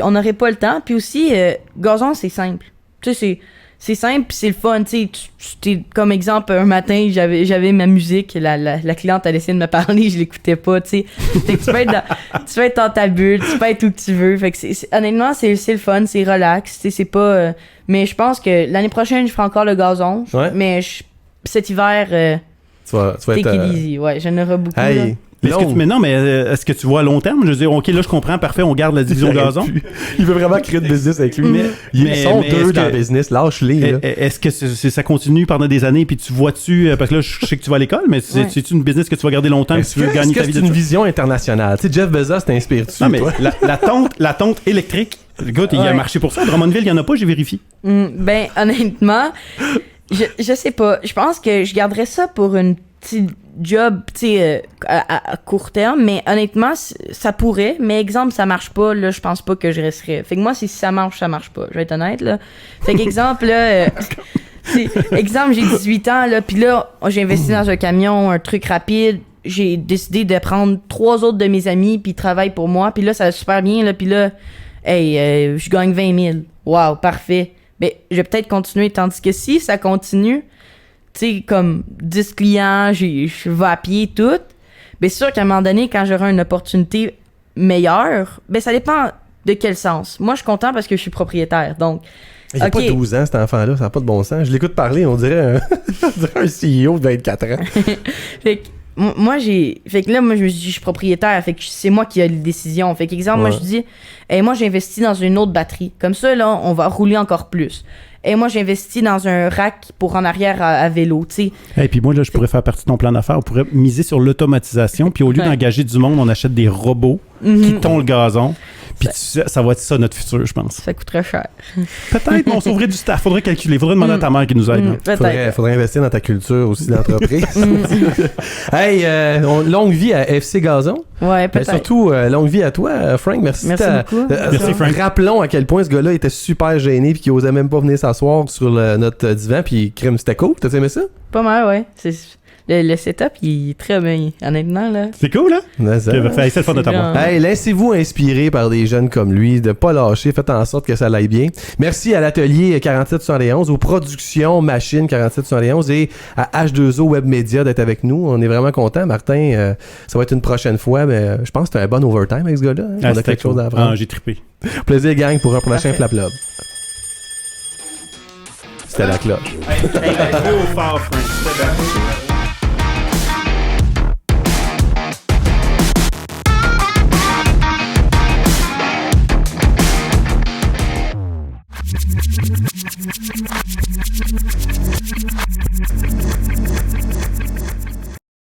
on n'aurait pas le temps. Puis aussi, gazon, c'est simple. Tu sais, c'est simple, puis c'est le fun. Tu sais, comme exemple, un matin, j'avais ma musique, la cliente a essayé de me parler, je l'écoutais pas, tu sais. Fait que tu peux être dans ta bulle, tu peux être où tu veux. Fait que honnêtement, c'est le fun, c'est relax. Tu sais, c'est pas... mais je pense que l'année prochaine, je ferai encore le gazon. Ouais. Mais cet hiver, Tu vas take être. it easy. Ouais, j'en aurai beaucoup. là. Hey. Est-ce que tu vois à long terme? Je veux dire, OK, là, je comprends, parfait, on garde la division gazon. Il veut vraiment créer de business avec lui. Ils sont mais deux est-ce dans que- le business. Lâche-les. là. Est-ce que ça continue pendant des années, puis tu vois-tu, parce que là, je sais que tu vas à l'école, mais c'est-tu une business que tu vas garder longtemps, que Est-ce tu veux gagner ta vie c'est de une ça? vision internationale? Tu sais, Jeff Bezos t'inspire-tu? Non, mais toi? la tonte électrique, écoute, il a Ouais. marché pour ça. À Drummondville, il n'y en a pas, j'ai vérifié. Ben, honnêtement, je sais pas. Je pense que je garderais ça pour une petite job, tu sais, à court terme. Mais honnêtement, ça pourrait. Mais exemple, ça marche pas, là, je pense pas que je resterais. Fait que moi, si ça marche pas. Je vais être honnête, là. Fait qu'exemple, là... exemple, j'ai 18 ans, là, puis là, j'ai investi dans un camion, un truc rapide. J'ai décidé de prendre 3 autres de mes amis, puis ils travaillent pour moi. Puis là, ça va super bien, là. Puis là, hey, je gagne 20 000. Wow, parfait. Ben, je vais peut-être continuer. Tandis que si ça continue, tu sais, comme 10 clients, je vais à pied, tout. Ben, c'est sûr qu'à un moment donné, quand j'aurai une opportunité meilleure, ben, ça dépend de quel sens. Moi, je suis content parce que je suis propriétaire. Donc, Il a ok. pas 12 ans, cet enfant-là. Ça n'a pas de bon sens. Je l'écoute parler, on dirait un CEO de 24 ans. Fait que moi fait que là moi je me suis dit je suis propriétaire, fait que c'est moi qui ai les décisions. Fait qu'exemple, moi Ouais. je dis moi j'ai investi dans une autre batterie. Comme ça là, on va rouler encore plus. Et moi j'ai investi dans un rack pour en arrière à vélo, tu sais. Et puis moi, là, je pourrais faire partie de ton plan d'affaires. On pourrait miser sur l'automatisation, puis au lieu Ouais. d'engager du monde, on achète des robots qui tondent le gazon. Puis ça va être ça notre futur, je pense. Ça coûterait cher. Peut-être, mais on sauverait du staff. Faudrait calculer. Faudrait demander à ta mère qui nous aide. là. Peut-être. Faudrait investir dans ta culture aussi d'entreprise. Hey, longue vie à FC Gazon. Ouais, Mais peut-être. surtout, longue vie à toi, Frank. Merci. Merci beaucoup. Merci, Frank. Rappelons à quel point ce gars-là était super gêné puis qu'il osait même pas venir s'asseoir sur notre divan. Puis, crème, c'était cool. T'as aimé ça? Pas mal, ouais. Le setup, il est très bien, honnêtement, là. C'est cool, hein? C'est le fun de t'avoir. Hey, laissez-vous inspirer par des jeunes comme lui, de pas lâcher, faites en sorte que ça l'aille bien. Merci à l'atelier 4771, aux productions Machine 4771 et à H2O Web Media d'être avec nous. On est vraiment contents. Martin, ça va être une prochaine fois, mais je pense que c'était un bon overtime avec ce gars-là. Hein? On a quelque chose à apprendre. J'ai trippé. Plaisir, gang, pour un prochain Flap Lab. C'était la cloche. Au fort, Frank. C'était bien.